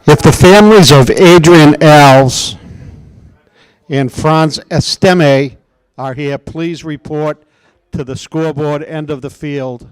If the families of Adrian Alves and Franz Esteme are here, please report to the scoreboard end of the field.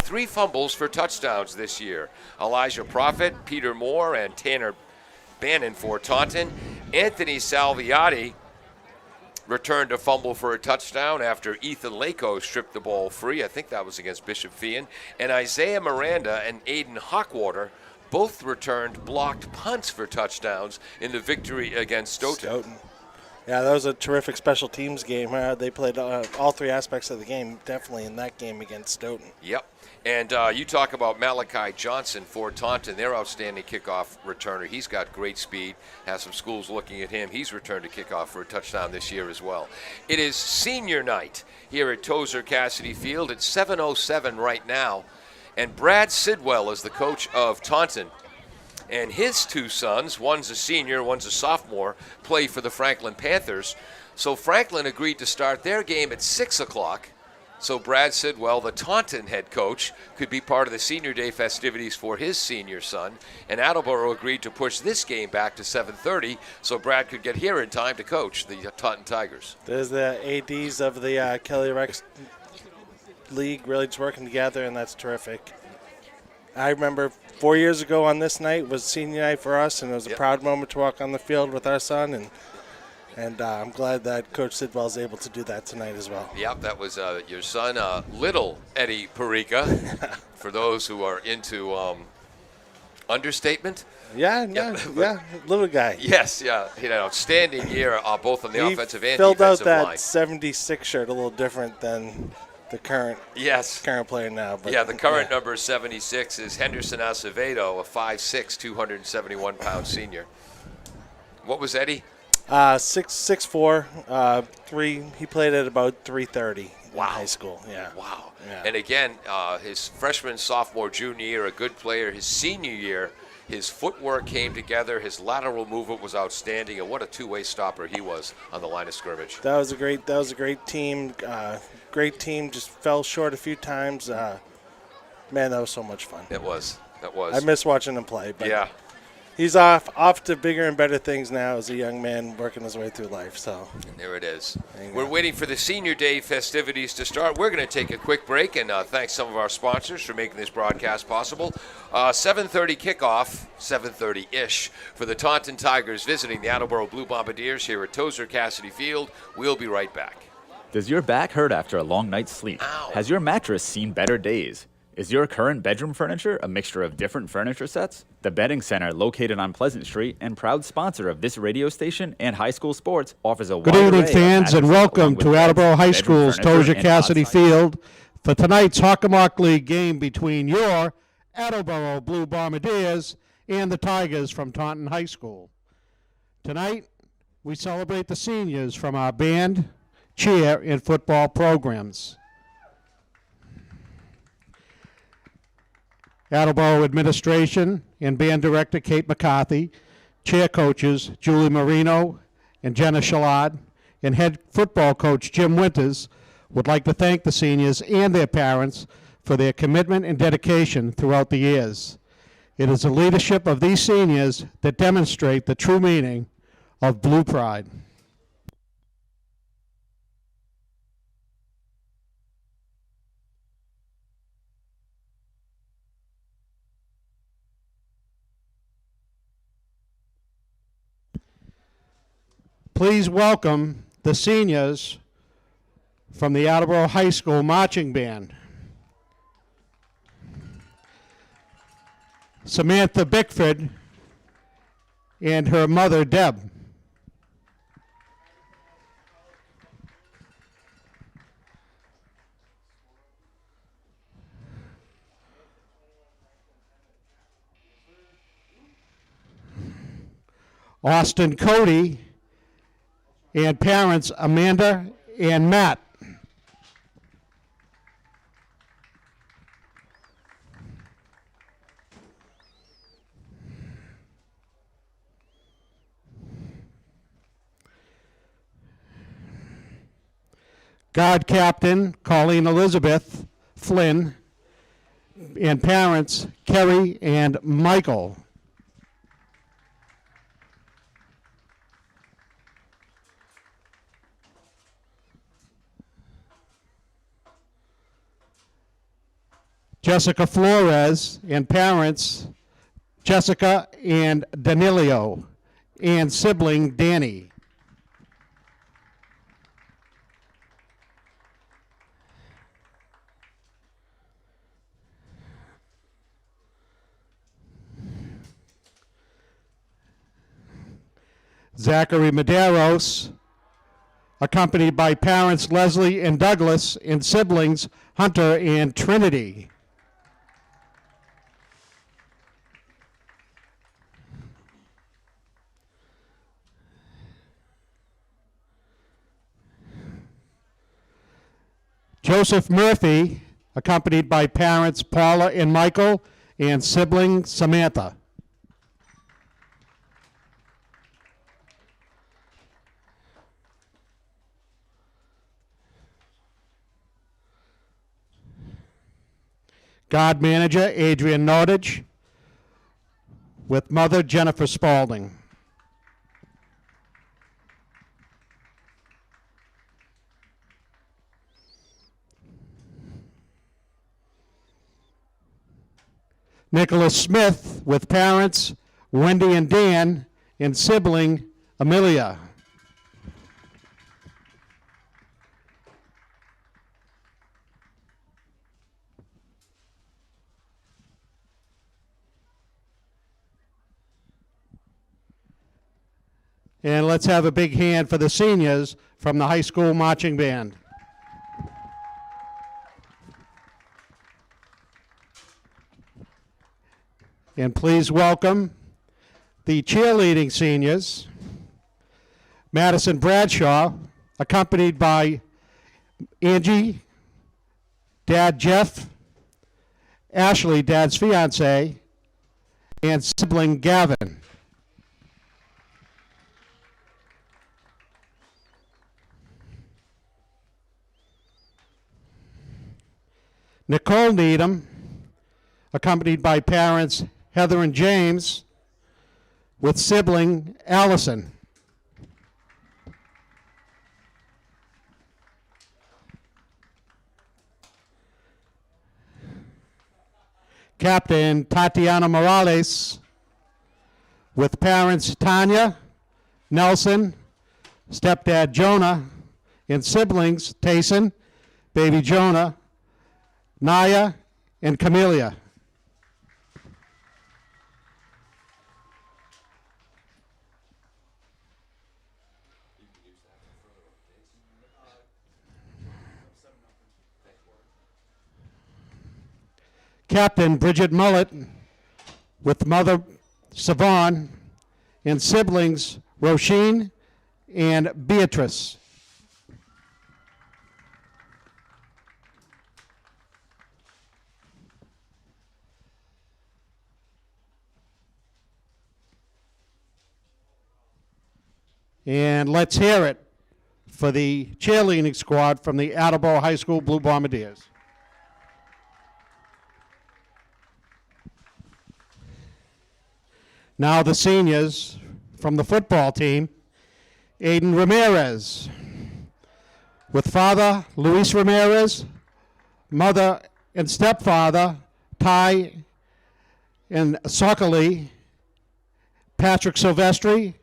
Three fumbles for touchdowns this year. Elijah Prophet, Peter Moore, and Tanner Bannon for Taunton. Anthony Salviati returned a fumble for a touchdown after Ethan Lako stripped the ball free. I think that was against Bishop Feehan. And Isaiah Miranda and Aiden Hawkwater both returned blocked punts for touchdowns in the victory against Stoughton. Yeah, that was a terrific special teams game. They played all three aspects of the game, definitely in that game against Stoughton. Yep. And you talk about Malachi Johnson for Taunton, their outstanding kickoff returner. He's got great speed, has some schools looking at him. He's returned a kickoff for a touchdown this year as well. It is senior night here at Tozer Cassidy Field. It's 7:07 right now. And Brad Sidwell is the coach of Taunton. And his two sons, one's a senior, one's a sophomore, play for the Franklin Panthers. So Franklin agreed to start their game at 6 o'clock. So Brad Sidwell, the Taunton head coach, could be part of the senior day festivities for his senior son. And Attleboro agreed to push this game back to 7:30 so Brad could get here in time to coach the Taunton Tigers. There's the ADs of the Kelly Rex League really just working together, and that's terrific. I remember 4 years ago on this night was senior night for us, and it was a proud moment to walk on the field with our son, and I'm glad that Coach Sidwell is able to do that tonight as well. Yep, that was your son, little Eddie Perica, for those who are into understatement. Yeah, little guy. Yes, yeah, he had an outstanding year both on the offensive and filled defensive out that line. 76 shirt a little different than the current player now. But the current number 76 is Henderson Acevedo, a 5'6", 271-pound senior. What was Eddie? 6'4", 3. He played at about 330 in high school. Yeah. Wow. Yeah. And again, his freshman, sophomore, junior year, a good player. His senior year, his footwork came together. His lateral movement was outstanding, and what a two-way stopper he was on the line of scrimmage. That was a great team. Great team. Just fell short a few times. Man, that was so much fun. It was. I miss watching him play. But yeah. He's off to bigger and better things now as a young man working his way through life. So there it is. We're waiting for the senior day festivities to start. We're going to take a quick break and thank some of our sponsors for making this broadcast possible. 7:30 kickoff, 7:30-ish for the Taunton Tigers visiting the Attleboro Blue Bombardiers here at Tozer Cassidy Field. We'll be right back. Does your back hurt after a long night's sleep? Ow. Has your mattress seen better days? Is your current bedroom furniture a mixture of different furniture sets? The Bedding Center, located on Pleasant Street and proud sponsor of this radio station and high school sports, offers a wide Good evening, array of fans, and mattresses welcome along with to beds, Attleboro High bedroom School's furniture, Tozer and Cassidy outside. Field for tonight's Hockomock League game between your Attleboro Blue Bombardiers and the Tigers from Taunton High School. Tonight, we celebrate the seniors from our band, cheer, and football programs. Attleboro administration and band director Kate McCarthy, chair coaches Julie Marino and Jenna Shalad, and head football coach Jim Winters would like to thank the seniors and their parents for their commitment and dedication throughout the years. It is the leadership of these seniors that demonstrate the true meaning of Blue Pride. Please welcome the seniors from the Attleboro High School Marching Band. Samantha Bickford and her mother, Deb. Austin Cody and parents Amanda and Matt. Guard Captain Colleen Elizabeth Flynn and parents Kerry and Michael. Jessica Flores and parents Jessica and Danilio and sibling Danny. Zachary Medeiros, accompanied by parents Leslie and Douglas and siblings Hunter and Trinity. Joseph Murphy, accompanied by parents Paula and Michael and sibling Samantha. Guard manager Adrian Nordage with mother Jennifer Spaulding. Nicholas Smith with parents Wendy and Dan and sibling Amelia. And let's have a big hand for the seniors from the high school marching band. And please welcome the cheerleading seniors, Madison Bradshaw, accompanied by Angie, Dad Jeff, Ashley, Dad's fiance, and sibling Gavin. Nicole Needham, accompanied by parents Heather and James, with sibling Allison. Captain Tatiana Morales, with parents Tanya, Nelson, stepdad Jonah, and siblings Tayson, baby Jonah, Naya, and Camelia. Captain Bridget Mullet with mother Savon and siblings Roisin and Beatrice. And let's hear it for the cheerleading squad from the Attleboro High School Blue Bombardiers. Now the seniors from the football team. Aiden Ramirez, with father Luis Ramirez, mother and stepfather Ty and Sockley, Patrick Silvestri,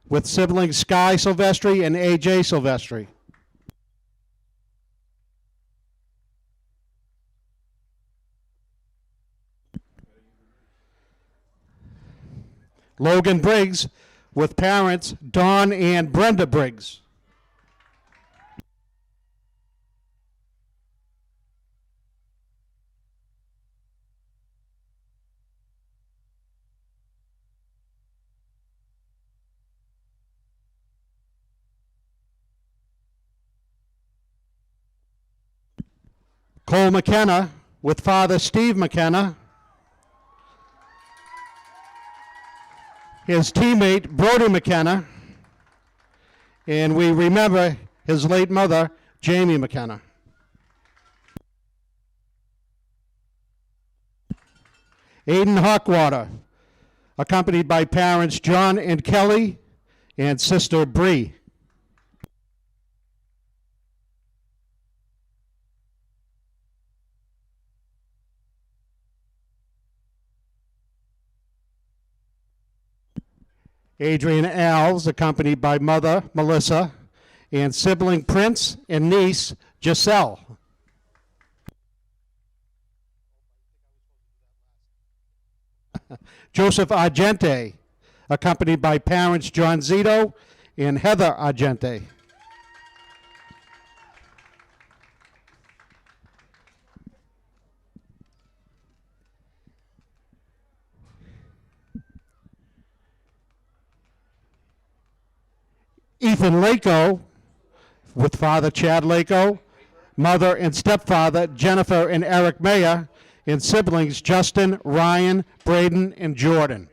with siblings Sky Silvestri and AJ Silvestri. Logan Briggs, with parents Don and Brenda Briggs. Cole McKenna, with father Steve McKenna. His teammate Brody McKenna, and we remember his late mother Jamie McKenna. Aiden Hawkwater, accompanied by parents John and Kelly and sister Bree. Adrian Alves, accompanied by mother Melissa and sibling Prince and niece Giselle. Joseph Argente, accompanied by parents John Zito and Heather Argente. Ethan Lako, with father Chad Lako, mother and stepfather Jennifer and Eric Mayer, and siblings Justin, Ryan, Braden, and Jordan.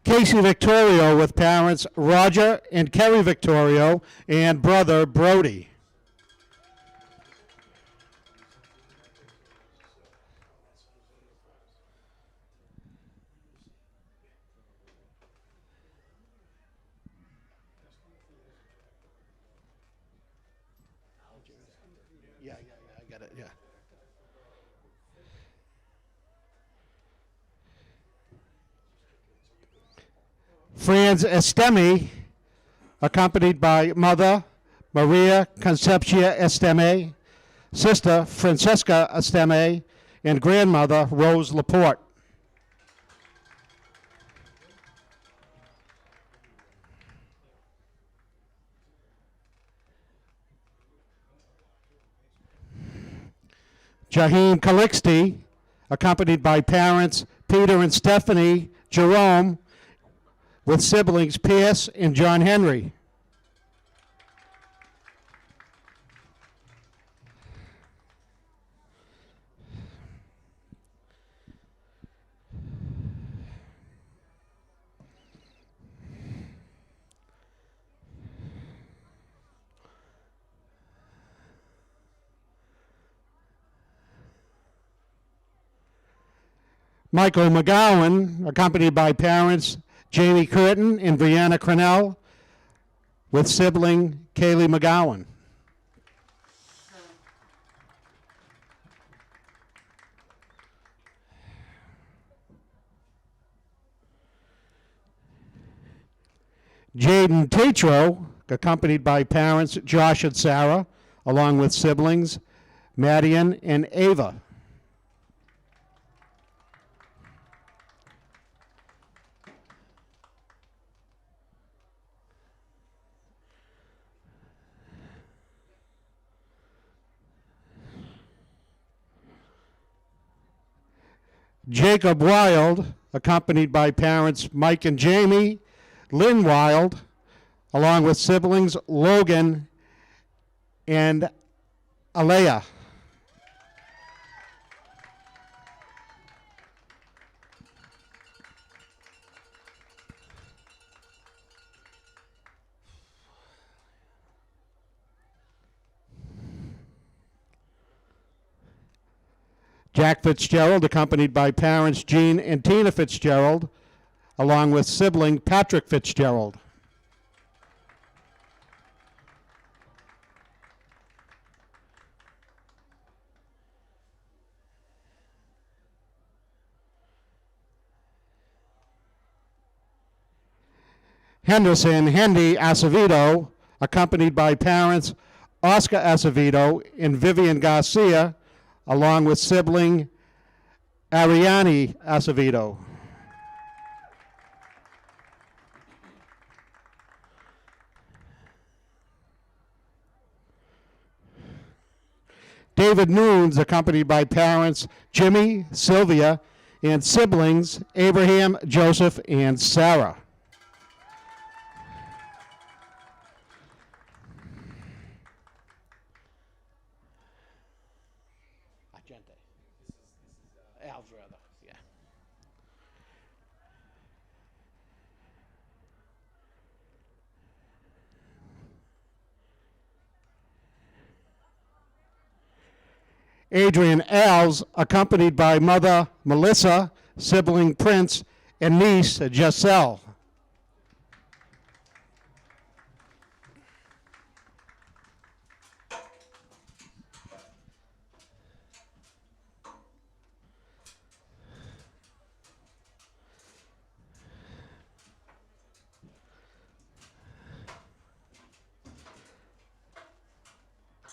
Casey Victorio, with parents Roger and Kerry Victorio and brother Brody. Yeah, I got it, yeah. Franz Estemi, accompanied by mother Maria Concepcia Esteme, sister Francesca Esteme, and grandmother Rose Laporte. Jaheen Calixte, accompanied by parents Peter and Stephanie Jerome, with siblings Pierce and John Henry. Michael McGowan, accompanied by parents Jamie Curtin and Brianna Cronell, with sibling Kaylee McGowan. Jaden Tatro, accompanied by parents Josh and Sarah, along with siblings Madian and Ava. Jacob Wild, accompanied by parents Mike and Jamie, Lynn Wild, along with siblings Logan and Alea. Jack Fitzgerald, accompanied by parents Jean and Tina Fitzgerald, along with sibling Patrick Fitzgerald. Henderson Hendy Acevedo, accompanied by parents Oscar Acevedo and Vivian Garcia, along with sibling Ariane Acevedo. David Noons, accompanied by parents Jimmy, Sylvia, and siblings Abraham, Joseph, and Sarah. Al's rather, yeah. Adrian Al's, accompanied by mother Melissa, sibling Prince, and niece Giselle.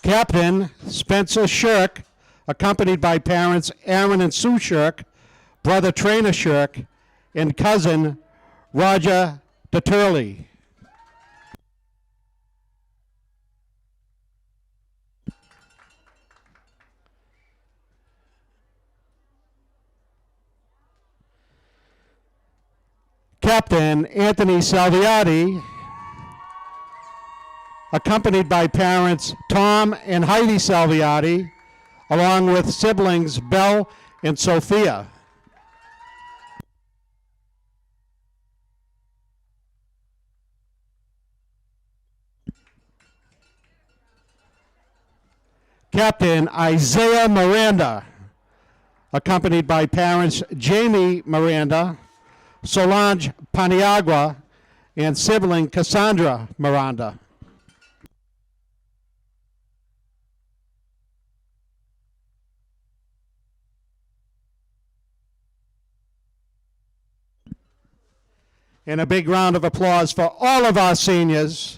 Captain Spencer Shirk, accompanied by parents Aaron and Sue Shirk, brother Trainer Shirk, and cousin Roger DeTurley. Captain Anthony Salviati, accompanied by parents Tom and Heidi Salviati, along with siblings Belle and Sophia. Captain Isaiah Miranda, accompanied by parents Jamie Miranda, Solange Paniagua, and sibling Cassandra Miranda. And a big round of applause for all of our seniors.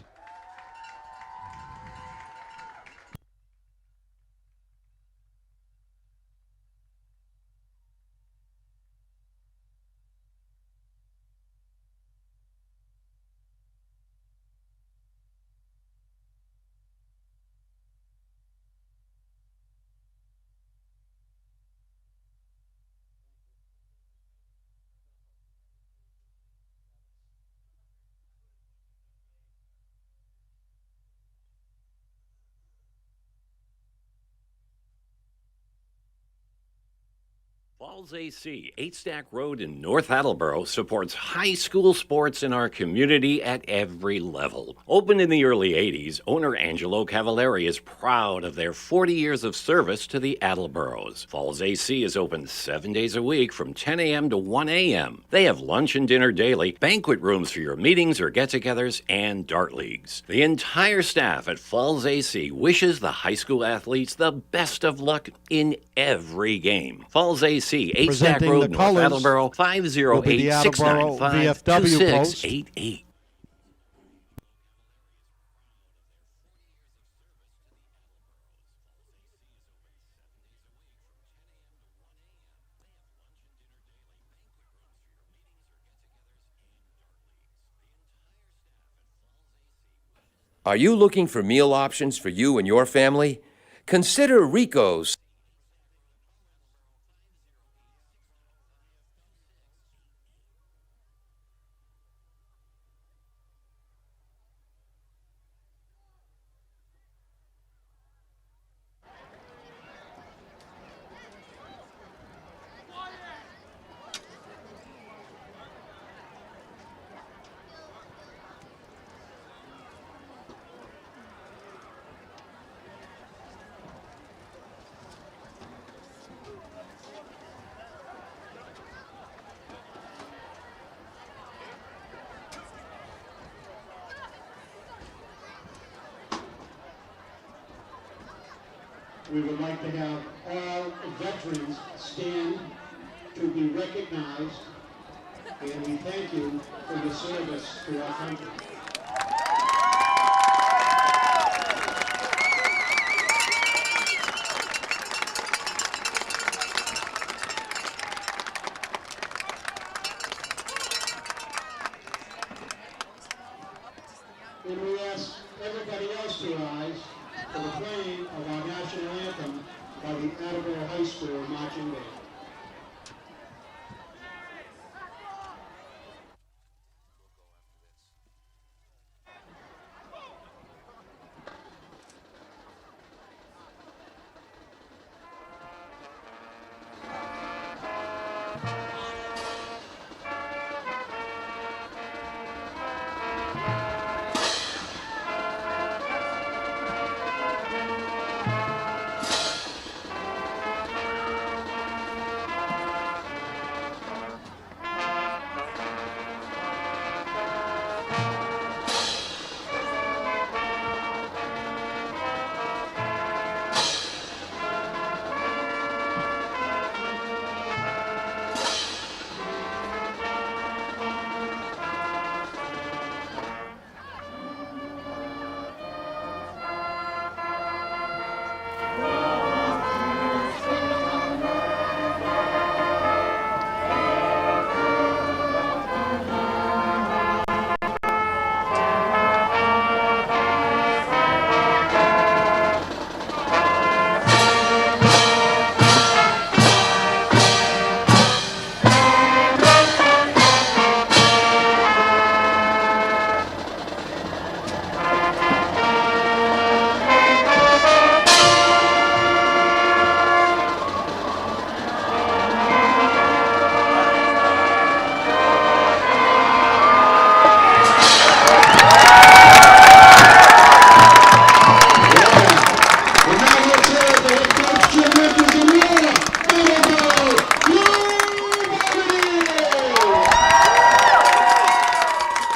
Falls AC, 8 Stack Road in North Attleboro, supports high school sports in our community at every level. Opened in the early 80s, owner Angelo Cavallari is proud of their 40 years of service to the Attleboros. Falls AC is open 7 days a week from 10 a.m. to 1 a.m. They have lunch and dinner daily, banquet rooms for your meetings or get-togethers, and dart leagues. The entire staff at Falls AC wishes the high school athletes the best of luck in every game. Falls AC, 8 Stack Presenting Road, the North colors Attleboro, will be the Attleboro 508-695-2688. Are you looking for meal options for you and your family? Consider Rico's. we would like to have all veterans stand to be recognized, and we thank you for your service to our country. And we ask everybody else to rise for the playing of our national anthem by the Attleboro High School marching band.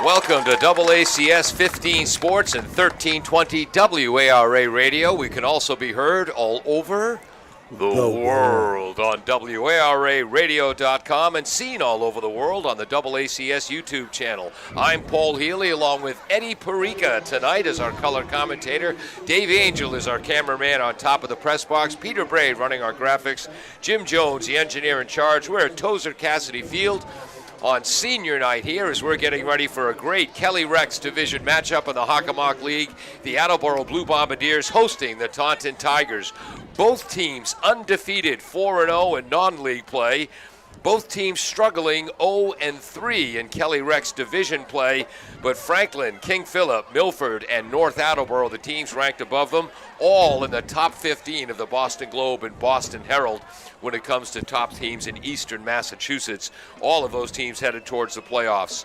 Welcome to AACS 15 Sports and 1320 WARA Radio. We can also be heard all over the world on WARAradio.com and seen all over the world on the AACS YouTube channel. I'm Paul Healy along with Eddie Perica tonight as our color commentator. Dave Angel is our cameraman on top of the press box. Peter Braid running our graphics. Jim Jones, the engineer in charge. We're at Tozer Cassidy Field on senior night here as we're getting ready for a great Kelly Rex division matchup in the Hockomock League. The Attleboro Blue Bombardiers hosting the Taunton Tigers. Both teams undefeated 4-0 in non-league play. Both teams struggling 0-3 in Kelly Rex division play, but Franklin, King Philip, Milford, and North Attleboro, the teams ranked above them, all in the top 15 of the Boston Globe and Boston Herald when it comes to top teams in eastern Massachusetts. All of those teams headed towards the playoffs.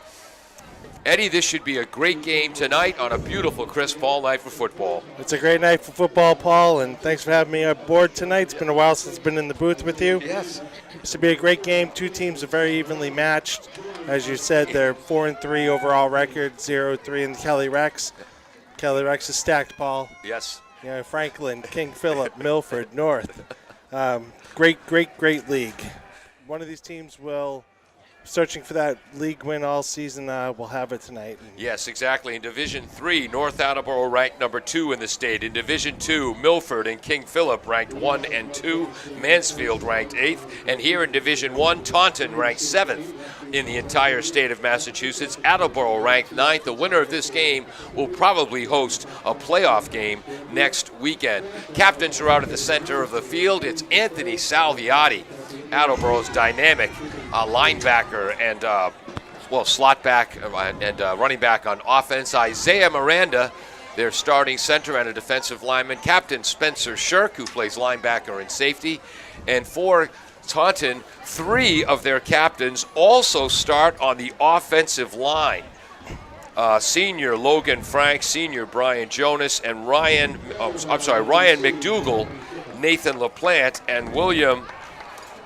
Eddie, this should be a great game tonight on a beautiful crisp fall night for football. It's a great night for football, Paul, and thanks for having me on board tonight. It's been a while since I've been in the booth with you. Yes. This should be a great game. Two teams are very evenly matched. As you said, they're 4-3 overall record, 0-3 in Kelly Rex. Kelly Rex is stacked, Paul. Yes. You know, Franklin, King Philip, Milford, North. Great league. One of these teams will, searching for that league win all season, will have it tonight. Yes, exactly. In Division 3, North Attleboro ranked number 2 in the state. In Division 2, Milford and King Philip ranked 1 and 2. Mansfield ranked 8th. And here in Division 1, Taunton ranked 7th in the entire state of Massachusetts. Attleboro ranked 9th. The winner of this game will probably host a playoff game next weekend. Captains are out at the center of the field. It's Anthony Salviati, Attleboro's dynamic linebacker and slot back and running back on offense. Isaiah Miranda, their starting center and a defensive lineman. Captain Spencer Shirk, who plays linebacker and safety. And for Taunton, 3 of their captains also start on the offensive line. Senior Logan Frank, senior Brian Jonas, and Ryan McDougall, Nathan LaPlante, and William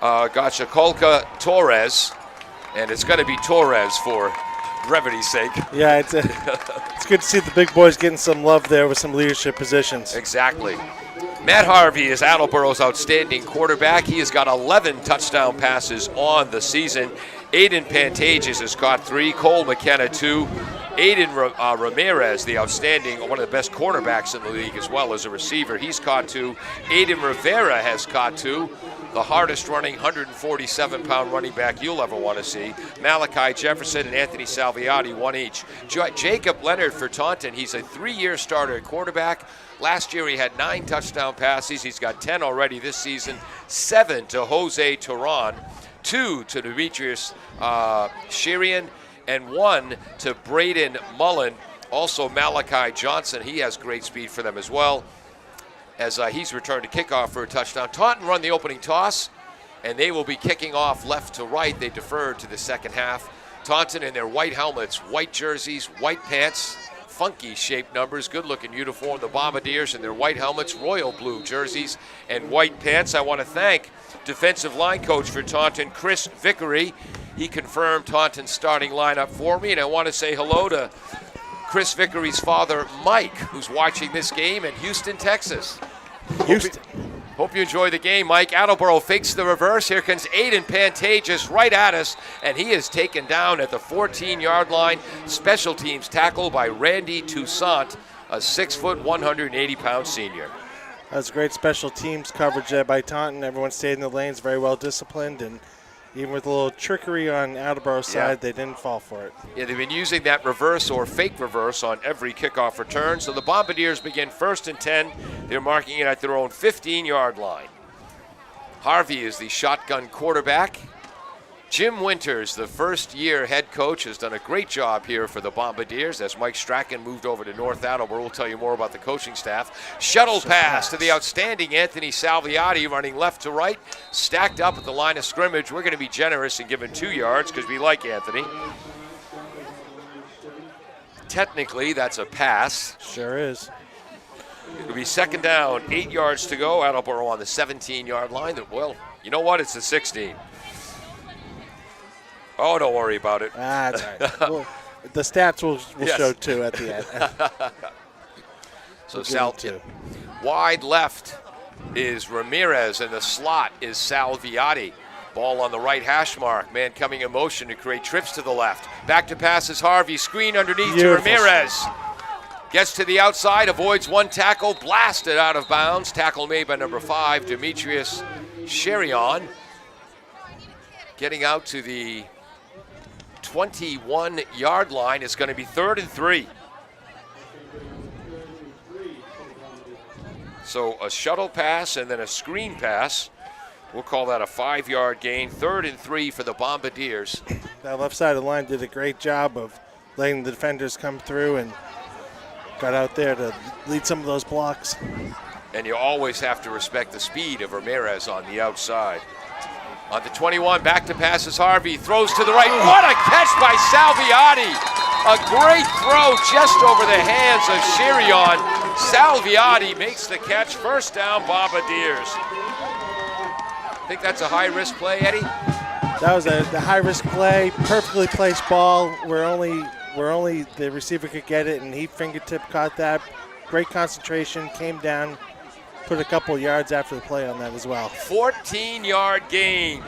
Gachakolka Torres, and it's going to be Torres for brevity's sake. Yeah, it's good to see the big boys getting some love there with some leadership positions. Exactly. Matt Harvey is Attleboro's outstanding quarterback. He has got 11 touchdown passes on the season. Aiden Pantages has caught 3, Cole McKenna 2. Aiden Ramirez, the outstanding, one of the best cornerbacks in the league as well as a receiver, he's caught 2. Aiden Rivera has caught 2. The hardest running 147-pound running back you'll ever want to see. Malachi Jefferson and Anthony Salviati, 1 each. Jacob Leonard for Taunton, he's a 3-year starter at quarterback. Last year he had 9 touchdown passes. He's got 10 already this season. 7 to Jose Turan, 2 to Demetrius Shirian, and 1 to Braden Mullen. Also Malachi Johnson, he has great speed for them as well, as he's returned to kickoff for a touchdown. Taunton run the opening toss, and they will be kicking off left to right. They deferred to the second half. Taunton in their white helmets, white jerseys, white pants, funky shaped numbers, good looking uniform. The Bombardiers in their white helmets, royal blue jerseys, and white pants. I want to thank defensive line coach for Taunton, Chris Vickery. He confirmed Taunton's starting lineup for me, and I want to say hello to Chris Vickery's father, Mike, who's watching this game in Houston, Texas. Hope you enjoy the game, Mike. Attleboro fakes the reverse. Here comes Aiden Pantages right at us, and he is taken down at the 14-yard line. Special teams tackle by Randy Toussaint, a 6-foot, 180-pound senior. That was great special teams coverage there by Taunton. Everyone stayed in the lanes, very well disciplined, and even with a little trickery on Attleboro's side, they didn't fall for it. Yeah, they've been using that reverse or fake reverse on every kickoff return. So the Bombardiers begin 1st and 10. They're marking it at their own 15-yard line. Harvey is the shotgun quarterback. Jim Winters, the first-year head coach, has done a great job here for the Bombardiers as Mike Strachan moved over to North Attleboro. We'll tell you more about the coaching staff. Shuttle pass to the outstanding Anthony Salviati running left to right, stacked up at the line of scrimmage. We're going to be generous and give him 2 yards because we like Anthony. Technically, that's a pass. Sure is. It'll be 2nd down, 8 yards to go. Attleboro on the 17-yard line. Well, you know what? It's the 16. Oh, don't worry about it. That's all right. The stats will show 2 at the end. So wide left is Ramirez, and the slot is Salviati. Ball on the right hash mark. Man coming in motion to create trips to the left. Back to pass is Harvey. Screen underneath to Ramirez. Gets to the outside, avoids 1 tackle, blasted out of bounds. Tackle made by number 5, Demetrius Sherion. Getting out to the 21-yard line. Is going to be 3rd and 3. So a shuttle pass and then a screen pass. We'll call that a 5-yard gain. 3rd and 3 for the Bombardiers. That left side of the line did a great job of letting the defenders come through and got out there to lead some of those blocks. And you always have to respect the speed of Ramirez on the outside. On the 21, back to passes Harvey, throws to the right. What a catch by Salviati! A great throw just over the hands of Shirion. Salviati makes the catch. 1st down, Bombardiers. Think that's a high-risk play, Eddie? That was the high-risk play, perfectly placed ball. Where only the receiver could get it, and he fingertip caught that. Great concentration, came down, put a couple yards after the play on that as well. 14-yard gain.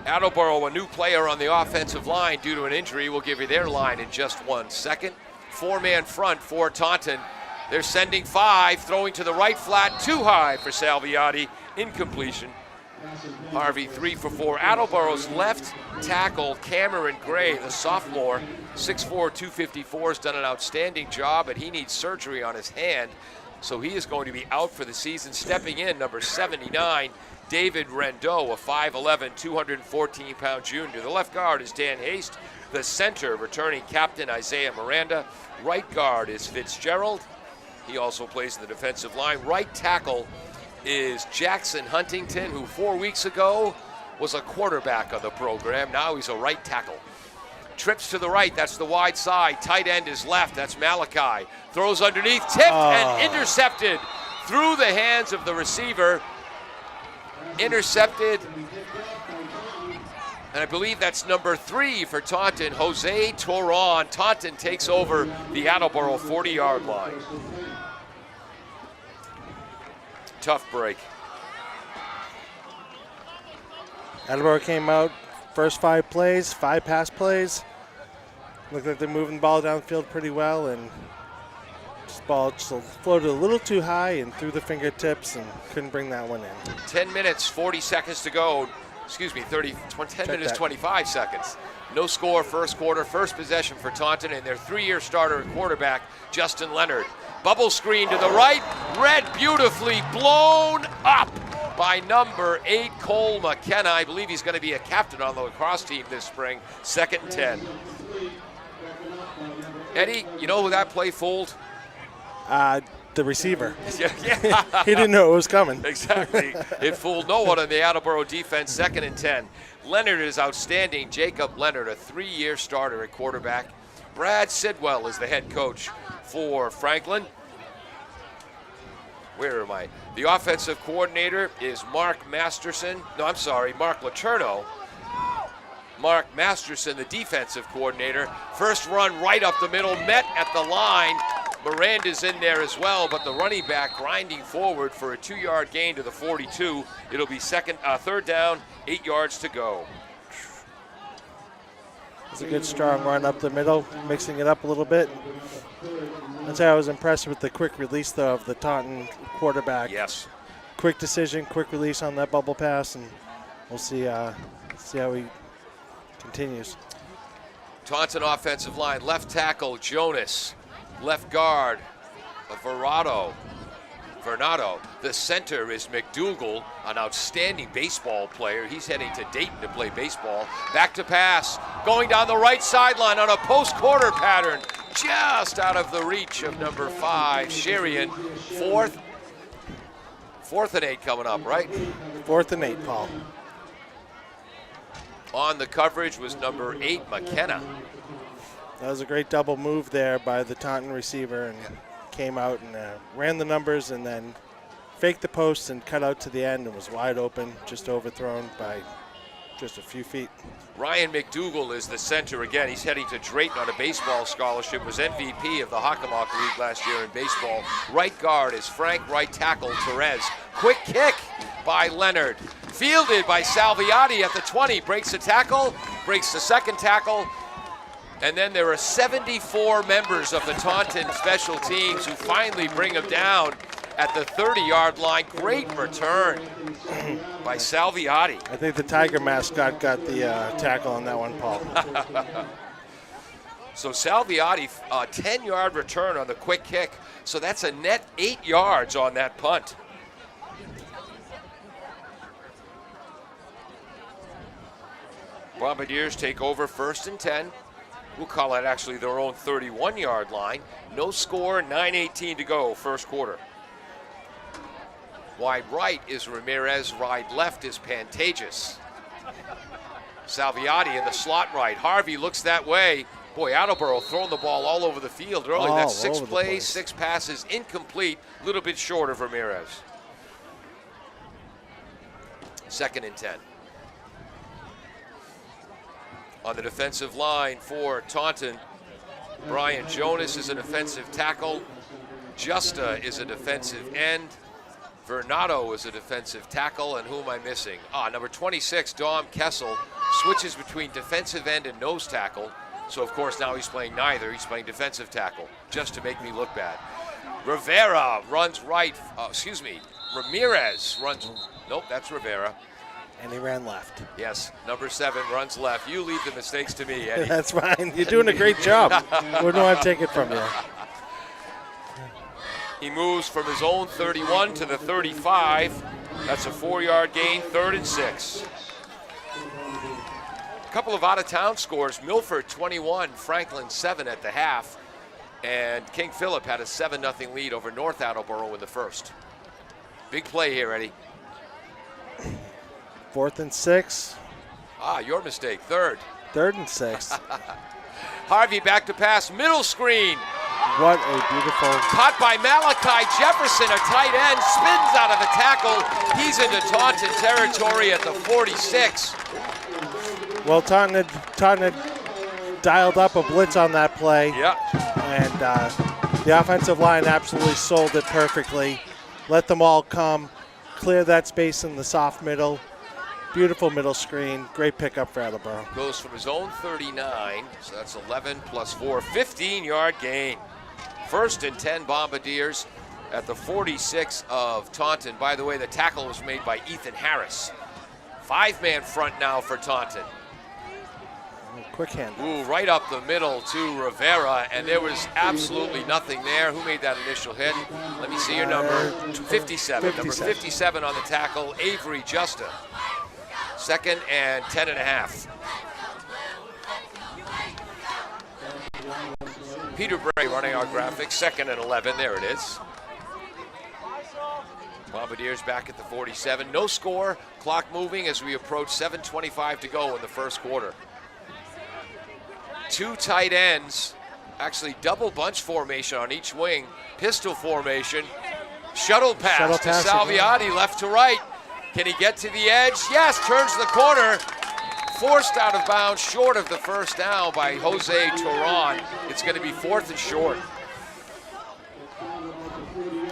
Attleboro, a new player on the offensive line due to an injury. We'll give you their line in just 1 second. 4-man front for Taunton. They're sending 5, throwing to the right flat, too high for Salviati. Incompletion. Harvey 3 for 4. Attleboro's left tackle, Cameron Gray, the sophomore, 6'4", 254, has done an outstanding job, but he needs surgery on his hand. So he is going to be out for the season. Stepping in, number 79, David Rendo, a 5'11", 214-pound junior. The left guard is Dan Haste. The center, returning captain Isaiah Miranda. Right guard is Fitzgerald. He also plays in the defensive line. Right tackle is Jackson Huntington, who 4 weeks ago was a quarterback on the program. Now he's a right tackle. Trips to the right, that's the wide side. Tight end is left, that's Malachi. Throws underneath, tipped and intercepted through the hands of the receiver. Intercepted. And I believe that's number 3 for Taunton, Jose Turan. Taunton takes over the Attleboro 40-yard line. tough break. Attleboro came out, first 5 plays, 5 pass plays. Looked like they're moving the ball downfield pretty well, and this ball just floated a little too high and through the fingertips and couldn't bring that one in. 10 minutes, 40 seconds to go. Excuse me, 10 minutes, 25 seconds. No score, first quarter, first possession for Taunton, and their 3-year starter and quarterback, Justin Leonard. Bubble screen to the right, red beautifully blown up by number 8, Cole McKenna. I believe he's going to be a captain on the lacrosse team this spring. 2nd and 10. Eddie, you know who that play fooled? The receiver. Yeah. He didn't know it was coming. Exactly. It fooled no one on the Attleboro defense. 2nd and 10. Leonard is outstanding. Jacob Leonard, a 3-year starter at quarterback. Brad Sidwell is the head coach for Franklin. Where am I? The offensive coordinator is Mark Letourneau. Mark Masterson, the defensive coordinator. First run right up the middle, met at the line. Miranda's in there as well, but the running back grinding forward for a 2-yard gain to the 42. It'll be 3rd down, 8 yards to go. It's a good strong run up the middle, mixing it up a little bit. I'd say I was impressed with the quick release, though, of the Taunton quarterback. Yes. Quick decision, quick release on that bubble pass, and we'll see how he continues. Taunton offensive line, left tackle Jonas, left guard Vernado. The center is McDougal, an outstanding baseball player. He's heading to Dayton to play baseball. Back to pass, going down the right sideline on a post-quarter pattern, just out of the reach of number 5, Sherian. 4th and 8 coming up, right? 4th and 8, Paul. On the coverage was number 8, McKenna. That was a great double move there by the Taunton receiver, and came out and ran the numbers and then faked the post and cut out to the end and was wide open, just overthrown by just a few feet. Ryan McDougal is the center again. He's heading to Drayton on a baseball scholarship, was MVP of the Hockomock League last year in baseball. Right guard is Frank, right tackle Perez. Quick kick by Leonard. Fielded by Salviati at the 20, breaks the tackle, breaks the second tackle, and then there are 74 members of the Taunton special teams who finally bring him down at the 30-yard line. Great return by Salviati. I think the Tiger mascot got the tackle on that one, Paul. So Salviati, a 10-yard return on the quick kick. So that's a net 8 yards on that punt. Bombardiers take over 1st and 10. We'll call it actually their own 31-yard line. No score, 9:18 to go, first quarter. Wide right is Ramirez, wide left is Pantages. Salviati in the slot right. Harvey looks that way. Boy, Attleboro throwing the ball all over the field early. That's 6 plays, 6 passes, incomplete, a little bit short of Ramirez. 2nd and 10. On the defensive line for Taunton, Brian Jonas is an offensive tackle. Justa is a defensive end. Vernado is a defensive tackle, and who am I missing? Number 26, Dom Kessel, switches between defensive end and nose tackle. So, of course, now he's playing neither. He's playing defensive tackle, just to make me look bad. Rivera runs right. Ramirez runs. Nope, that's Rivera. And he ran left. Yes, number 7 runs left. You leave the mistakes to me, Eddie. That's fine. You're doing a great job. Wouldn't want to take it from you. He moves from his own 31 to the 35. That's a 4-yard gain, 3rd and 6. A couple of out-of-town scores. Milford 21, Franklin 7 at the half. And King Philip had a 7-0 lead over North Attleboro in the first. Big play here, Eddie. 4th and 6. Your mistake, 3rd. 3rd and 6. Harvey back to pass, middle screen. What a beautiful. Caught by Malachi Jefferson, a tight end, spins out of the tackle. He's into Taunton territory at the 46. Well, Taunton had dialed up a blitz on that play. Yep. And the offensive line absolutely sold it perfectly. let them all come, clear that space in the soft middle. Beautiful middle screen. Great pickup for Attleboro. Goes from his own 39, so that's 11 plus 4, 15-yard gain. First and 10 Bombardiers at the 46 of Taunton. By the way, the tackle was made by Ethan Harris. 5-man front now for Taunton. Quick hand. Ooh, right up the middle to Rivera, and there was absolutely nothing there. Who made that initial hit? Let me see your number. 57. Number 57 on the tackle, Avery Justa. Second and 10 and a half. Peter Bray running our graphics. Second and 11. There it is. Bombardiers back at the 47. No score. Clock moving as we approach 7:25 to go in the first quarter. Two tight ends. Actually, double bunch formation on each wing. Pistol formation. Shuttle pass to Salviati, left to right. Can he get to the edge? Yes, turns the corner. Forced out of bounds, short of the first down by Jose Turan. It's going to be 4th and short.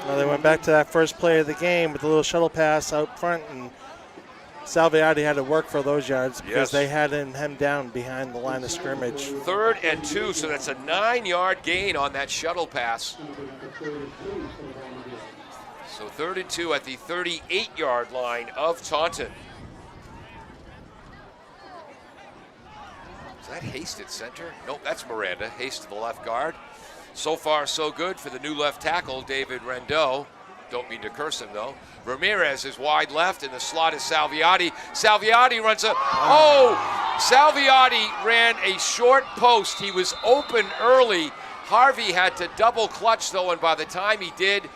Well, they went back to that first play of the game with a little shuttle pass out front, and Salviati had to work for those yards because they had him down behind the line of scrimmage. 3rd and 2, so that's a 9-yard gain on that shuttle pass. So 3rd and 2 at the 38-yard line of Taunton. Is that Haste at center? Nope, that's Miranda. Haste to the left guard. So far, so good for the new left tackle, David Rendot. Don't mean to curse him, though. Ramirez is wide left, and the slot is Salviati. Salviati runs up. Oh! Salviati ran a short post. He was open early. Harvey had to double clutch, though, and by the time he did,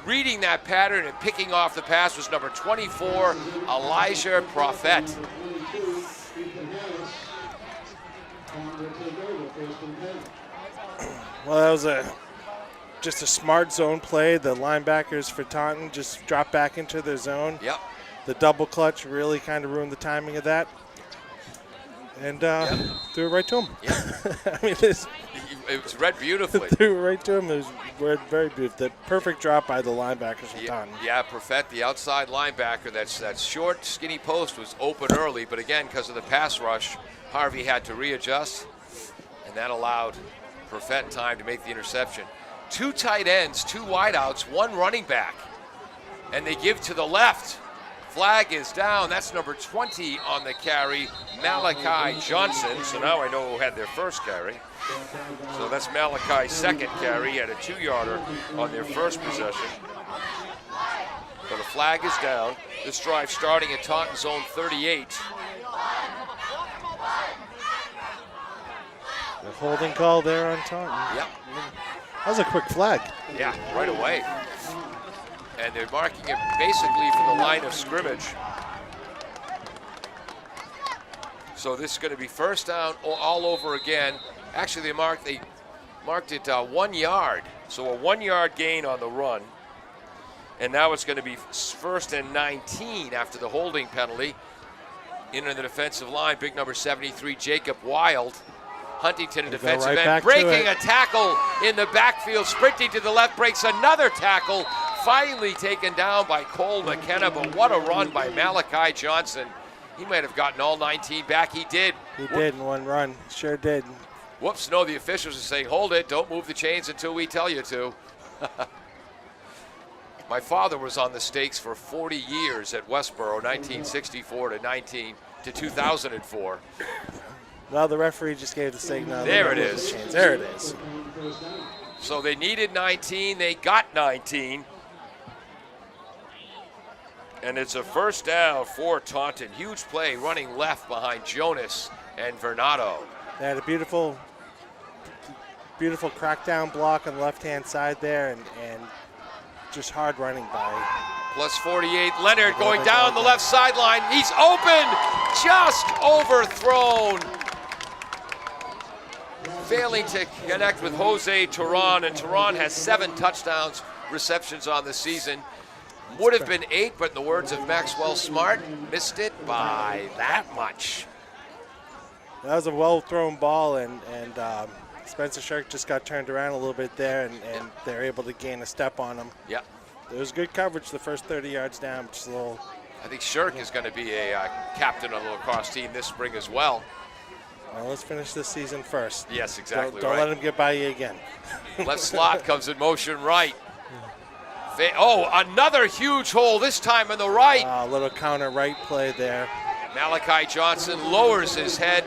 reading that pattern and picking off the pass was number 24, Elijah Prophet. Well, that was just a smart zone play. The linebackers for Taunton just dropped back into their zone. Yep. The double clutch really kind of ruined the timing of that. And threw it right to him. Yep. I mean, it was read beautifully. Threw it right to him. It was read very beautiful. The perfect drop by the linebackers for Taunton. Yeah, Prophet, the outside linebacker, that short, skinny post was open early, but again, because of the pass rush, Harvey had to readjust, and that allowed Prophet time to make the interception. 2 tight ends, 2 wideouts, 1 running back, and they give to the left. Flag is down. That's number 20 on the carry, Malachi Johnson. So now I know who had their first carry. So that's Malachi's second carry. He had a 2-yarder on their first possession. So the flag is down. This drive starting at Taunton zone 38. The holding call there on Taunton. Yep. That was a quick flag. Yeah, right away. And they're marking it basically from the line of scrimmage. So this is going to be first down all over again. Actually, they marked it 1 yard. So a 1-yard gain on the run. And now it's going to be 1st and 19 after the holding penalty. Into the defensive line, big number 73, Jacob Wild. Huntington, a defensive end, breaking a tackle in the backfield, sprinting to the left, breaks another tackle. Finally taken down by Cole McKenna, but what a run by Malachi Johnson. He might have gotten all 19 back. He did. He did in one run. Sure did. Whoops, no, the officials are saying, hold it, don't move the chains until we tell you to. My father was on the stakes for 40 years at Westboro, 1964 to 2004. Well, the referee just gave the signal. There it is. There it is. So they needed 19. They got 19. And it's a first down for Taunton. Huge play running left behind Jonas and Vernado. They had a beautiful crackdown block on the left-hand side there, and just hard running by. Plus 48, Leonard going down the left sideline. He's open, just overthrown. Failing to connect with Jose Turan, and Turan has 7 touchdowns receptions on the season. Would have been 8, but in the words of Maxwell Smart, missed it by that much. That was a well-thrown ball, and Spencer Shirk just got turned around a little bit there, and they're able to gain a step on him. Yep. It was good coverage the first 30 yards down. Just a little. I think Shirk is going to be a captain on the lacrosse team this spring as well. Well, let's finish this season first. Yes, exactly Don't right. let him get by you again. Left slot comes in motion right. Oh, another huge hole, this time on the right. A little counter right play there. Malachi Johnson lowers his head.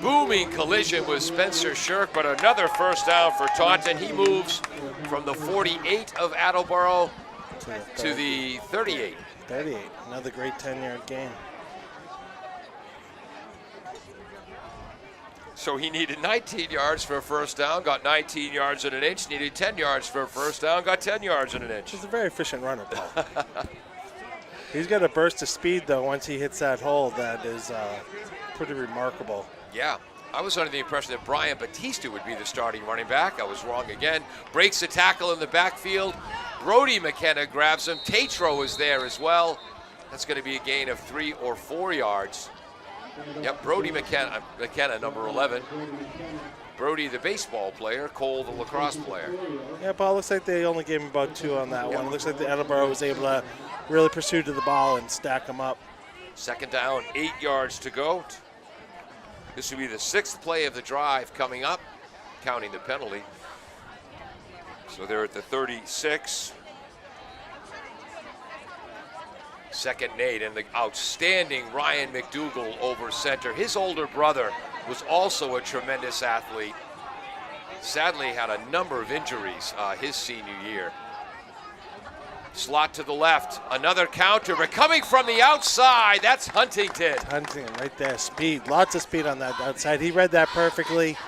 Booming collision with Spencer Shirk, but another first down for Taunton. He moves from the 48 of Attleboro to the 38. 38, another great 10-yard gain. So he needed 19 yards for a first down, got 19 yards and an inch, needed 10 yards for a first down, got 10 yards and an inch. He's a very efficient runner, Paul. He's got a burst of speed, though, once he hits that hole. That is pretty remarkable. Yeah, I was under the impression that Brian Batista would be the starting running back. I was wrong again. Breaks the tackle in the backfield. Brody McKenna grabs him. Tatro is there as well. That's going to be a gain of 3 or 4 yards. Yep, Brody McKenna, number 11. Brody, the baseball player, Cole, the lacrosse player. Yeah, Paul, looks like they only gave him about 2 on that one. Looks like the Attleboro was able to really pursue to the ball and stack them up. Second down, 8 yards to go. This will be the 6th play of the drive coming up, counting the penalty. So they're at the 36. Second and 8, and the outstanding Ryan McDougall over center. His older brother was also a tremendous athlete. Sadly had a number of injuries his senior year. Slot to the left, another counter, but coming from the outside, that's Huntington. Huntington right there, speed, lots of speed on that outside. He read that perfectly.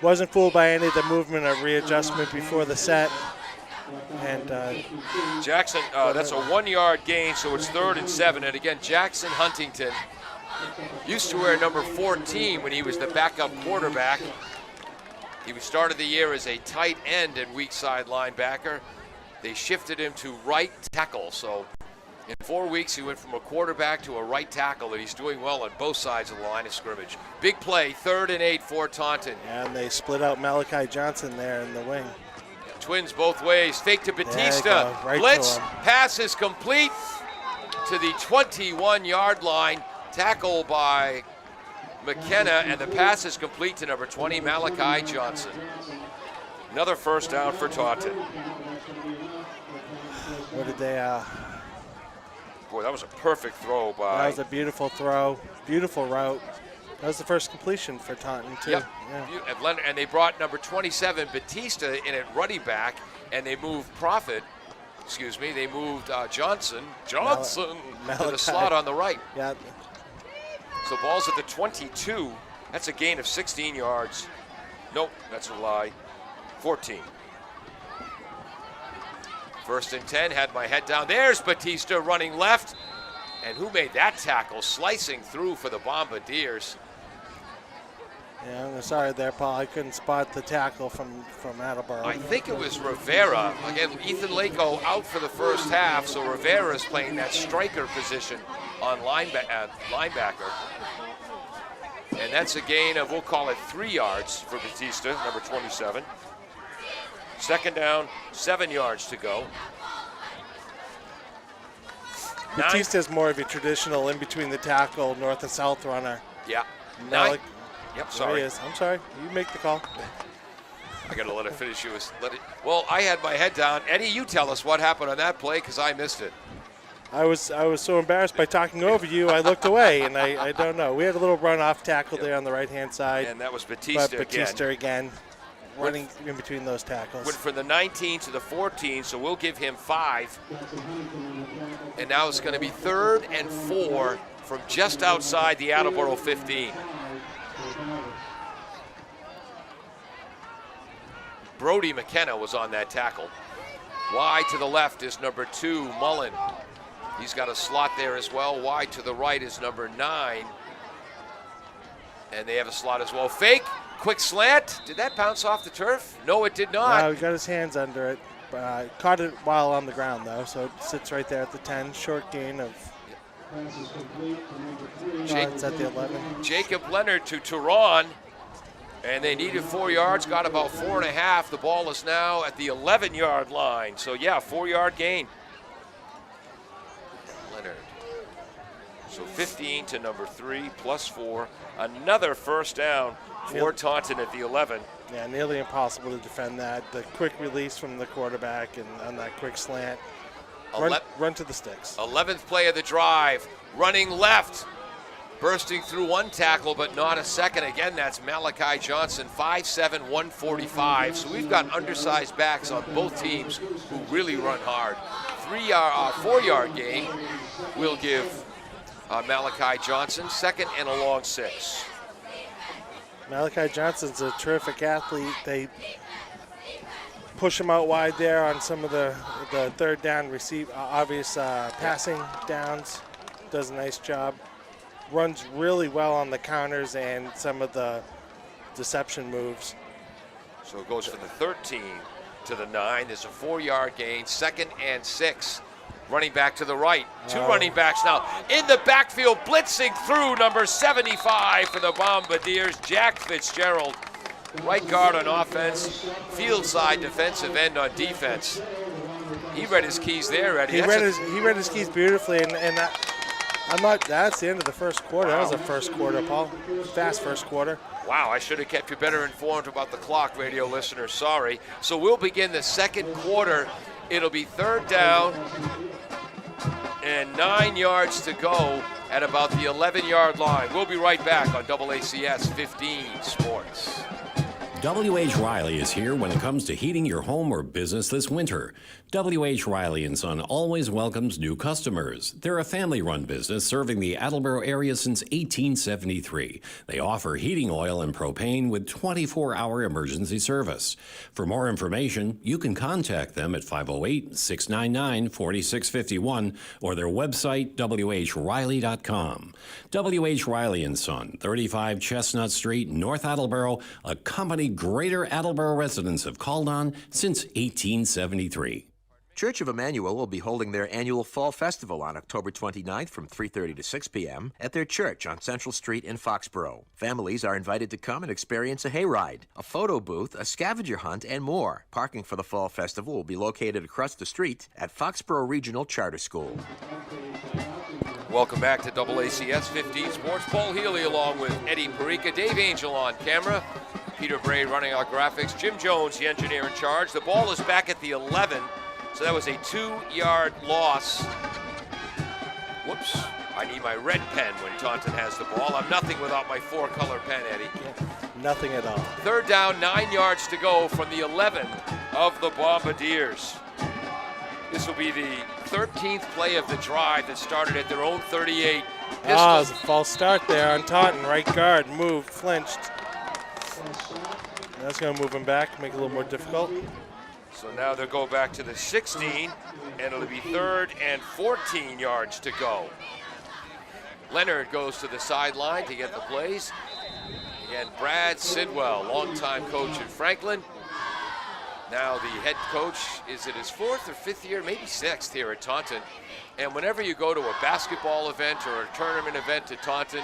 Wasn't fooled by any of the movement or readjustment before the set. And Jackson, that's a 1-yard gain, so it's 3rd and 7. And again, Jackson Huntington used to wear number 14 when he was the backup quarterback. He started the year as a tight end and weak side linebacker. They shifted him to right tackle, so in 4 weeks he went from a quarterback to a right tackle, and he's doing well on both sides of the line of scrimmage. Big play, 3rd and 8 for Taunton. And they split out Malachi Johnson there in the wing. Twins both ways, fake to Batista. Right Blitz, to him. pass is complete to the 21-yard line. Tackle by McKenna, and the pass is complete to number 20, Malachi Johnson. Another first down for Taunton. What did they, Boy, that was a perfect throw by... that was a beautiful throw, beautiful route. That was the first completion for Taunton, too. Yep. Yeah. And they brought number 27, Batista, in at running back, and they moved they moved Johnson to the slot on the right. Yeah. So ball's at the 22. That's a gain of 16 yards. Nope, that's a lie. 14. 1st and 10, had my head down. There's Batista running left. And who made that tackle? Slicing through for the Bombardiers. Yeah, I'm sorry there, Paul. I couldn't spot the tackle from Attleboro. I think it was Rivera. Again, Ethan Lako out for the first half, so Rivera's playing that striker position on linebacker. And that's a gain of, we'll call it 3 yards for Batista, number 27. Second down, 7 yards to go. Batista's more of a traditional in between the tackle, north and south runner. Yeah. Yep, There sorry. he is. I'm sorry. You make the call. I got to let it finish. Well, I had my head down. Eddie, you tell us what happened on that play, because I missed it. I was so embarrassed by talking over you, I looked away, and I don't know. We had a little run-off tackle there on the right-hand side. And that was Batista But Batista again running in between those tackles. Went from the 19 to the 14, so we'll give him 5. And now it's going to be 3rd and 4 from just outside the Attleboro 15. Brody McKenna was on that tackle. Wide to the left is number 2, Mullen. He's got a slot there as well. Wide to the right is number 9. And they have a slot as well. Fake, quick slant. Did that bounce off the turf? No, it did not. No, he got his hands under it. Caught it while on the ground, though, so it sits right there at the 10. Short gain of... it's at the 11. Jacob Leonard to Turan. And they needed 4 yards, got about 4.5. The ball is now at the 11-yard line. So, yeah, 4-yard gain. So 15 to number 3, plus 4. Another first down for Taunton at the 11. Yeah, nearly impossible to defend that. The quick release from the quarterback and on that quick slant. Run to the sticks. 11th play of the drive. Running left. Bursting through one tackle, but not a second. Again, that's Malachi Johnson, 5'7", 145. So we've got undersized backs on both teams who really run hard. 4-yard gain will give Malachi Johnson, second and a long 6. Malachi Johnson's a terrific athlete. They push him out wide there on some of the third down passing downs. Does a nice job. Runs really well on the counters and some of the deception moves. So it goes from the 13 to the 9. There's a 4-yard gain, second and 6. Running back to the right. Two running backs now in the backfield, blitzing through number 75 for the Bombardiers, Jack Fitzgerald. Right guard on offense, field side defensive end on defense. He read his keys there, Eddie. He read his keys beautifully, and that's the end of the first quarter. That was the first quarter, Paul. Fast first quarter. Wow, I should have kept you better informed about the clock, radio listeners. Sorry. So we'll begin the second quarter. It'll be third down and 9 yards to go at about the 11-yard line. We'll be right back on AACS 15 Sports. W.H. Riley is here when it comes to heating your home or business this winter. W.H. Riley & Son always welcomes new customers. They're a family-run business serving the Attleboro area since 1873. They offer heating oil and propane with 24-hour emergency service. For more information, you can contact them at 508-699-4651 or their website, whriley.com. W.H. Riley & Son, 35 Chestnut Street, North Attleboro, a company Greater Attleboro residents have called on since 1873. Church of Emmanuel will be holding their annual Fall Festival on October 29th from 3:30 to 6 p.m. at their church on Central Street in Foxborough. Families are invited to come and experience a hayride, a photo booth, a scavenger hunt, and more. Parking for the Fall Festival will be located across the street at Foxborough Regional Charter School. Welcome back to AACS 15 Sports. Paul Healy along with Eddie Perica, Dave Angel on camera, Peter Bray running our graphics, Jim Jones, the engineer in charge. The ball is back at the 11, so that was a 2-yard loss. Whoops, I need my red pen when Taunton has the ball. I'm nothing without my 4-color pen, Eddie. Nothing at all. Third down, 9 yards to go from the 11 of the Bombardiers. This will be the 13th play of the drive that started at their own 38. It was a false start there on Taunton. Right guard moved, flinched. That's going to move him back, make it a little more difficult. So now they'll go back to the 16, and it'll be 3rd and 14 yards to go. Leonard goes to the sideline to get the plays. Again, Brad Sidwell, longtime coach in Franklin. Now the head coach is in his 4th or 5th year, maybe 6th here at Taunton. And whenever you go to a basketball event or a tournament event at Taunton,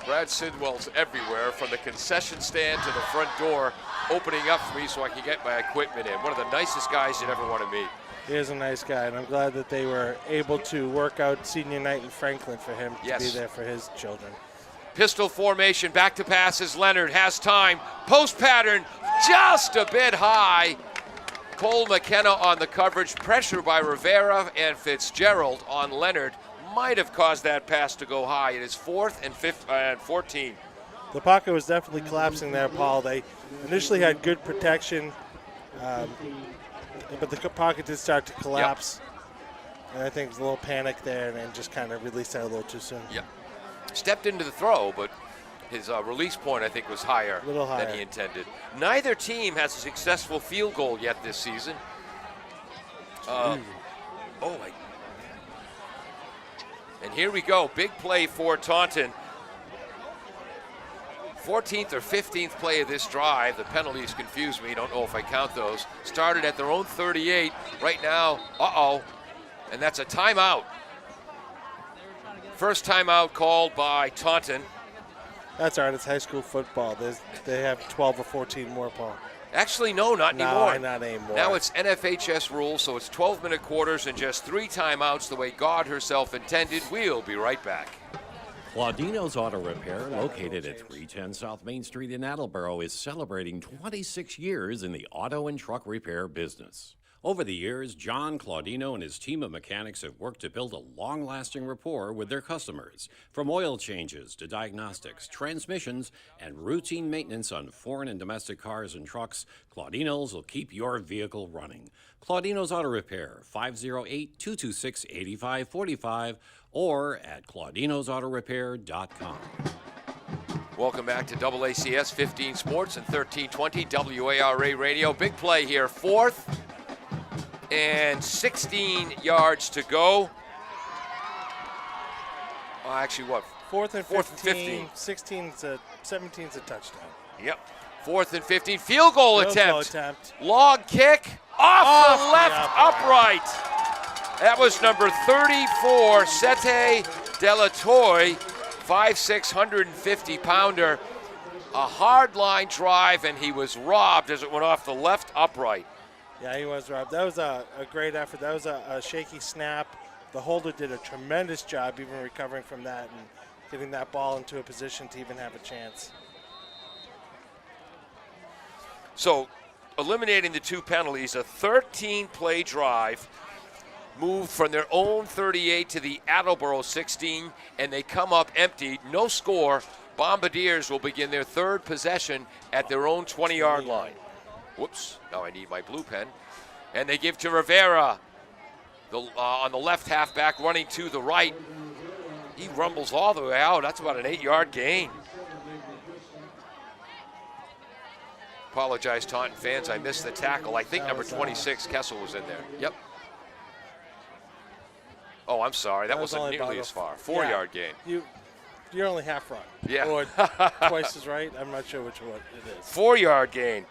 Brad Sidwell's everywhere, from the concession stand to the front door, opening up for me so I can get my equipment in. One of the nicest guys you'd ever want to meet. He is a nice guy, and I'm glad that they were able to work out senior night in Franklin for him to be there for his children. Pistol formation, back to passes. Leonard has time. Post pattern, just a bit high. Cole McKenna on the coverage. Pressure by Rivera and Fitzgerald on Leonard might have caused that pass to go high. It is 4th and 14. The pocket was definitely collapsing there, Paul. They initially had good protection, but the pocket did start to collapse. Yep. And I think there was a little panic there, and then just kind of released that a little too soon. Yep. Stepped into the throw, but his release point, I think, was higher than he intended. Neither team has a successful field goal yet this season. And here we go, big play for Taunton. 14th or 15th play of this drive. The penalties confuse me. Don't know if I count those. Started at their own 38. Right now, and that's a timeout. First timeout called by Taunton. That's all right. It's high school football. They have 12 or 14 more, Paul. Actually, no, not anymore. No, not anymore. Now it's NFHS rules, so it's 12-minute quarters and just 3 timeouts the way God herself intended. We'll be right back. Claudino's Auto Repair, located at 310 South Main Street in Attleboro, is celebrating 26 years in the auto and truck repair business. Over the years, John Claudino and his team of mechanics have worked to build a long-lasting rapport with their customers. From oil changes to diagnostics, transmissions, and routine maintenance on foreign and domestic cars and trucks, Claudino's will keep your vehicle running. Claudino's Auto Repair, 508-226-8545, or at claudinosautorepair.com. Welcome back to AACS 15 Sports and 1320 WARA Radio. Big play here, 4th and 16 yards to go. Actually, what? 4th and 15. 17's a touchdown. Yep. 4th and 15. Field goal Field goal attempt. attempt. Log kick off the left upright. upright. That was number 34, Sete Delatoy, 5'6", 150-pounder. A hard line drive, and he was robbed as it went off the left upright. Yeah, he was robbed. That was a great effort. That was a shaky snap. The holder did a tremendous job even recovering from that and getting that ball into a position to even have a chance. So, eliminating the 2 penalties, a 13-play drive, moved from their own 38 to the Attleboro 16, and they come up empty. No score. Bombardiers will begin their 3rd possession at their own 20-yard line. Whoops, now I need my blue pen. And they give to Rivera, on the left halfback, running to the right. He rumbles all the way out. That's about an 8-yard gain. Apologize, Taunton fans. I missed the tackle. I think number 26, Kessel, was in there. Yep. Oh, I'm sorry. That wasn't nearly as far. 4-yard gain. You're only half right. Yeah. Or twice as right. I'm not sure which one it is. 4-yard gain.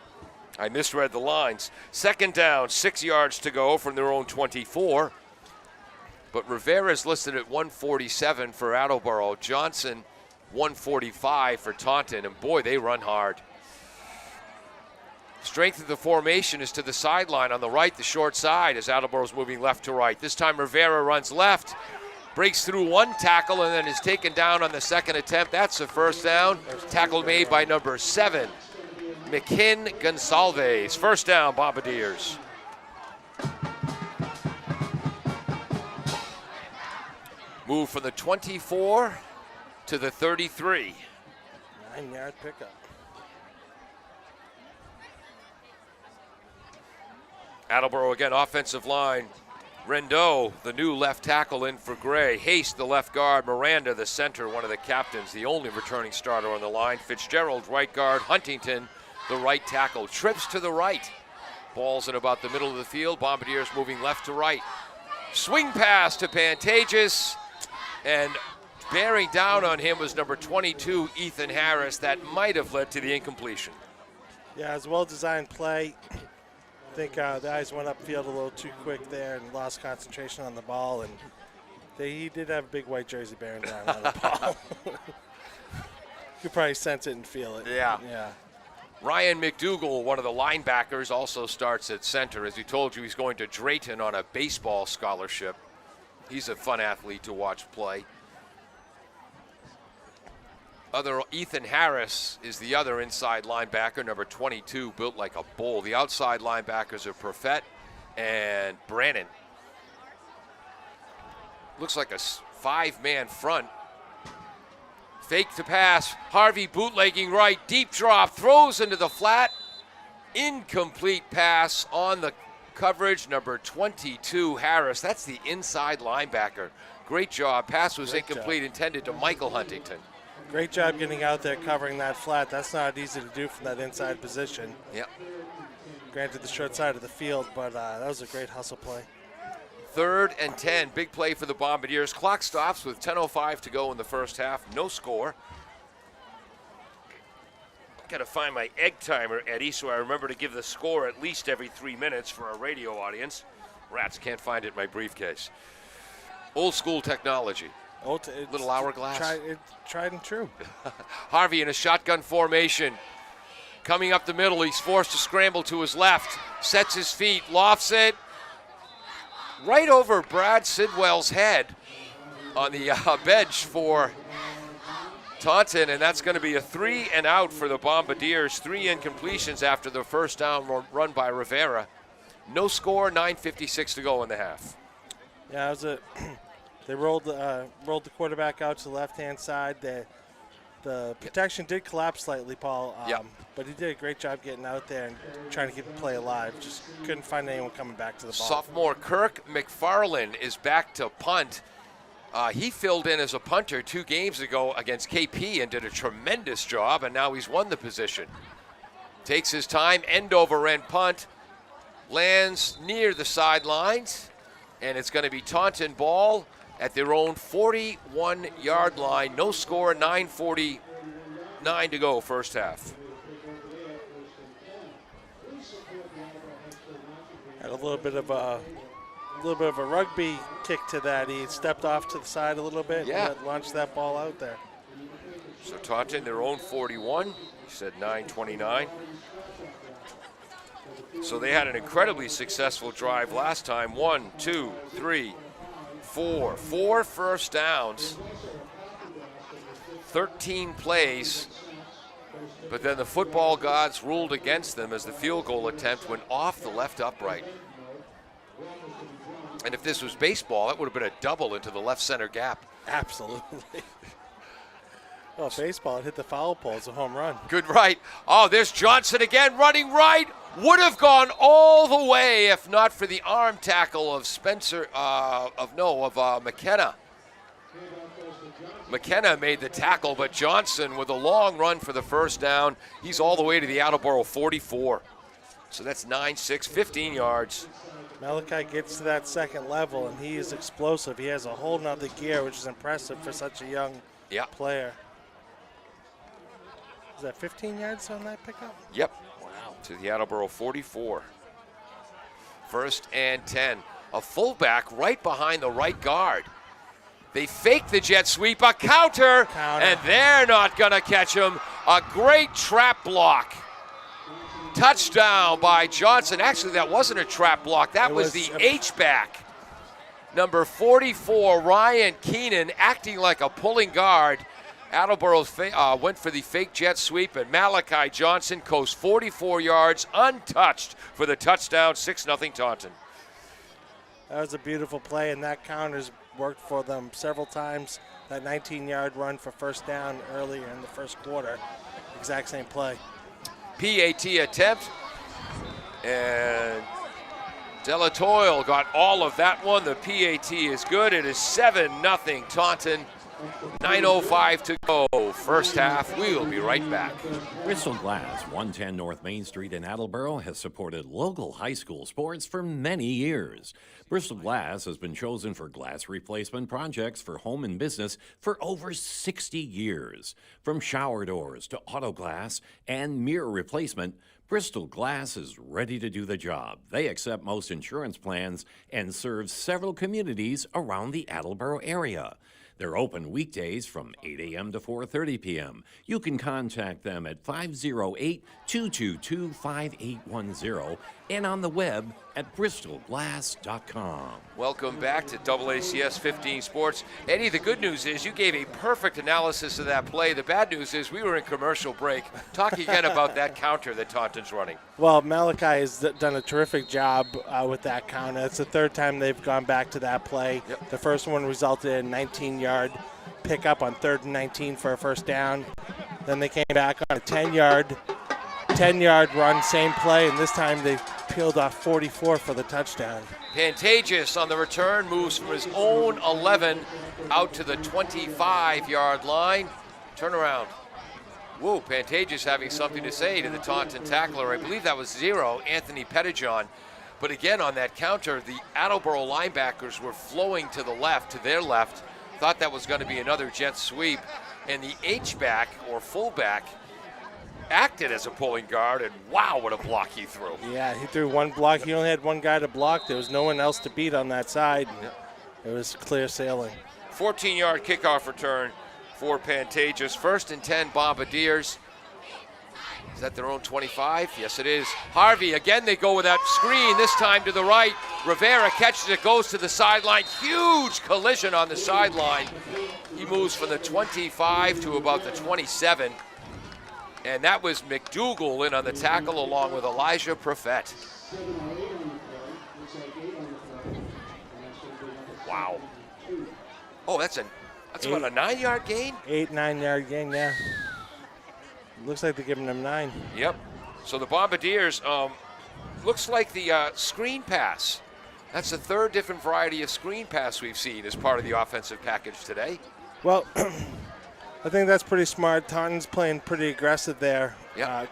I misread the lines. 2nd down, 6 yards to go from their own 24. But Rivera's listed at 147 for Attleboro. Johnson, 145 for Taunton. And boy, they run hard. Strength of the formation is to the sideline on the right, the short side, as Attleboro's moving left to right. This time Rivera runs left, breaks through 1 tackle, and then is taken down on the 2nd attempt. That's the 1st down. Tackle made by number 7, McKin Gonsalves. 1st down, Bombardiers. Move from the 24 to the 33. 9-yard pickup. Attleboro again, offensive line. Rendeau, the new left tackle, in for Gray. Haste, the left guard. Miranda, the center, one of the captains, the only returning starter on the line. Fitzgerald, right guard. Huntington, the right tackle. Trips to the right. Ball's in about the middle of the field. Bombardiers moving left to right. Swing pass to Pantages. And bearing down on him was number 22, Ethan Harris. That might have led to the incompletion. Yeah, it was a well-designed play. I think the eyes went upfield a little too quick there and lost concentration on the ball. And he did have a big white jersey bearing down on the ball. You could probably sense it and feel it. Yeah. Yeah. Ryan McDougall, one of the linebackers, also starts at center. As we told you, he's going to Drayton on a baseball scholarship. He's a fun athlete to watch play. Ethan Harris is the other inside linebacker, number 22, built like a bull. The outside linebackers are Perfett and Brannon. Looks like a 5-man front. Fake to pass. Harvey bootlegging right. Deep drop. Throws into the flat. Incomplete pass on the coverage. Number 22, Harris. That's the inside linebacker. Great job. Pass was incomplete, intended to Michael Huntington. Great job getting out there covering that flat. That's not easy to do from that inside position. Yep. Granted, the short side of the field, but that was a great hustle play. 3rd and 10. Big play for the Bombardiers. Clock stops with 10:05 to go in the first half. No score. Got to find my egg timer, Eddie, so I remember to give the score at least every 3 minutes for our radio audience. Rats, can't find it in my briefcase. Old school technology. Little hourglass. Tried and true. Harvey in a shotgun formation. Coming up the middle, he's forced to scramble to his left. Sets his feet, lofts it. Right over Brad Sidwell's head on the bench for Taunton, and that's going to be a 3 and out for the Bombardiers. 3 incompletions after the first down run by Rivera. No score, 9:56 to go in the half. Yeah, it was they rolled the quarterback out to the left-hand side. The protection did collapse slightly, Paul, but he did a great job getting out there and trying to keep the play alive. Just couldn't find anyone coming back to the ball. Sophomore Kirk McFarland is back to punt. He filled in as a punter 2 games ago against KP and did a tremendous job, and now he's won the position. Takes his time, end over end punt, lands near the sidelines, and it's going to be Taunton ball at their own 41-yard line. No score, 9:49 to go, first half. Had a little bit of a rugby kick to that. He stepped off to the side a little bit and launched that ball out there. So Taunton, their own 41. You said 9:29. So they had an incredibly successful drive last time. 1, 2, 3, 4. 4 first downs. 13 plays. But then the football gods ruled against them as the field goal attempt went off the left upright. And if this was baseball, that would have been a double into the left center gap. Absolutely. Well, baseball, it hit the foul pole. It's a home run. Good right. Oh, there's Johnson again, running right. Would have gone all the way if not for the arm tackle of McKenna. McKenna made the tackle, but Johnson with a long run for the first down. He's all the way to the Attleboro 44. So that's 9-6, 15 yards. Malachi gets to that second level, and he is explosive. He has a whole nother gear, which is impressive for such a young player. Is that 15 yards on that pickup? Yep. Wow. To the Attleboro 44. 1st and 10. A fullback right behind the right guard. They fake the jet sweep, a counter. And they're not going to catch him. A great trap block. Touchdown by Johnson. Actually, that wasn't a trap block. That was the H-back. Number 44, Ryan Keenan, acting like a pulling guard. Attleboro went for the fake jet sweep, and Malachi Johnson coast 44 yards untouched for the touchdown, 6-0 Taunton. That was a beautiful play, and that counter's worked for them several times. That 19-yard run for first down earlier in the first quarter. Exact same play. PAT attempt, and Delatoil got all of that one. The PAT is good. It is 7-0 Taunton. 9:05 to go. First half. We will be right back. Bristol Glass, 110 North Main Street in Attleboro, has supported local high school sports for many years. Bristol Glass has been chosen for glass replacement projects for home and business for over 60 years. From shower doors to auto glass and mirror replacement, Bristol Glass is ready to do the job. They accept most insurance plans and serve several communities around the Attleboro area. They're open weekdays from 8 a.m. to 4:30 p.m. You can contact them at 508-222-5810 and on the web at bristolglass.com. Welcome back to AACS 15 Sports. Eddie, the good news is you gave a perfect analysis of that play. The bad news is we were in commercial break. Talk again about that counter that Taunton's running. Well, Malachi has done a terrific job with that counter. It's the third time they've gone back to that play. Yep. The first one resulted in 19-yard pickup on 3rd and 19 for a first down. Then they came back on a 10-yard run, same play, and this time they peeled off 44 for the touchdown. Pantagius on the return moves from his own 11 out to the 25-yard line. Turnaround. Whoa, Pantagius having something to say to the Taunton tackler. I believe that was 0, Anthony Pettijohn. But again, on that counter, the Attleboro linebackers were flowing to the left, to their left. Thought that was going to be another jet sweep. And the H-back, or fullback, acted as a pulling guard, and wow, what a block he threw. Yeah, he threw one block. He only had one guy to block. There was no one else to beat on that side. Yep. It was clear sailing. 14-yard kickoff return for Pantagius. 1st and 10 Bombardiers. Is that their own 25? Yes, it is. Harvey, again, they go with that screen, this time to the right. Rivera catches it, goes to the sideline. Huge collision on the sideline. He moves from the 25 to about the 27. And that was McDougal in on the tackle along with Elijah Profet. Wow. Oh, that's about a 9-yard gain? 9-yard gain, yeah. Looks like they're giving them 9. Yep. So the Bombardiers, looks like the screen pass. That's the third different variety of screen pass we've seen as part of the offensive package today. Well, I think that's pretty smart. Taunton's playing pretty aggressive there,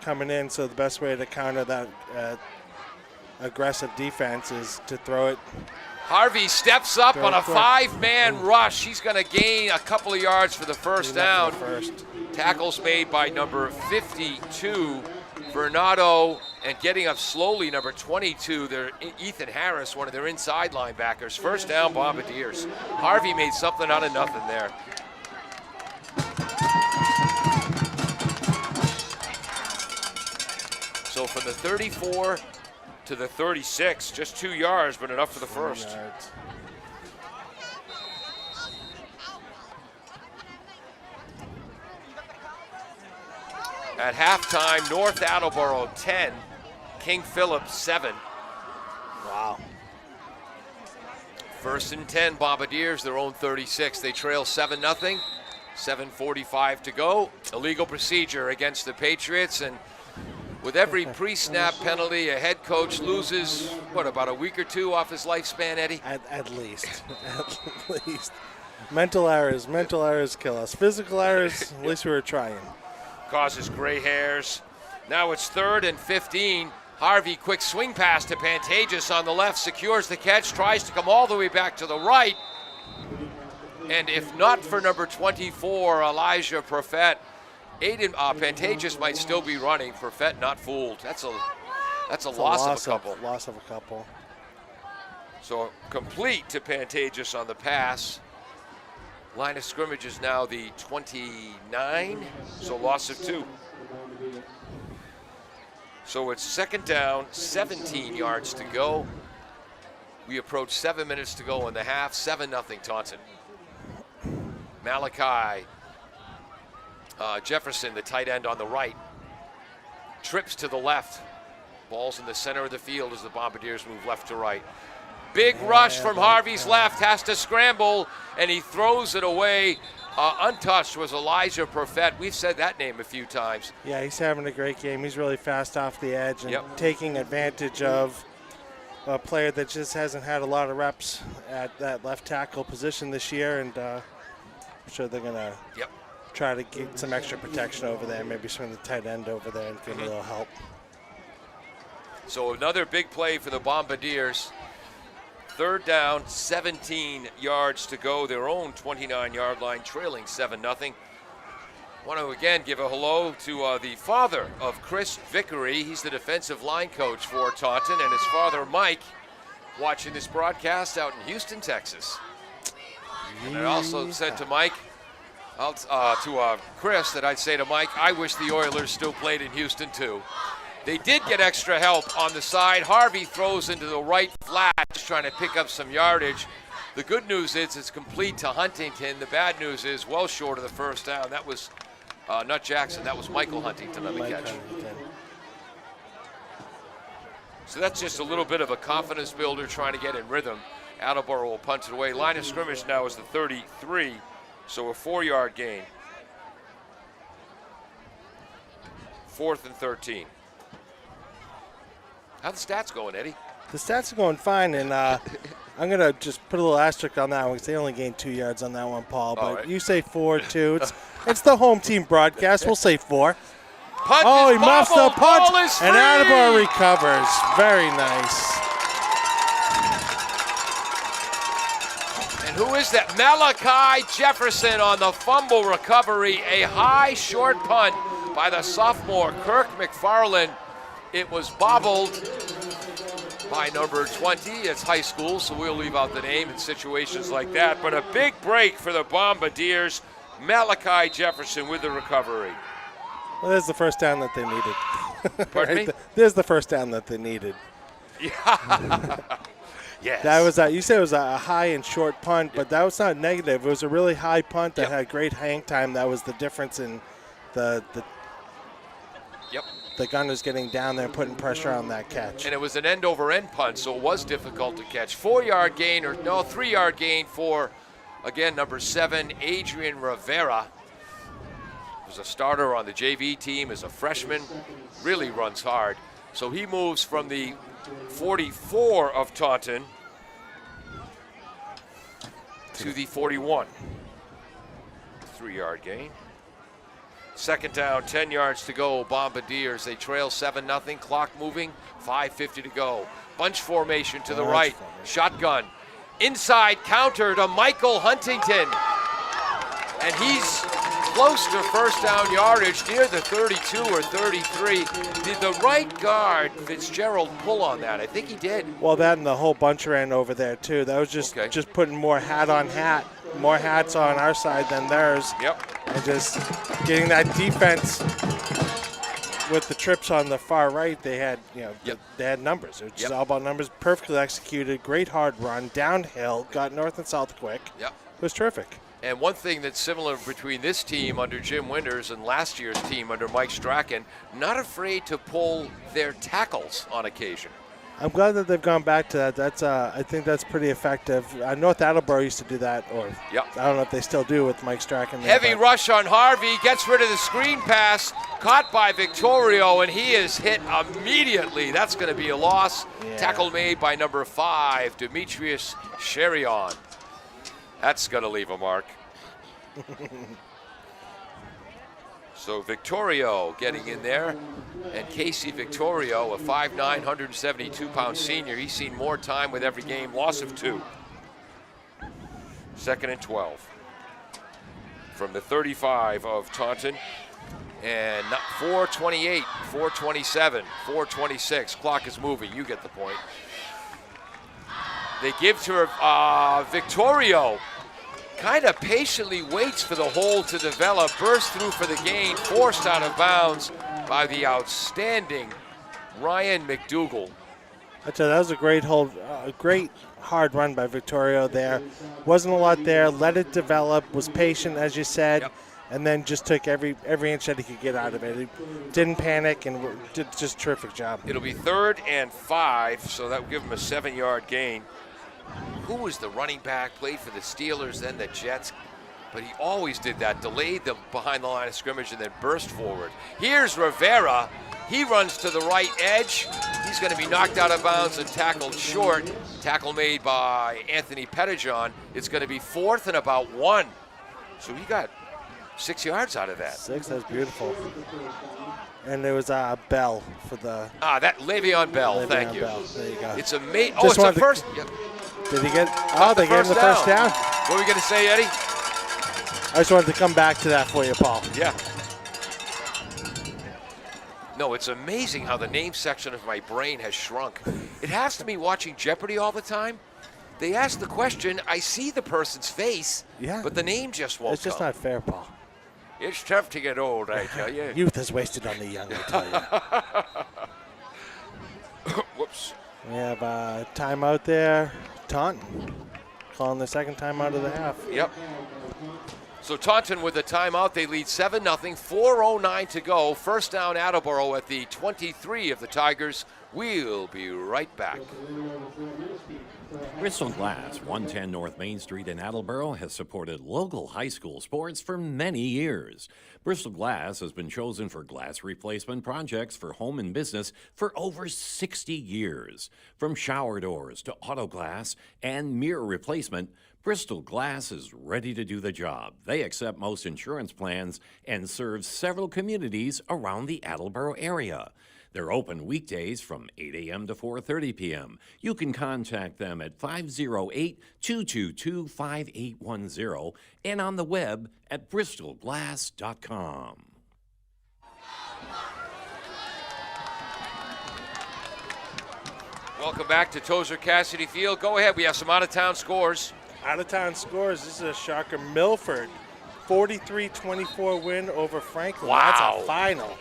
coming in, so the best way to counter that aggressive defense is to throw it. Harvey steps up on a 5-man rush. He's going to gain a couple of yards for the first down. Tackles made by number 52, Bernardo, and getting up slowly, number 22, Ethan Harris, one of their inside linebackers. First down, Bombardiers. Harvey made something out of nothing there. So from the 34 to the 36, just 2 yards, but enough for the first. At halftime, North Attleboro 10, King Philip 7. Wow. First and 10, Bombardiers, their own 36. They trail 7-0, 7:45 to go. Illegal procedure against the Patriots, and with every pre-snap penalty, a head coach loses, about a week or two off his lifespan, Eddie? At least. At least. Mental errors kill us. Physical errors, at least we were trying. Causes gray hairs. Now it's 3rd and 15. Harvey, quick swing pass to Pantages on the left, secures the catch, tries to come all the way back to the right. And if not for number 24, Elijah Profet, Pantages might still be running. Profet not fooled. That's a loss of a couple. Loss of a couple. So complete to Pantages on the pass. Line of scrimmage is now the 29, so loss of 2. So it's 2nd down, 17 yards to go. We approach 7 minutes to go in the half, 7-0 Taunton. Malachi Jefferson, the tight end on the right, trips to the left. Ball's in the center of the field as the Bombardiers move left to right. Big rush from Harvey's left, has to scramble, and he throws it away. Untouched was Elijah Profet. We've said that name a few times. Yeah, he's having a great game. He's really fast off the edge and taking advantage of a player that just hasn't had a lot of reps at that left tackle position this year, and I'm sure they're going to try to get some extra protection over there, maybe swing the tight end over there and give him a little help. So another big play for the Bombardiers. 3rd down, 17 yards to go, their own 29-yard line, trailing 7-0. Want to again give a hello to the father of Chris Vickery. He's the defensive line coach for Taunton, and his father, Mike, watching this broadcast out in Houston, Texas. And I also said to Mike, to Chris, that I'd say to Mike, I wish the Oilers still played in Houston too. They did get extra help on the side. Harvey throws into the right flat, just trying to pick up some yardage. The good news is it's complete to Huntington. The bad news is well short of the first down. That was not Jackson, that was Michael Huntington on the catch. So that's just a little bit of a confidence builder trying to get in rhythm. Attleboro will punt it away. Line of scrimmage now is the 33, so a 4-yard gain. 4th and 13. How the stats going, Eddie? The stats are going fine, and I'm going to just put a little asterisk on that one because they only gained 2 yards on that one, Paul. But you say 4, too. It's the home team broadcast. We'll say 4. Punt he muffs the punt, and Attleboro recovers. Very nice. And who is that? Malachi Jefferson on the fumble recovery. A high, short punt by the sophomore, Kirk McFarland. It was bobbled by number 20. It's high school, so we'll leave out the name in situations like that. But a big break for the Bombardiers. Malachi Jefferson with the recovery. Well, there's the first down that they needed. Pardon me? There's the first down that they needed. Yes. That was you said it was a high and short punt, but that was not negative. It was a really high punt that had great hang time. That was the difference in the gunners getting down there and putting pressure on that catch. And it was an end-over-end punt, so it was difficult to catch. 4-yard gain, 3-yard gain for, again, number 7, Adrian Rivera. Was a starter on the JV team as a freshman, really runs hard. So he moves from the 44 of Taunton to the 41. 3-yard gain. Second down, 10 yards to go. Bombardiers, they trail 7-0. Clock moving, 5:50 to go. Bunch formation to the right. Shotgun. Inside counter to Michael Huntington. And he's close to first down yardage, near the 32 or 33. Did the right guard, Fitzgerald, pull on that? I think he did. Well, that and the whole bunch ran over there, too. That was just putting more hat on hat. More hats on our side than theirs. Yep. And just getting that defense with the trips on the far right. They had, they had numbers. It was just all about numbers. Perfectly executed. Great hard run downhill. Got north and south quick. Yep. It was terrific. And one thing that's similar between this team under Jim Winters and last year's team under Mike Strachan, not afraid to pull their tackles on occasion. I'm glad that they've gone back to that. That's I think that's pretty effective. North Attleboro used to do that, or I don't know if they still do with Mike Strachan. Heavy rush on Harvey, gets rid of the screen pass, caught by Victorio, and he is hit immediately. That's going to be a loss. Tackle made by number 5, Demetrius Sherion. That's going to leave a mark. So Victorio getting in there, and Casey Victorio, a 5'9", 172-pound senior. He's seen more time with every game, loss of 2. 2nd and 12. From the 35 of Taunton, and 4:28, 4:27, 4:26. Clock is moving, you get the point. They give to Victorio. Kind of patiently waits for the hole to develop, bursts through for the gain, forced out of bounds by the outstanding Ryan McDougall. I tell you, that was a great hold, a great hard run by Victorio there. Wasn't a lot there, let it develop, was patient, as you said, and then just took every inch that he could get out of it. He didn't panic and did just a terrific job. It'll be 3rd and 5, so that will give him a 7-yard gain. Who was the running back, played for the Steelers, then the Jets, but he always did that, delayed them behind the line of scrimmage and then burst forward. Here's Rivera. He runs to the right edge. He's going to be knocked out of bounds and tackled short. Tackle made by Anthony Pettijohn. It's going to be 4th and about 1. So he got 6 yards out of that. 6, that's beautiful. And there was Bell for the... that Le'Veon Bell, thank you. Bell. There you go. It's amazing. Oh, it's a first... Did he get... Oh, they gave him the first down. What were we going to say, Eddie? I just wanted to come back to that for you, Paul. Yeah. No, it's amazing how the name section of my brain has shrunk. It has to be watching Jeopardy all the time. They ask the question, I see the person's face, but the name just won't It's just come. not fair, Paul. It's tough to get old, I tell you. Youth is wasted on the young, I tell you. Whoops. We have a timeout there. Taunton calling the second timeout of the half. Yep. So Taunton with a timeout. They lead 7-0. 4:09 to go. First down Attleboro at the 23 of the Tigers. We'll be right back. Bristol Glass, 110 North Main Street in Attleboro, has supported local high school sports for many years. Bristol Glass has been chosen for glass replacement projects for home and business for over 60 years. From shower doors to auto glass and mirror replacement, Bristol Glass is ready to do the job. They accept most insurance plans and serve several communities around the Attleboro area. They're open weekdays from 8 a.m. to 4:30 p.m. You can contact them at 508-222-5810 and on the web at bristolglass.com. Welcome back to Tozer Cassidy Field. Go ahead. We have some out-of-town scores. Out-of-town scores. This is a shocker. Milford 43-24 win over Franklin. Wow. That's a final.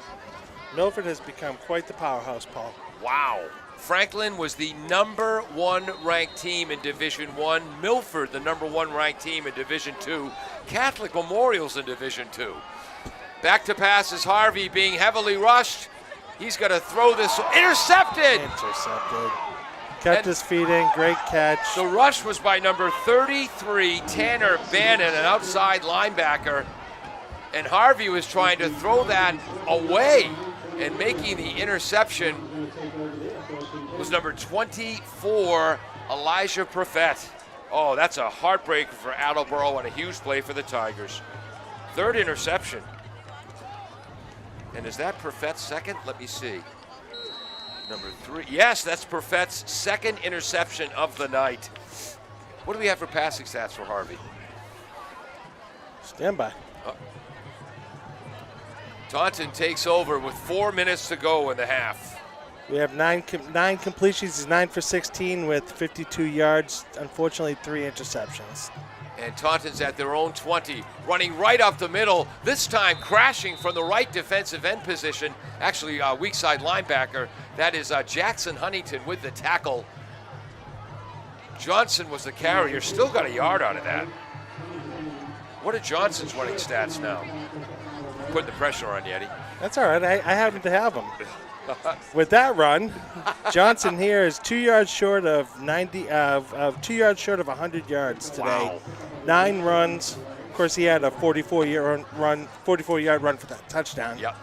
Milford has become quite the powerhouse, Paul. Wow. Franklin was the number 1 ranked team in Division 1. Milford, the number 1 ranked team in Division 2. Catholic Memorial's in Division 2. Back to pass is Harvey being heavily rushed. He's going to throw this. Intercepted! Intercepted. Kept his feet in. Great catch. The rush was by number 33, Tanner Bannon, an outside linebacker. And Harvey was trying to throw that away, and making the interception was number 24, Elijah Profet. Oh, that's a heartbreaker for Attleboro and a huge play for the Tigers. 3rd interception. And is that Profet's second? Let me see. Number 3. Yes, that's Profet's 2nd interception of the night. What do we have for passing stats for Harvey? Stand by. Taunton takes over with 4 minutes to go in the half. We have nine completions. He's 9 for 16 with 52 yards. Unfortunately, 3 interceptions. And Taunton's at their own 20, running right up the middle, this time crashing from the right defensive end position. Actually, weak side linebacker. That is Jackson Huntington with the tackle. Johnson was the carrier, still got a yard out of that. What are Johnson's running stats now? Putting the pressure on Yeti. That's all right. I happen to have him. With that run, Johnson here is 2 yards short of 2 yards short of 100 yards today. Wow. 9 runs. Of course, he had a 44-yard run for that touchdown. Yep.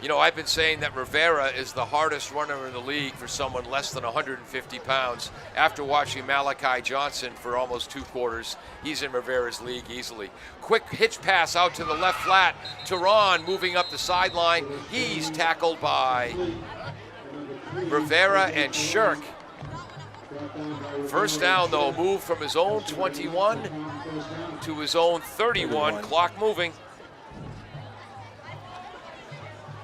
You know, I've been saying that Rivera is the hardest runner in the league for someone less than 150 pounds. After watching Malachi Johnson for almost 2 quarters, he's in Rivera's league easily. Quick hitch pass out to the left flat. Teron moving up the sideline. He's tackled by Rivera and Shirk. First down, though, moved from his own 21 to his own 31. Clock moving.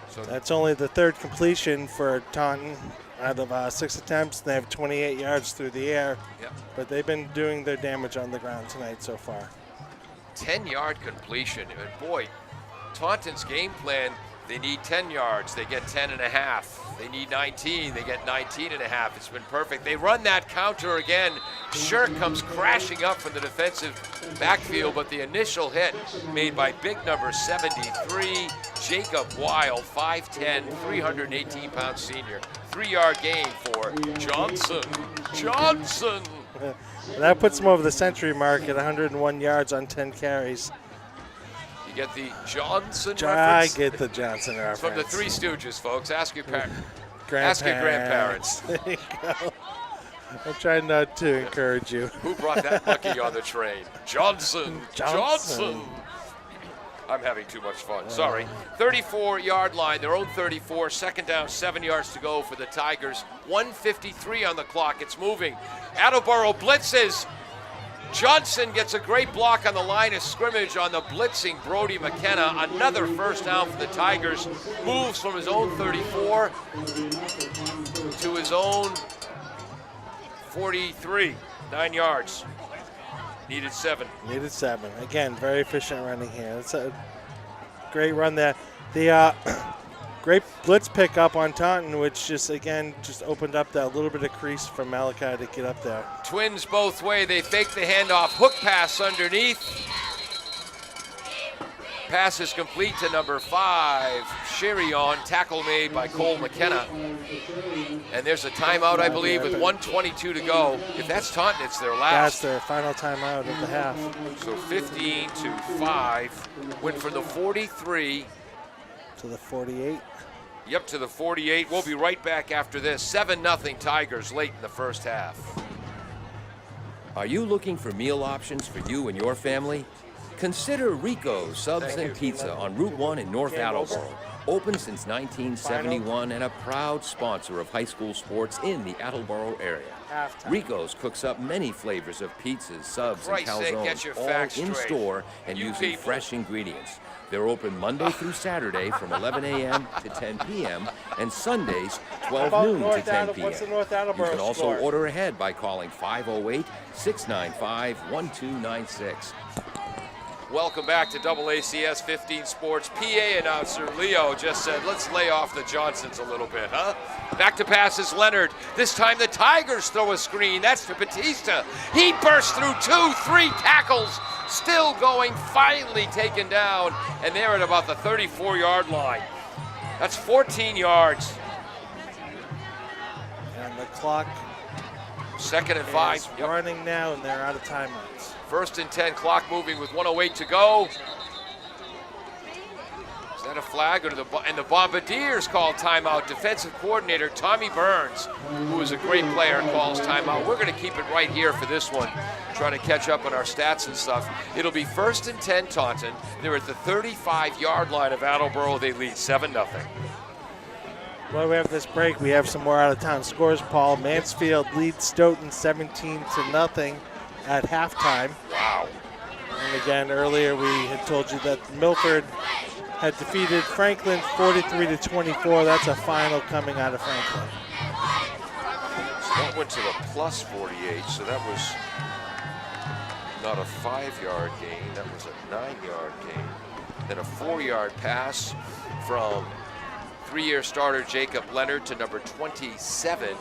So that's only the 3rd completion for Taunton out of 6 attempts. They have 28 yards through the air. Yep. But they've been doing their damage on the ground tonight so far. 10-yard completion. And boy, Taunton's game plan, they need 10 yards. They get 10 and a half. They need 19. They get 19 and a half. It's been perfect. They run that counter again. Shirk comes crashing up from the defensive backfield, but the initial hit made by big number 73, Jacob Weil, 5'10", 318-pound senior. 3-yard gain for Johnson. Johnson! That puts him over the century mark at 101 yards on 10 carries. You get the Johnson I reference? get the Johnson reference. It's from the Three Stooges, folks. Ask your grandparents. Ask your grandparents. There you go. I'm trying not to encourage you. Who brought that monkey on the train? Johnson. Johnson. I'm having too much fun. Sorry. 34-yard line, their own 34. 2nd down, 7 yards to go for the Tigers. 1:53 on the clock. It's moving. Attleboro blitzes. Johnson gets a great block on the line of scrimmage on the blitzing Brody McKenna. Another first down for the Tigers. Moves from his own 34 to his own 43. 9 yards. Needed 7. Needed 7. Again, very efficient running here. It's a great run there. The great blitz pickup on Taunton, which just opened up that little bit of crease for Malachi to get up there. Twins both way. They fake the handoff. Hook pass underneath. Pass is complete to number 5, Shirion. Tackle made by Cole McKenna. And there's a timeout, I believe, with 1:22 to go. If that's Taunton, it's their last. That's their final timeout of the half. So 15-5. Went from the 43. To the 48. Yep, to the 48. We'll be right back after this. 7-0 Tigers late in the first half. Are you looking for meal options for you and your family? Consider Rico's Subs and Pizza on Route 1 in North Attleboro. Open since 1971 and a proud sponsor of high school sports in the Attleboro area. Rico's cooks up many flavors of pizzas, subs, and calzones, all in store and using fresh ingredients. They're open Monday through Saturday from 11 a.m. to 10 p.m. and Sundays 12 noon to 10 p.m. You can also order ahead by calling 508-695-1296. Welcome back to AACS 15 Sports. PA announcer Leo just said, let's lay off the Johnsons a little bit, huh? Back to pass is Leonard. This time the Tigers throw a screen. That's to Batista. He bursts through 2-3 tackles. Still going, finally taken down. And they're at about the 34-yard line. That's 14 yards. And the clock 2nd and 5. is running now, and they're out of timeouts. 1st and 10, clock moving with 1:08 to go. Is that a flag? Or and the Bombardiers call timeout. Defensive coordinator Tommy Burns, who is a great player, calls timeout. We're going to keep it right here for this one, trying to catch up on our stats and stuff. It'll be 1st and 10, Taunton. They're at the 35-yard line of Attleboro. They lead 7-0. While we have this break, we have some more out-of-town scores, Paul. Mansfield leads Stoughton 17-0 at halftime. Wow. And again, earlier we had told you that Milford had defeated Franklin 43-24. That's a final coming out of Franklin. So that went to the plus 48, so that was not a 5-yard gain, that was a 9-yard gain. Then a 4-yard pass from 3-year starter Jacob Leonard to number 27,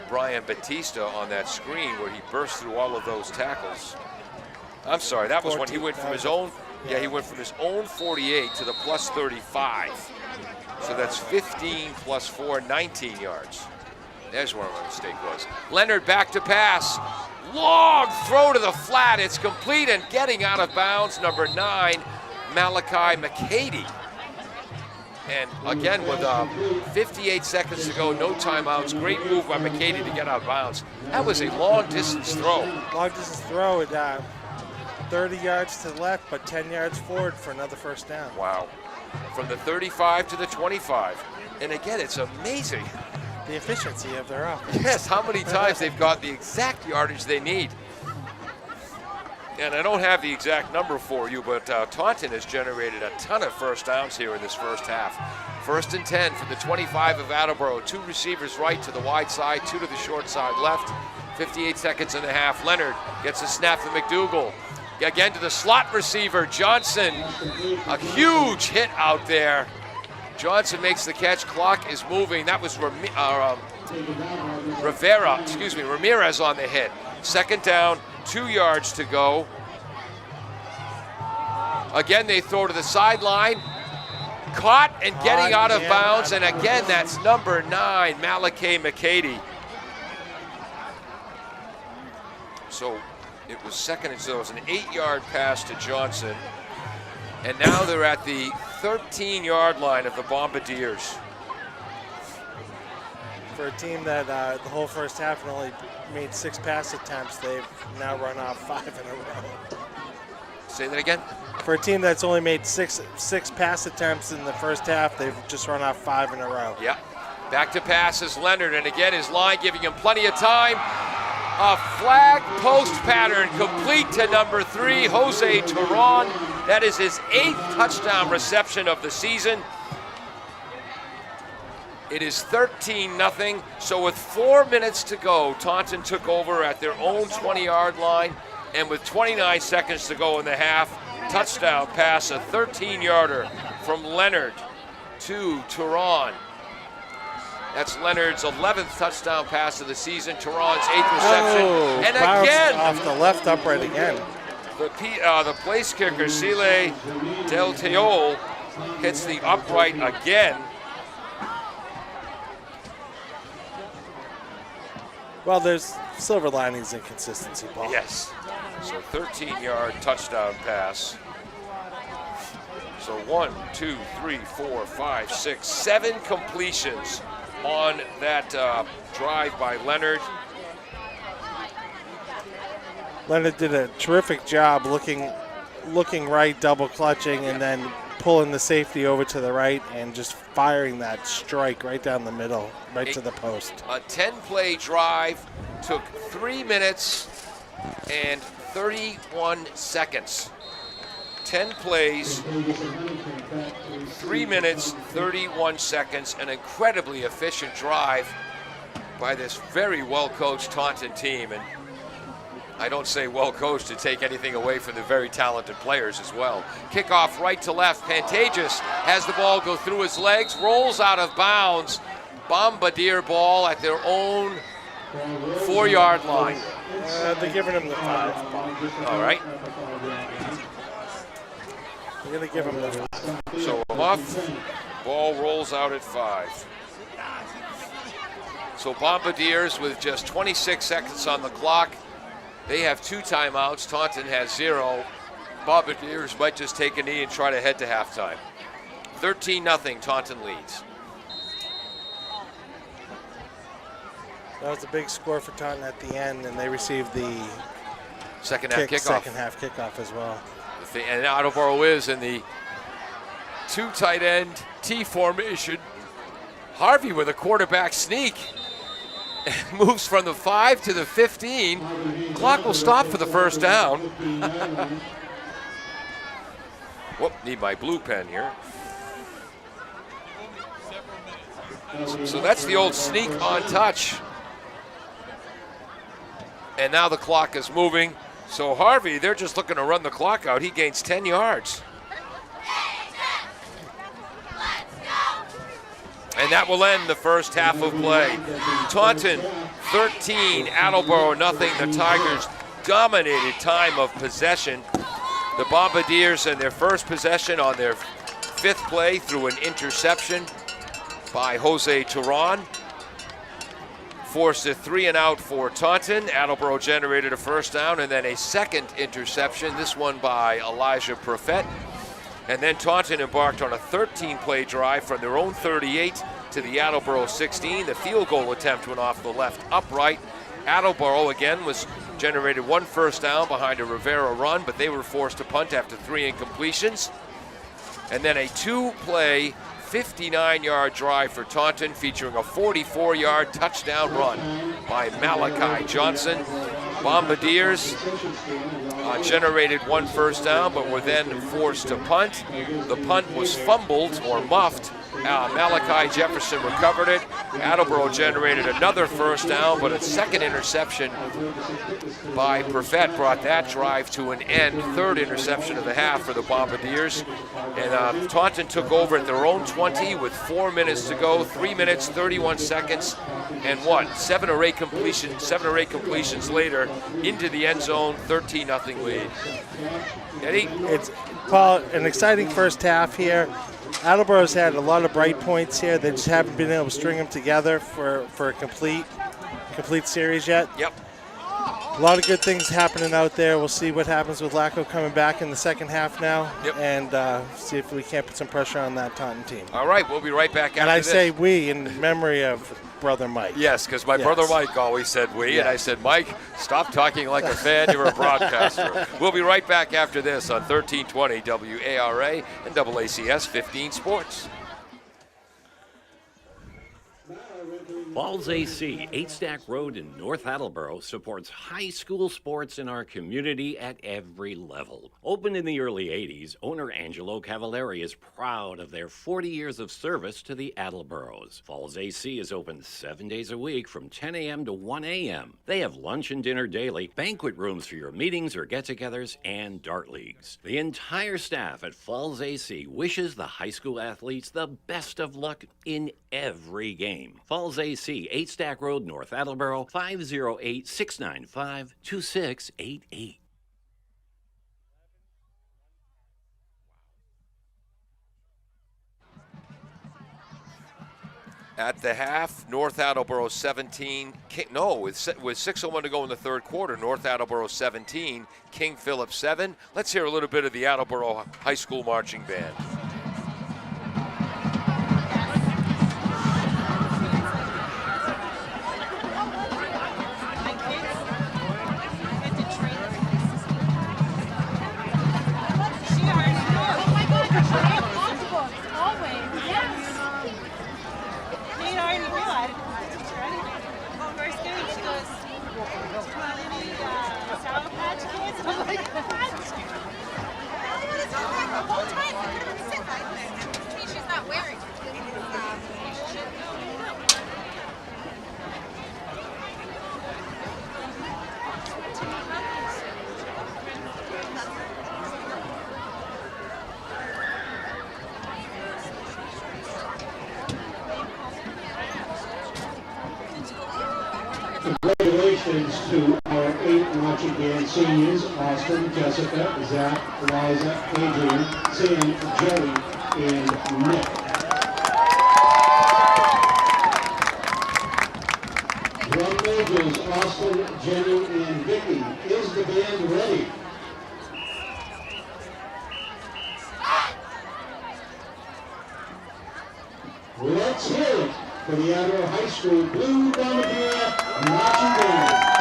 Brian Batista, on that screen where he burst through all of those tackles. I'm sorry, that was when he went from his own, he went from his own 48 to the plus 35. So that's 15 plus 4, 19 yards. There's where my mistake was. Leonard back to pass. Long throw to the flat. It's complete and getting out of bounds. Number 9, Malachi McCady. And again, with 58 seconds to go, no timeouts. Great move by McCady to get out of bounds. That was a long distance throw. Long distance throw at 30 yards to the left, but 10 yards forward for another first down. Wow. From the 35 to the 25. And again, it's amazing. The efficiency of their offense. Yes, how many times they've got the exact yardage they need. And I don't have the exact number for you, but Taunton has generated a ton of first downs here in this first half. 1st and 10 from the 25 of Attleboro. 2 receivers right to the wide side, 2 to the short side left. 58 seconds and a half. Leonard gets a snap to McDougal. Again to the slot receiver, Johnson. A huge hit out there. Johnson makes the catch. Clock is moving. That was Ramirez on the hit. 2nd down, 2 yards to go. Again, they throw to the sideline. Caught and getting out of bounds. And again, that's number 9, Malachi McCady. So it was 2nd and so it was an 8-yard pass to Johnson. And now they're at the 13-yard line of the Bombardiers. For a team that the whole first half only made 6 pass attempts, they've now run off 5 in a row. Say that again? For a team that's only made six pass attempts in the first half, they've just run off 5 in a row. Yeah. Back to pass is Leonard, and again his line giving him plenty of time. A flag post pattern complete to number 3, Jose Turan. That is his 8th touchdown reception of the season. It is 13-0, so with 4 minutes to go, Taunton took over at their own 20-yard line, and with 29 seconds to go in the half, touchdown pass, a 13-yarder from Leonard to Turan. That's Leonard's 11th touchdown pass of the season, Turan's 8th reception. And again, off the left upright again. The place kicker, Sile Del Teol, hits the upright again. Well, there's silver linings in consistency, Paul. Yes. So 13-yard touchdown pass. So 1, 2, 3, 4, 5, 6, 7 completions on that drive by Leonard. Leonard did a terrific job looking right, double clutching, and then pulling the safety over to the right and just firing that strike right down the middle, right to the post. A 10-play drive took 3 minutes and 31 seconds. 10 plays, 3 minutes, 31 seconds, an incredibly efficient drive by this very well-coached Taunton team. And I don't say well coached to take anything away from the very talented players as well. Kickoff right to left. Pantages has the ball go through his legs, rolls out of bounds. Bombardier ball at their own 4-yard line. They're giving him the 5. All right. They're going to give him the 5. So Muff, ball rolls out at 5. So Bombardiers with just 26 seconds on the clock. They have 2 timeouts. Taunton has 0. Bombardiers might just take a knee and try to head to halftime. 13-0, Taunton leads. That was a big score for Taunton at the end, and they received the Second half kickoff. Second half kickoff as well. And Attleboro is in the 2 tight end T formation. Harvey with a quarterback sneak. Moves from the 5 to the 15. Clock will stop for the first down. Whoop, need my blue pen here. So that's the old sneak on touch. And now the clock is moving. So Harvey, they're just looking to run the clock out. He gains 10 yards. And that will end the first half of play. Taunton 13, Attleboro nothing. The Tigers dominated time of possession. The Bombardiers in their first possession on their 5th play through an interception by Jose Turan. Forced a 3-and-out for Taunton. Attleboro generated a first down and then a second interception, this one by Elijah Profet. And then Taunton embarked on a 13-play drive from their own 38 to the Attleboro 16. The field goal attempt went off the left upright. Attleboro, again, was generated 1 first down behind a Rivera run, but they were forced to punt after 3 incompletions. And then a 2-play, 59-yard drive for Taunton featuring a 44-yard touchdown run by Malachi Johnson. Bombardiers generated 1 first down, but were then forced to punt. The punt was fumbled or muffed. Malachi Jefferson recovered it. Attleboro generated another first down, but a second interception by Perfett brought that drive to an end. 3rd interception of the half for the Bombardiers. And Taunton took over at their own 20 with 4 minutes to go, 3 minutes, 31 seconds, and 7 or 8 completions later into the end zone, 13-0 lead. Eddie? It's, Paul, an exciting first half here. Attleboro's had a lot of bright points here. They just haven't been able to string them together for a complete series yet. Yep. A lot of good things happening out there. We'll see what happens with Lacko coming back in the second half now, and see if we can't put some pressure on that Taunton team. All right, we'll be right back after this. And I say we in memory of Brother Mike. Yes, because my brother Mike always said we, and I said, Mike, stop talking like a fan. You're a broadcaster. We'll be right back after this on 1320 WARA and AACS 15 Sports. Falls AC, 8 Stack Road in North Attleboro, supports high school sports in our community at every level. Opened in the early 80s, owner Angelo Cavallari is proud of their 40 years of service to the Attleboros. Falls AC is open 7 days a week from 10 a.m. to 1 a.m. They have lunch and dinner daily, banquet rooms for your meetings or get-togethers, and dart leagues. The entire staff at Falls AC wishes the high school athletes the best of luck in every game. Falls AC, 8 Stack Road, North Attleboro, 508-695-2688. At the half, North Attleboro 17. With 6:01 to go in the third quarter, North Attleboro 17, King Philip 7. Let's hear a little bit of the Attleboro High School Marching Band. Congratulations to our 8 marching band seniors, Austin, Jessica, Zach, Liza, Adrian, Sam, Joey, and Nick. Drum majors, Austin, Jenny, and Vicky. Is the band ready? Let's hear it for the Attleboro High School Blue Bombardier Marching Band.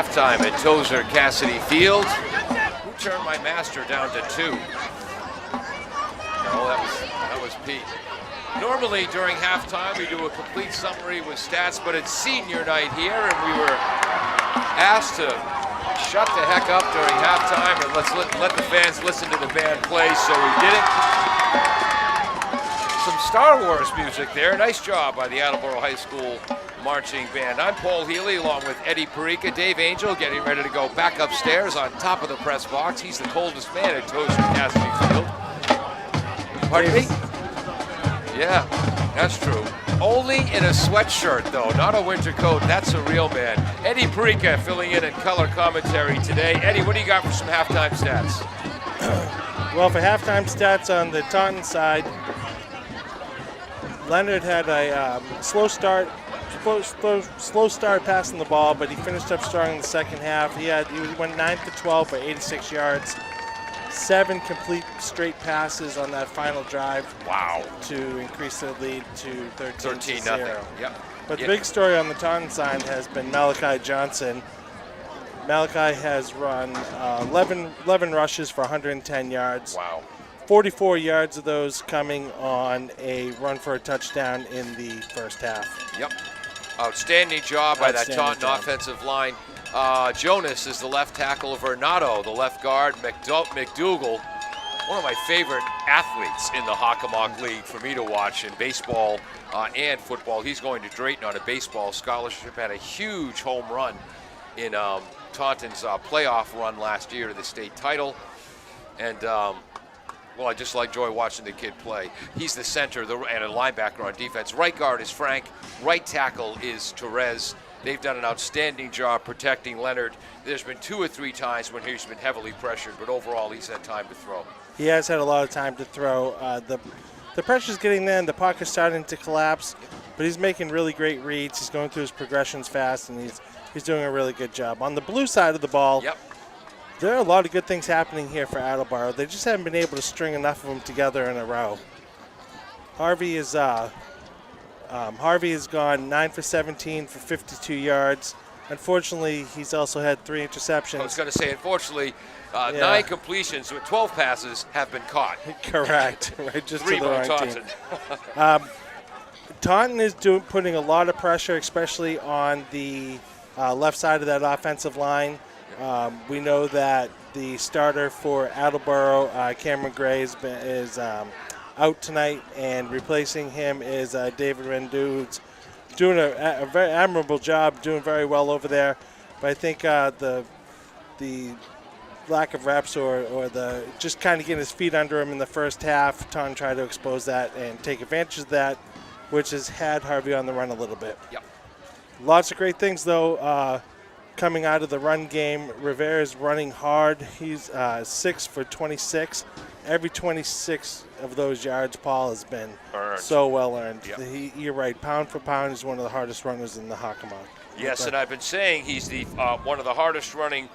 halftime at Tozer Cassidy Field. Who turned my master down to 2? No, that was Pete. Normally during halftime we do a complete summary with stats, but it's senior night here and we were asked to shut the heck up during halftime and let's let the fans listen to the band play, so we did it. Some Star Wars music there. Nice job by the Attleboro High School marching band. I'm Paul Healy along with Eddie Perica. Dave Angel getting ready to go back upstairs on top of the press box. He's the coldest man at Tozer Cassidy Field. Pardon me? Yeah, that's true. Only in a sweatshirt, though, not a winter coat. That's a real man. Eddie Perica filling in color commentary today. Eddie, what do you got for some halftime stats? Well, for halftime stats on the Taunton side, Leonard had a slow start passing the ball, but he finished up strong in the second half. He went 9 for 12 for 86 yards. 7 complete straight passes on that final drive. Wow. To increase their lead to 13-0. Yep. But the big story on the Taunton side has been Malachi Johnson. Malachi has run 11 rushes for 110 yards. Wow. 44 yards of those coming on a run for a touchdown in the first half. Yep. Outstanding job by that Taunton offensive line. Jonas is the left tackle. Vernado, the left guard. McDougal, one of my favorite athletes in the Hockomock League for me to watch in baseball and football. He's going to Drayton on a baseball scholarship. Had a huge home run in Taunton's playoff run last year to the state title. And, well, I just enjoy watching the kid play. He's the center and a linebacker on defense. Right guard is Frank. Right tackle is Therese. They've done an outstanding job protecting Leonard. There's been 2 or 3 times when he's been heavily pressured, but overall he's had time to throw. He has had a lot of time to throw. The pressure's getting there, and the pocket's starting to collapse, but he's making really great reads. He's going through his progressions fast, and he's doing a really good job. On the blue side of the ball, there are a lot of good things happening here for Attleboro. They just haven't been able to string enough of them together in a row. Harvey has gone 9 for 17 for 52 yards. Unfortunately, he's also had 3 interceptions. I was going to say, unfortunately, 9 completions with 12 passes have been caught. Correct. Right, just 3 to the by wrong Taunton. team. Taunton is putting a lot of pressure, especially on the left side of that offensive line. We know that the starter for Attleboro, Cameron Gray, is out tonight, and replacing him is David Rendu, who's doing a very admirable job, doing very well over there. But I think the lack of reps or the just kind of getting his feet under him in the first half, Taunton tried to expose that and take advantage of that, which has had Harvey on the run a little bit. Yep. Lots of great things, though, coming out of the run game. Rivera's running hard. He's 6 for 26. Every 26 of those yards, Paul, has been so well earned. Yep. You're right. Pound for pound, he's one of the hardest runners in the Hockomock. Yes, and I've been saying he's the one of the hardest running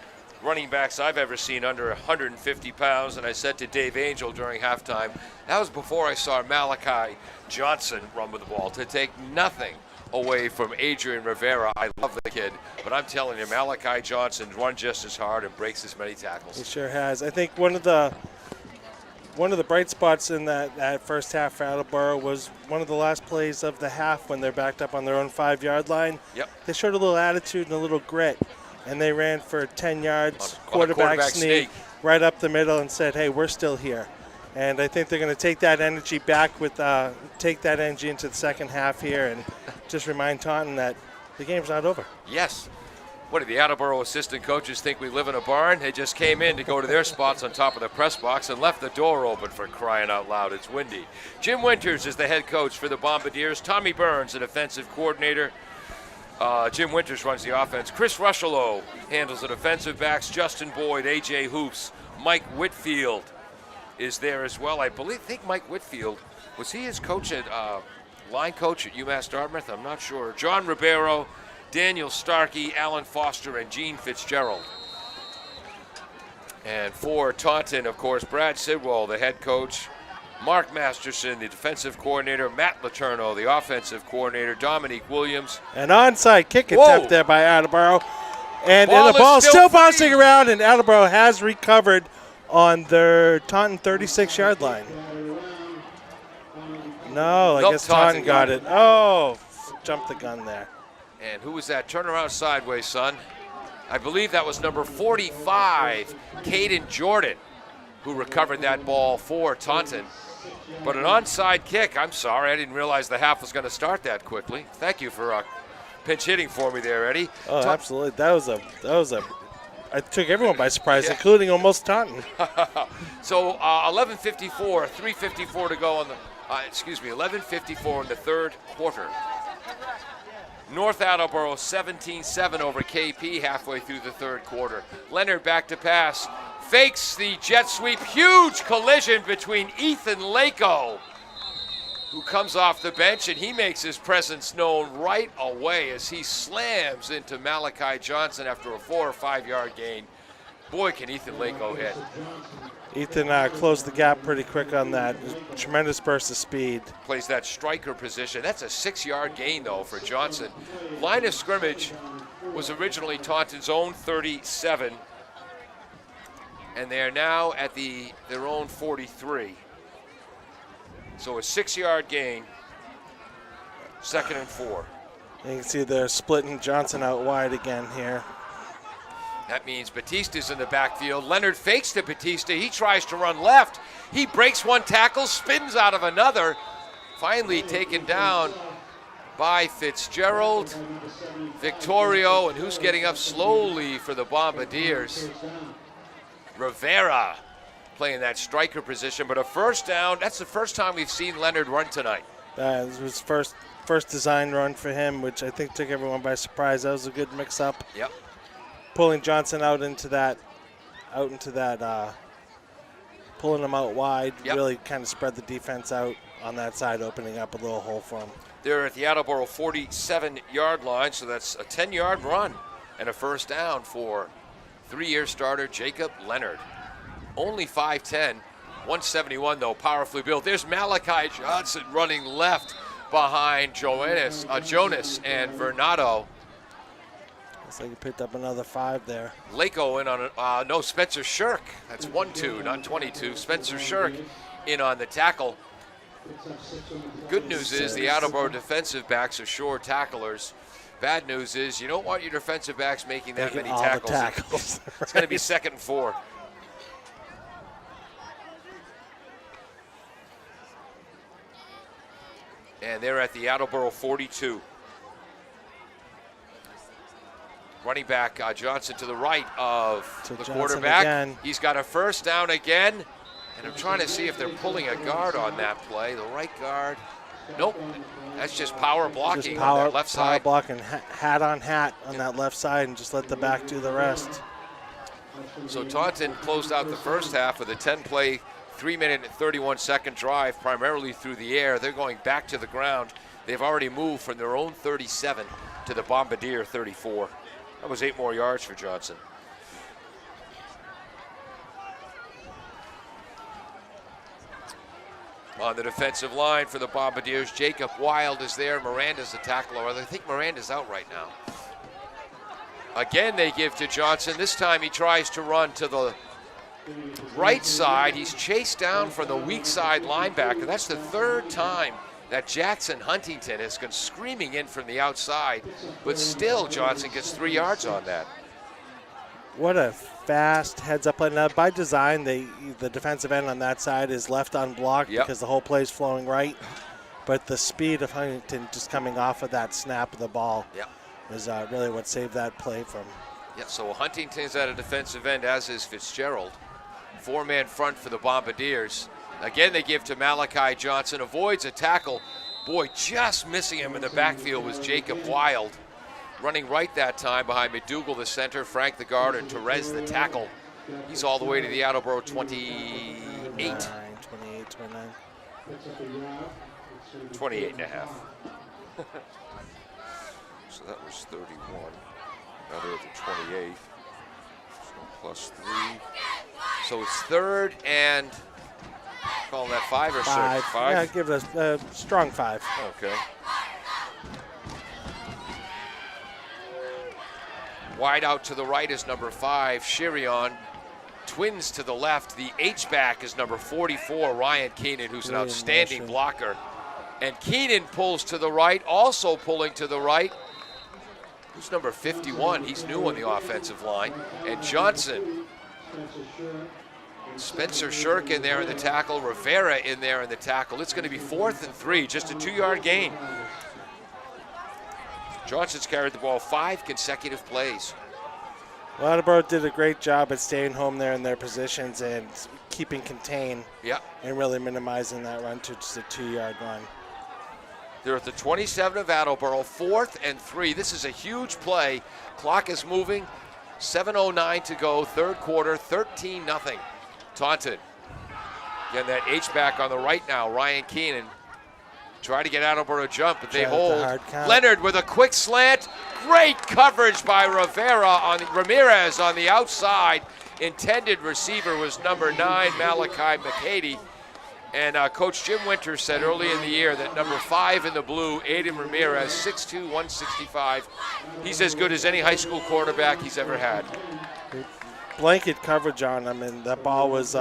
backs I've ever seen, under 150 pounds. And I said to Dave Angel during halftime, that was before I saw Malachi Johnson run with the ball, to take nothing away from Adrian Rivera. I love the kid, but I'm telling you, Malachi Johnson runs just as hard and breaks as many tackles. He sure has. I think one of the bright spots in that first half for Attleboro was one of the last plays of the half when they're backed up on their own 5-yard line. Yep. They showed a little attitude and a little grit, and they ran for 10 yards, on a quarterback sneak right up the middle, and said, hey, we're still here. And I think they're going to take that energy back take that energy into the second half here and just remind Taunton that the game's not over. Yes. What do the Attleboro assistant coaches think we live in a barn? They just came in to go to their spots on top of the press box and left the door open, for crying out loud. It's windy. Jim Winters is the head coach for the Bombardiers. Tommy Burns, the defensive coordinator. Jim Winters runs the offense. Chris Rushello handles the defensive backs. Justin Boyd, A.J. Hoops, Mike Whitfield is there as well. I think Mike Whitfield, was he his coach at line coach at UMass Dartmouth? I'm not sure. John Ribeiro, Daniel Starkey, Alan Foster, and Gene Fitzgerald. And for Taunton, of course, Brad Sidwell, the head coach. Mark Masterson, the defensive coordinator. Matt Letourneau, the offensive coordinator. Dominique Williams. An onside kick attempt there by Attleboro. And Ball the ball is still still bouncing free. around, and Attleboro has recovered on their Taunton 36-yard line. No, I Nope, guess Taunton Taunton got it. Oh, jumped the gun there. And who was that? Turn around sideways, son. I believe that was number 45, Caden Jordan, who recovered that ball for Taunton. But an onside kick. I'm sorry, I didn't realize the half was going to start that quickly. Thank you for pinch hitting for me there, Eddie. Oh, absolutely. That was a. I took everyone by surprise, including almost Taunton. So 11:54, 3:54 to go on the. 11:54 in the third quarter. North Attleboro 17-7 over KP halfway through the third quarter. Leonard back to pass. Fakes the jet sweep. Huge collision between Ethan Lako, who comes off the bench, and he makes his presence known right away as he slams into Malachi Johnson after a 4 or 5 yard gain. Boy, can Ethan Lako hit. Ethan closed the gap pretty quick on that. Tremendous burst of speed. Plays that striker position. That's a 6 yard gain, though, for Johnson. Line of scrimmage was originally Taunton's own 37, and they are now at their own 43. So a 6 yard gain, 2nd and 4. You can see they're splitting Johnson out wide again here. That means Batista's in the backfield. Leonard fakes to Batista. He tries to run left. He breaks one tackle, spins out of another. Finally taken down by Fitzgerald, Victorio, and who's getting up slowly for the Bombardiers? Rivera playing that striker position, but a first down. That's the first time we've seen Leonard run tonight. This was first design run for him, which I think took everyone by surprise. That was a good mix-up. Yep. Pulling Johnson out into that, pulling him out wide, really kind of spread the defense out on that side, opening up a little hole for him. They're at the Attleboro 47-yard line, so that's a 10-yard run and a first down for 3-year starter Jacob Leonard. Only 5'10", 171 though, powerfully built. There's Malachi Johnson running left behind Jonas and Vernado. Looks like he picked up another 5 there. Lako in on no, Spencer Shirk. That's 1-2, not 22. Spencer Shirk in on the tackle. Good news is the Attleboro defensive backs are sure tacklers. Bad news is you don't want your defensive backs making that many tackles. It's going to be 2nd and 4. And they're at the Attleboro 42. Running back Johnson to the right of the Johnson quarterback. Again. He's got a first down again. And I'm trying to see if they're pulling a guard on that play. The right guard. Nope. That's just power blocking on that left side. Power blocking, hat on that left side, and just let the back do the rest. So Taunton closed out the first half with a 10-play, 3-minute and 31-second drive, primarily through the air. They're going back to the ground. They've already moved from their own 37 to the Bombardier 34. That was 8 more yards for Johnson. On the defensive line for the Bombardiers, Jacob Wild is there. Miranda's the tackler. I think Miranda's out right now. Again, they give to Johnson. This time he tries to run to the right side. He's chased down from the weak side linebacker. That's the 3rd time that Jackson Huntington has gone screaming in from the outside, but still Johnson gets 3 yards on that. What a fast heads-up play. Now, by design, the defensive end on that side is left unblocked because the whole play is flowing right. But the speed of Huntington just coming off of that snap of the ball is really what saved that play from. Yeah, so Huntington's at a defensive end, as is Fitzgerald. 4-man front for the Bombardiers. Again, they give to Malachi Johnson, avoids a tackle. Boy, just missing him in the backfield was Jacob Wild. Running right that time behind McDougal, the center, Frank the guard, and Perez the tackle. He's all the way to the Attleboro 28. 29. 28 and a half. So that was 31. Now they're at the 28. So +3. So it's 3rd and, calling that 5 or 6? 5? Yeah, give it a strong 5. Okay. Wide out to the right is number 5, Shirion. Twins to the left. The H-back is number 44, Ryan Keenan, who's an outstanding blocker. And Keenan pulls to the right, also pulling to the right. Who's number 51? He's new on the offensive line. And Johnson. Spencer Shirk in there in the tackle. Rivera in there in the tackle. It's going to be 4th and 3, just a 2-yard gain. Johnson's carried the ball 5 consecutive plays. Well, Attleboro did a great job at staying home there in their positions and keeping contained. Yeah. And really minimizing that run to just a 2-yard run. They're at the 27 of Attleboro, 4th and 3. This is a huge play. Clock is moving. 7:09 to go, third quarter, 13-0. Taunton. Again, that H-back on the right now, Ryan Keenan. Try to get Attleboro to jump, but they hold. Leonard with a quick slant. Great coverage by Ramirez on the outside. Intended receiver was number 9, Malachi McCady. And Coach Jim Winters said early in the year that number 5 in the blue, Aiden Ramirez, 6'2", 165. He's as good as any high school quarterback he's ever had. Blanket coverage on him, and that ball was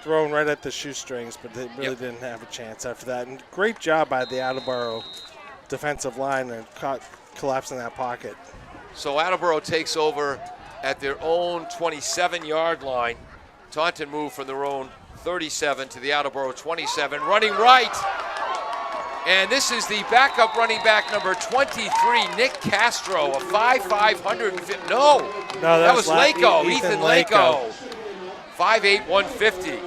thrown right at the shoestrings, but they really didn't have a chance after that. And great job by the Attleboro defensive line and collapsing that pocket. So Attleboro takes over at their own 27-yard line. Taunton moved from their own 37 to the Attleboro 27, running right. And this is the backup running back, number 23, Nick Castro, a 5'5", 150. No, that was Lako, Ethan Lako. 5'8", 150.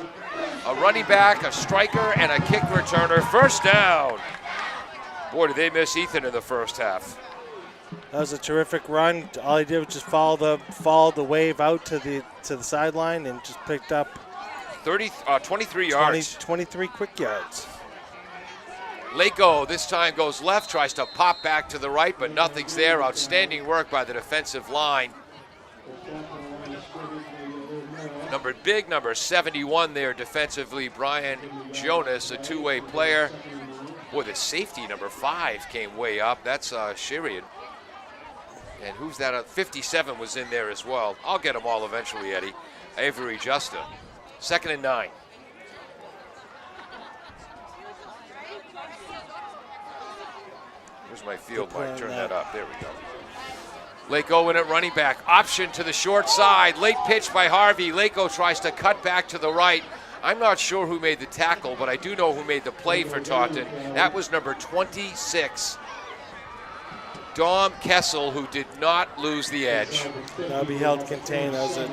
A running back, a striker, and a kick returner. First down. Boy, did they miss Ethan in the first half. That was a terrific run. All he did was just follow the wave out to the sideline and just picked up 23 yards. 23 quick yards. Lako this time goes left, tries to pop back to the right, but nothing's there. Outstanding work by the defensive line. Number 71 there defensively, Brian Jonas, a two-way player. Boy, the safety, number 5, came way up. That's Shirion. And who's that? 57 was in there as well. I'll get them all eventually, Eddie. Avery Justa. 2nd and 9. Where's my field mic? Turn that up. There we go. Lako in at running back. Option to the short side. Late pitch by Harvey. Lako tries to cut back to the right. I'm not sure who made the tackle, but I do know who made the play for Taunton. That was number 26, Dom Kessel, who did not lose the edge. That'll be held contained. That was a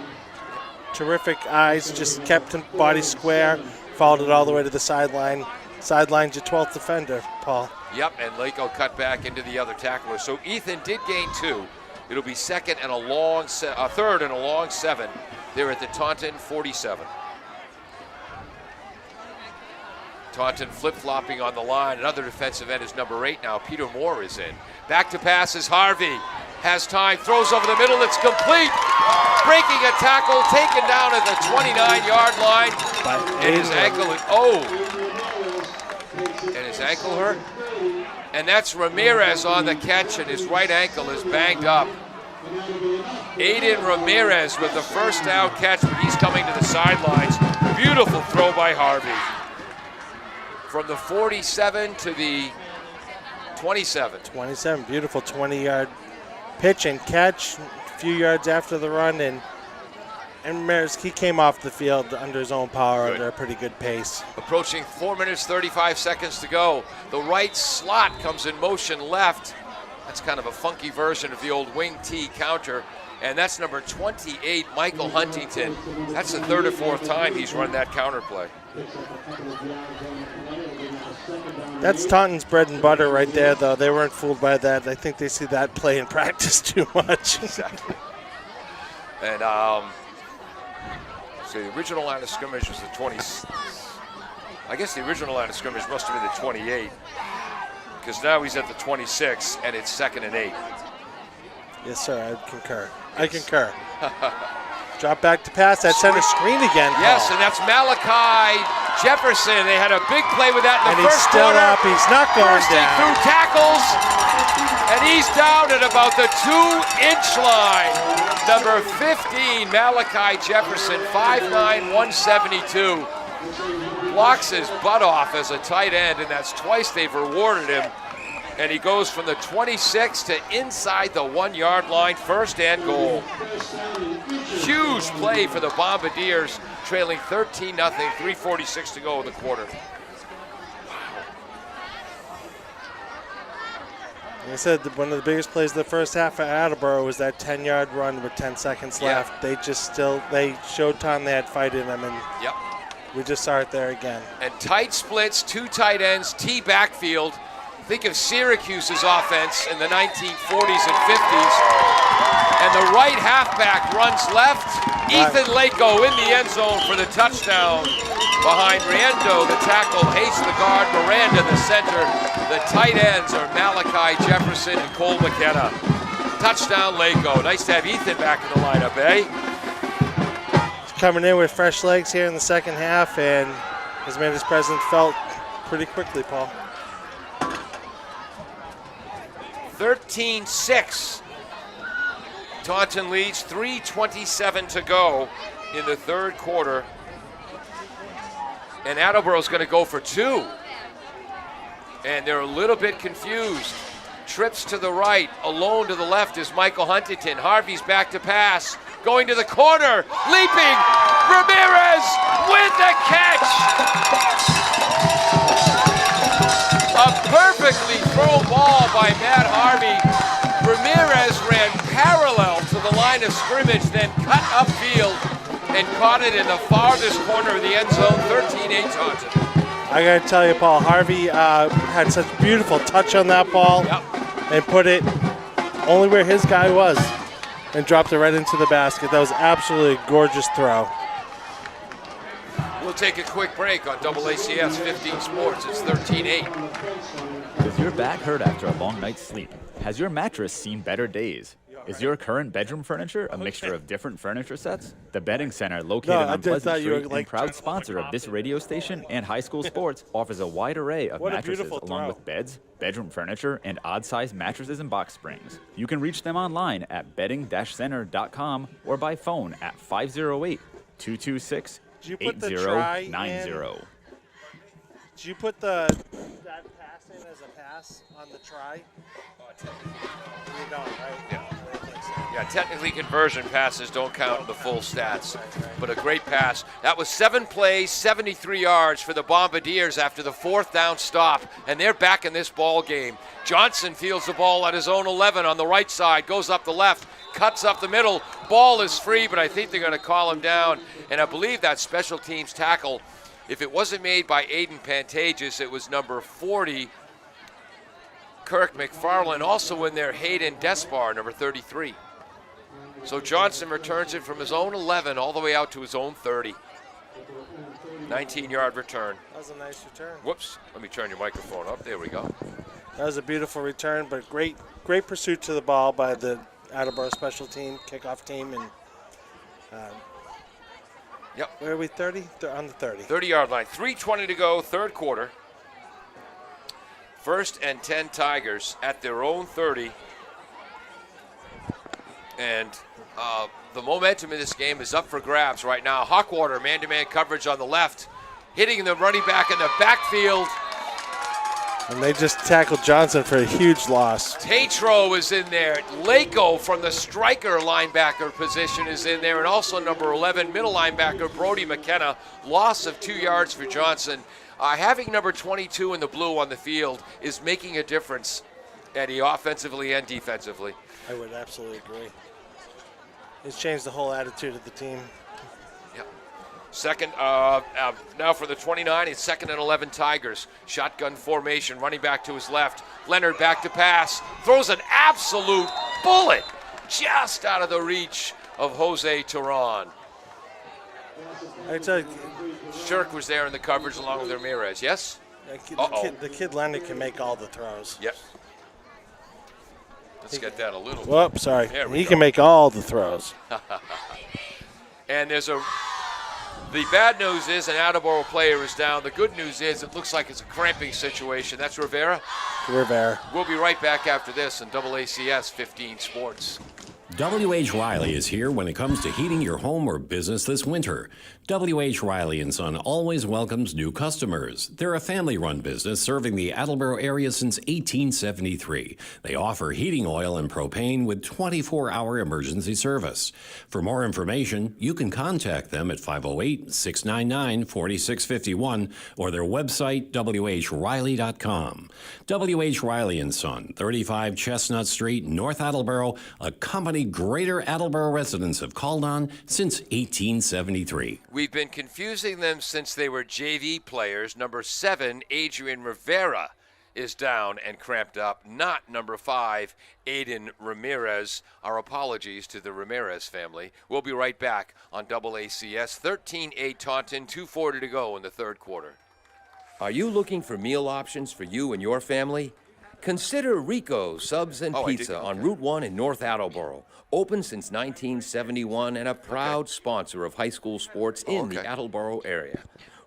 terrific eyes, just kept him body square, followed it all the way to the sideline. Sideline's your 12th defender, Paul. Yep, and Lako cut back into the other tackler. So Ethan did gain 2. It'll be third and a long 7. They're at the Taunton 47. Taunton flip-flopping on the line. Another defensive end is number 8 now. Peter Moore is in. Back to pass is Harvey. Has time, throws over the middle, it's complete. Breaking a tackle, taken down at the 29-yard line. And his ankle hurt. And that's Ramirez on the catch, and his right ankle is banged up. Aiden Ramirez with the first down catch, but he's coming to the sidelines. Beautiful throw by Harvey. From the 47 to the 27. 27, beautiful 20-yard pitch and catch, a few yards after the run, and Ramirez, he came off the field under his own power, under a pretty good pace. Approaching 4 minutes, 35 seconds to go. The right slot comes in motion left. That's kind of a funky version of the old wing T counter. And that's number 28, Michael Huntington. That's the 3rd or 4th time he's run that counter play. That's Taunton's bread and butter right there, though. They weren't fooled by that. I think they see that play in practice too much. Exactly. And so the original line of scrimmage was the 20. I guess the original line of scrimmage must have been the 28, because now he's at the 26, and it's 2nd and 8. Yes, sir. I concur. I concur. Drop back to pass. That center screen again. Yes, and that's Malachi Jefferson, they had a big play with that in the And he's first still quarter. up. He's not going Bursting down. through tackles, and he's down at about the 2-inch line. Number 15, Malachi Jefferson, 5'9", 172. Blocks his butt off as a tight end, and that's twice they've rewarded him. And he goes from the 26 to inside the 1-yard line, first and goal. Huge play for the Bombardiers, trailing 13-0, 3:46 to go in the quarter. Like I said, one of the biggest plays of the first half for Attleboro was that 10-yard run with 10 seconds left. They showed Taunton they had fight in them, and Yep. we just saw it there again. And tight splits, 2 tight ends, T backfield. Think of Syracuse's offense in the 1940s and 50s. And the right halfback runs left. Ethan Lako in the end zone for the touchdown. Behind Riendo, the tackle, Hayes the guard, Miranda the center. The tight ends are Malachi Jefferson and Cole McKenna. Touchdown Lako. Nice to have Ethan back in the lineup, eh? He's coming in with fresh legs here in the second half, and has made his presence felt pretty quickly, Paul. 13-6. Taunton leads, 3:27 to go in the third quarter. And Attleboro's going to go for 2. And they're a little bit confused. Trips to the right, alone to the left is Michael Huntington. Harvey's back to pass, going to the corner, leaping, Ramirez with the catch! A perfectly thrown ball by Matt Harvey. Ramirez ran parallel to the line of scrimmage, then cut upfield and caught it in the farthest corner of the end zone, 13-8 Taunton. I got to tell you, Paul, Harvey had such beautiful touch on that ball and put it only where his guy was and dropped it right into the basket. That was absolutely a gorgeous throw. We'll take a quick break on AACS 15 Sports. It's 13-8. Does your back hurt after a long night's sleep? Has your mattress seen better days? Is your current bedroom furniture a mixture of different furniture sets? The Bedding Center, located on Pleasant Street and proud sponsor of this radio station and high school sports, offers a wide array of mattresses along with beds, bedroom furniture, and odd-sized mattresses and box springs. You can reach them online at bedding-center.com or by phone at 508-226-8090. Did you put the try in? Did you put that pass in as a pass on the try? You don't, right? Yeah, technically conversion passes don't count in the full stats, but a great pass. That was 7 plays, 73 yards for the Bombardiers after the 4th down stop, and they're back in this ball game. Johnson fields the ball at his own 11 on the right side, goes up the left, cuts up the middle. Ball is free, but I think they're going to call him down, and I believe that special teams tackle, if it wasn't made by Aiden Pantages, it was number 40, Kirk McFarland. Also in there, Hayden Despar, number 33. So Johnson returns it from his own 11 all the way out to his own 30. 19-yard return. That was a nice return. Whoops, let me turn your microphone up. There we go. That was a beautiful return, but great pursuit to the ball by the Attleboro special team, kickoff team. And where are we, 30? On the 30. 30-yard line. 3:20 to go, third quarter. 1st and 10 Tigers at their own 30. And the momentum in this game is up for grabs right now. Hawkwater, man-to-man coverage on the left, hitting the running back in the backfield. And they just tackled Johnson for a huge loss. Tatro is in there. Lako from the striker linebacker position is in there. And also number 11, middle linebacker, Brody McKenna. Loss of 2 yards for Johnson. Having number 22 in the blue on the field is making a difference, Eddie, offensively and defensively. I would absolutely agree. It's changed the whole attitude of the team. Yep. Second, now for the 29, it's 2nd and 11 Tigers. Shotgun formation, running back to his left. Leonard back to pass, throws an absolute bullet just out of the reach of Jose Turan. I tell you, Shirk was there in the coverage along with Ramirez, yes? the kid Leonard can make all the throws. Yep. Let's get that a little. Whoop, sorry. There we He go. can make all the throws. And there's a The bad news is an Attleboro player is down. The good news is it looks like it's a cramping situation. That's Rivera. Rivera. We'll be right back after this on AACS 15 Sports. W.H. Riley is here when it comes to heating your home or business this winter. W.H. Riley & Son always welcomes new customers. They're a family-run business serving the Attleboro area since 1873. They offer heating oil and propane with 24-hour emergency service. For more information, you can contact them at 508-699-4651 or their website, whriley.com. W.H. Riley & Son, 35 Chestnut Street, North Attleboro, a company Greater Attleboro residents have called on since 1873. We've been confusing them since they were JV players. Number 7, Adrian Rivera, is down and cramped up, not number 5, Aiden Ramirez. Our apologies to the Ramirez family. We'll be right back on AACS 13-8 Taunton, 2:40 to go in the third quarter. Are you looking for meal options for you and your family? Consider Rico's Subs and Pizza on Route 1 in North Attleboro. Open since 1971 and a proud sponsor of high school sports in the Attleboro area.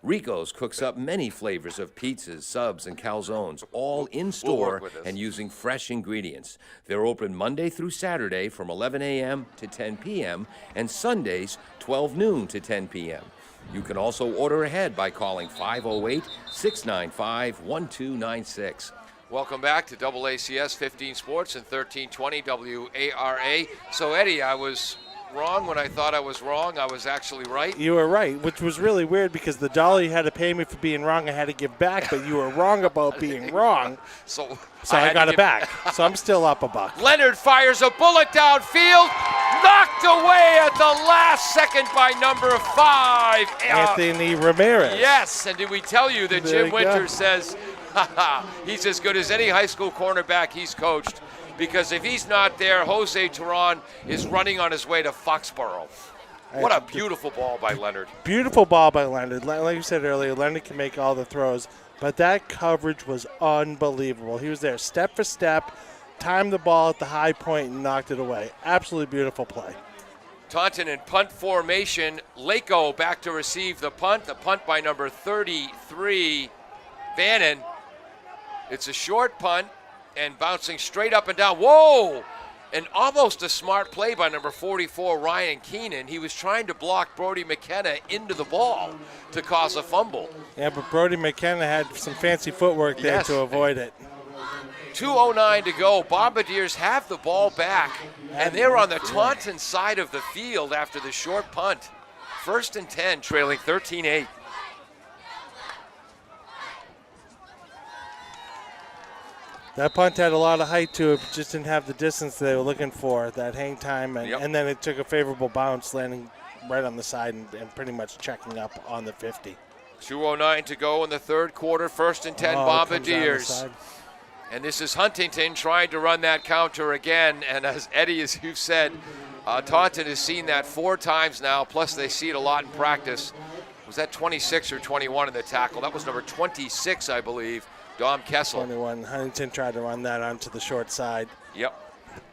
Rico's cooks up many flavors of pizzas, subs, and calzones, all in-store and using fresh ingredients. They're open Monday through Saturday from 11 a.m. to 10 p.m. and Sundays 12 noon to 10 p.m. You can also order ahead by calling 508-695-1296. Welcome back to AACS 15 Sports and 1320 WARA. So, Eddie, I was wrong when I thought I was wrong. I was actually right. You were right, which was really weird because the dollar you had to pay me for being wrong I had to give back, but you were wrong about being wrong. So I got it back. So I'm still up $1. Leonard fires a bullet downfield, knocked away at the last second by number 5. Anthony Ramirez. Yes, and did we tell you that Jim Winters says he's as good as any high school cornerback he's coached, because if he's not there, Jose Turan is running on his way to Foxborough. What a beautiful ball by Leonard. Beautiful ball by Leonard. Like you said earlier, Leonard can make all the throws, but that coverage was unbelievable. He was there step for step, timed the ball at the high point and knocked it away. Absolutely beautiful play. Taunton in punt formation. Lako back to receive the punt. The punt by number 33, Vannon. It's a short punt and bouncing straight up and down. Whoa! And almost a smart play by number 44, Ryan Keenan. He was trying to block Brody McKenna into the ball to cause a fumble. Yeah, but Brody McKenna had some fancy footwork there to avoid it. 2:09 to go. Bombardiers have the ball back, and they're on the Taunton side of the field after the short punt. 1st and 10, trailing 13-8. That punt had a lot of height to it, but just didn't have the distance they were looking for, that hang time, and then it took a favorable bounce, landing right on the side and pretty much checking up on the 50. 2:09 to go in the third quarter, 1st and 10 Bombardiers. And this is Huntington trying to run that counter again, and as Eddie, as you've said, Taunton has seen that 4 times now, plus they see it a lot in practice. Was that 26 or 21 in the tackle? That was number 26, I believe. Dom Kessel. 21. Huntington tried to run that onto the short side. Yep.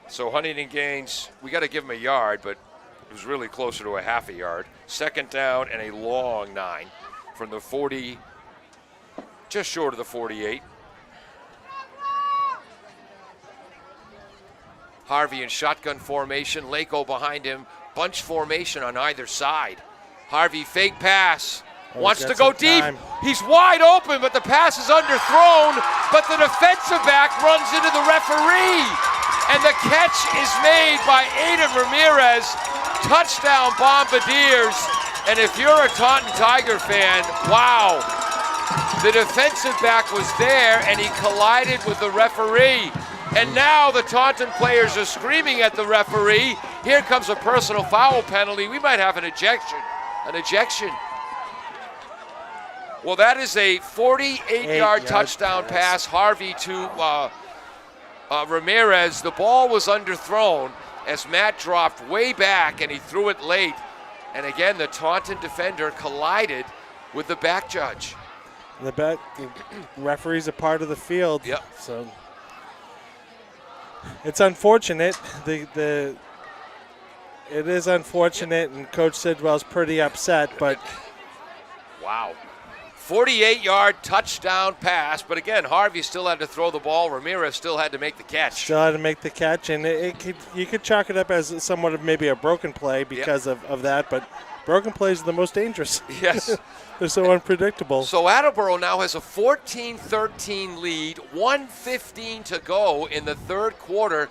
So Huntington gains, we got to give him a yard, but it was really closer to a half a yard. 2nd down and a long 9 from the 40, just short of the 48. Harvey in shotgun formation. Lako behind him. Bunch formation on either side. Harvey fake pass. Wants to go deep. He's wide open, but the pass is underthrown. But the defensive back runs into the referee. And the catch is made by Aiden Ramirez. Touchdown Bombardiers. And if you're a Taunton Tiger fan, wow. The defensive back was there, and he collided with the referee. And now the Taunton players are screaming at the referee. Here comes a personal foul penalty. We might have an ejection. An ejection. Well, that is a 48-yard touchdown pass. Harvey to Ramirez. The ball was underthrown as Matt dropped way back and he threw it late. And again, the Taunton defender collided with the back judge. The referee's a part of the field. Yep. So it's unfortunate. It is unfortunate, and Coach Sidwell's pretty upset, but Wow. 48-yard touchdown pass, but again, Harvey still had to throw the ball. Ramirez still had to make the catch. Still had to make the catch, and you could chalk it up as somewhat of maybe a broken play because of that, but broken plays are the most dangerous. Yes. They're so unpredictable. So Attleboro now has a 14-13 lead, 1:15 to go in the third quarter,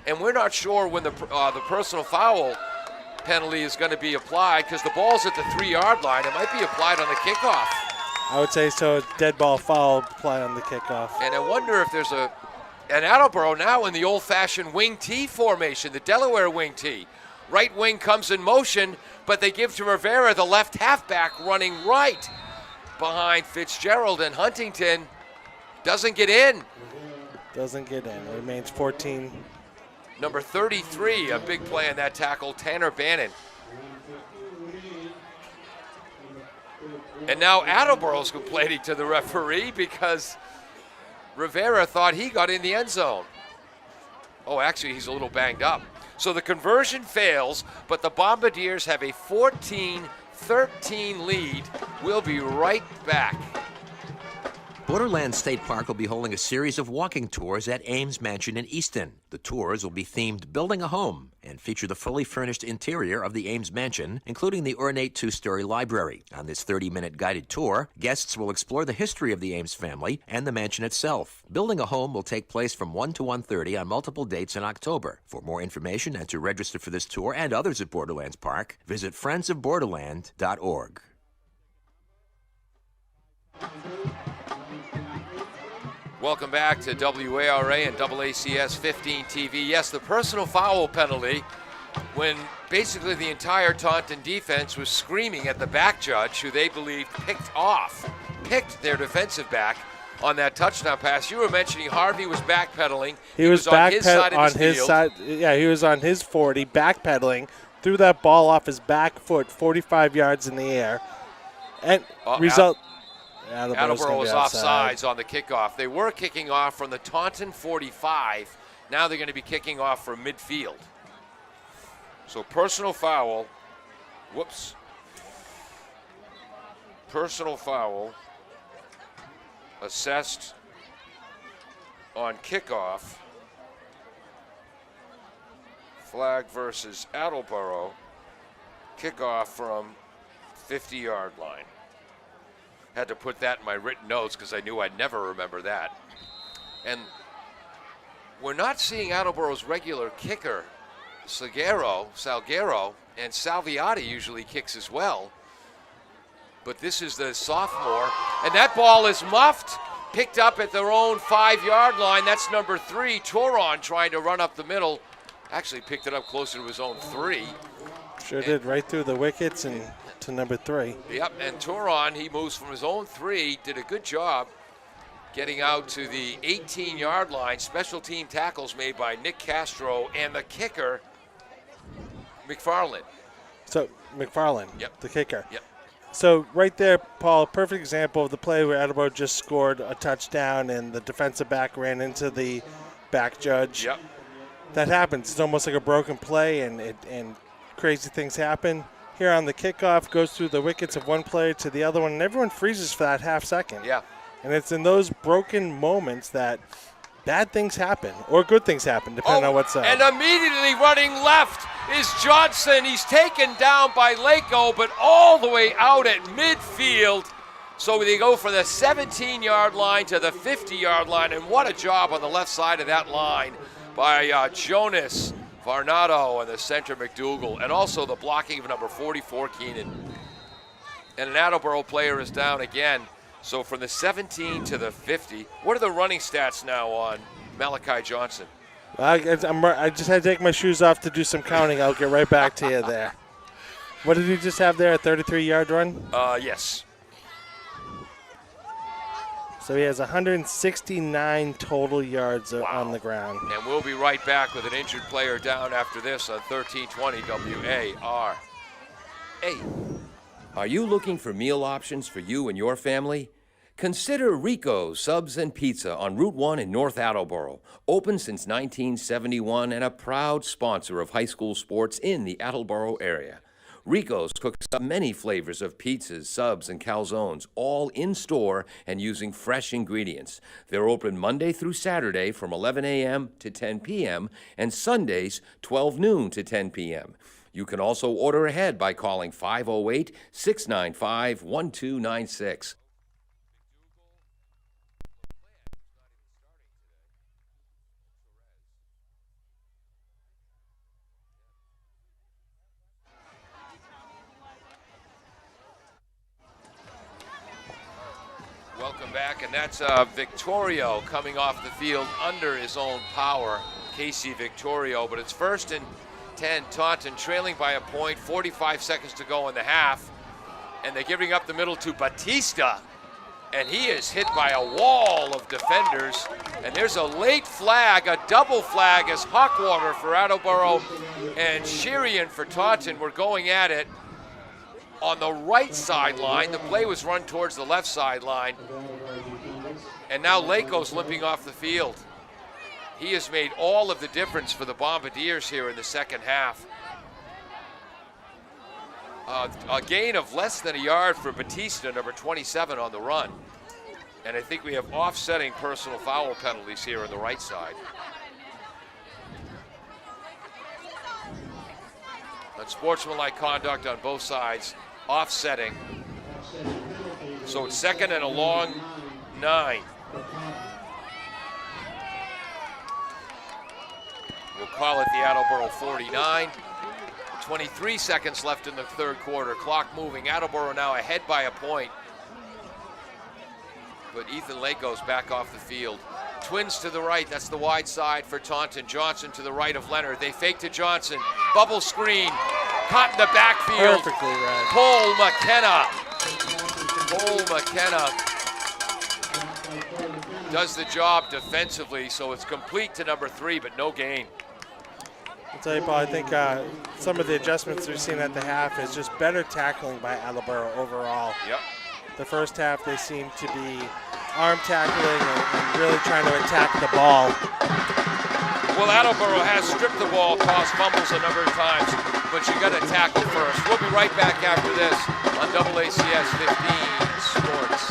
and we're not sure when the personal foul penalty is going to be applied because the ball's at the 3-yard line. It might be applied on the kickoff. I would say so. Dead ball foul play on the kickoff. And I wonder if there's an Attleboro now in the old-fashioned wing T formation, the Delaware wing T. Right wing comes in motion, but they give to Rivera, the left halfback, running right behind Fitzgerald, and Huntington doesn't get in. Doesn't get in. Remains 14. Number 33, a big play on that tackle, Tanner Bannon. And now Attleboro's complaining to the referee because Rivera thought he got in the end zone. Oh, actually, he's a little banged up. So the conversion fails, but the Bombardiers have a 14-13 lead. We'll be right back. Borderland State Park will be holding a series of walking tours at Ames Mansion in Easton. The tours will be themed Building a Home and feature the fully furnished interior of the Ames Mansion, including the ornate 2-story library. On this 30-minute guided tour, guests will explore the history of the Ames family and the mansion itself. Building a Home will take place from 1 to 1:30 on multiple dates in October. For more information and to register for this tour and others at Borderlands Park, visit friendsofborderland.org. Welcome back to WARA and AACS 15 TV. Yes, the personal foul penalty when basically the entire Taunton defense was screaming at the back judge, who they believed picked their defensive back on that touchdown pass. You were mentioning Harvey was backpedaling. He was on his side of the field. side. Yeah, he was on his 40, backpedaling, threw that ball off his back foot, 45 yards in the air, and Attleboro was offsides on the kickoff. They were kicking off from the Taunton 45. Now they're going to be kicking off from midfield. So personal foul. Whoops. Personal foul assessed on kickoff. Flag versus Attleboro. Kickoff from 50-yard line. Had to put that in my written notes because I knew I'd never remember that. And we're not seeing Attleboro's regular kicker, Salguero, and Salviati usually kicks as well. But this is the sophomore, and that ball is muffed, picked up at their own 5-yard line. That's number 3, Taunton, trying to run up the middle. Actually picked it up closer to his own 3. Sure did, right through the wickets and to number 3. Yep, and Taunton, he moves from his own 3, did a good job getting out to the 18-yard line. Special team tackles made by Nick Castro and the kicker, McFarland. So, McFarland, yep, the kicker. Yep. So, right there, Paul, perfect example of the play where Attleboro just scored a touchdown and the defensive back ran into the back judge. Yep. That happens. It's almost like a broken play, and crazy things happen. Here on the kickoff, goes through the wickets of one player to the other one, and everyone freezes for that half second. Yeah. And it's in those broken moments that bad things happen, or good things happen, depending on what's up. And immediately running left is Johnson. He's taken down by Lako, but all the way out at midfield. So they go from the 17-yard line to the 50-yard line, and what a job on the left side of that line by Jonas Varnado and the center McDougal, and also the blocking of number 44, Keenan. And an Attleboro player is down again. So from the 17 to the 50, what are the running stats now on Malachi Johnson? I just had to take my shoes off to do some counting. I'll get right back to you there. What did he just have there, a 33-yard run? Yes. So he has 169 total yards on the ground. And we'll be right back with an injured player down after this on 1320 WARA. Are you looking for meal options for you and your family? Consider Rico's Subs and Pizza on Route 1 in North Attleboro. Open since 1971 and a proud sponsor of high school sports in the Attleboro area. Rico's cooks up many flavors of pizzas, subs, and calzones, all in-store and using fresh ingredients. They're open Monday through Saturday from 11 a.m. to 10 p.m. and Sundays 12 noon to 10 p.m. You can also order ahead by calling 508-695-1296. Welcome back, and that's Victorio coming off the field under his own power, Casey Victorio, but it's 1st and 10, Taunton trailing by a point, 45 seconds to go in the half, and they're giving up the middle to Batista, and he is hit by a wall of defenders, and there's a late flag, a double flag as Hawkwater for Attleboro and Shirian for Taunton were going at it on the right sideline. The play was run towards the left sideline, and now Lako's limping off the field. He has made all of the difference for the Bombardiers here in the second half. A gain of less than a yard for Batista, number 27 on the run. And I think we have offsetting personal foul penalties here on the right side. Unsportsmanlike conduct on both sides, offsetting. So it's 2nd and a long 9. We'll call it the Attleboro 49. 23 seconds left in the third quarter. Clock moving. Attleboro now ahead by a point. But Ethan Lako's back off the field. Twins to the right. That's the wide side for Taunton. Johnson to the right of Leonard. They fake to Johnson. Bubble screen. Caught in the backfield. Perfectly read. Cole McKenna does the job defensively, so it's complete to number 3, but no gain. I'll tell you, Paul, I think some of the adjustments we've seen at the half is just better tackling by Attleboro overall. Yep. The first half, they seem to be arm tackling and really trying to attack the ball. Well, Attleboro has stripped the ball, caused fumbles a number of times, but you got to tackle first. We'll be right back after this on AACS 15 Sports.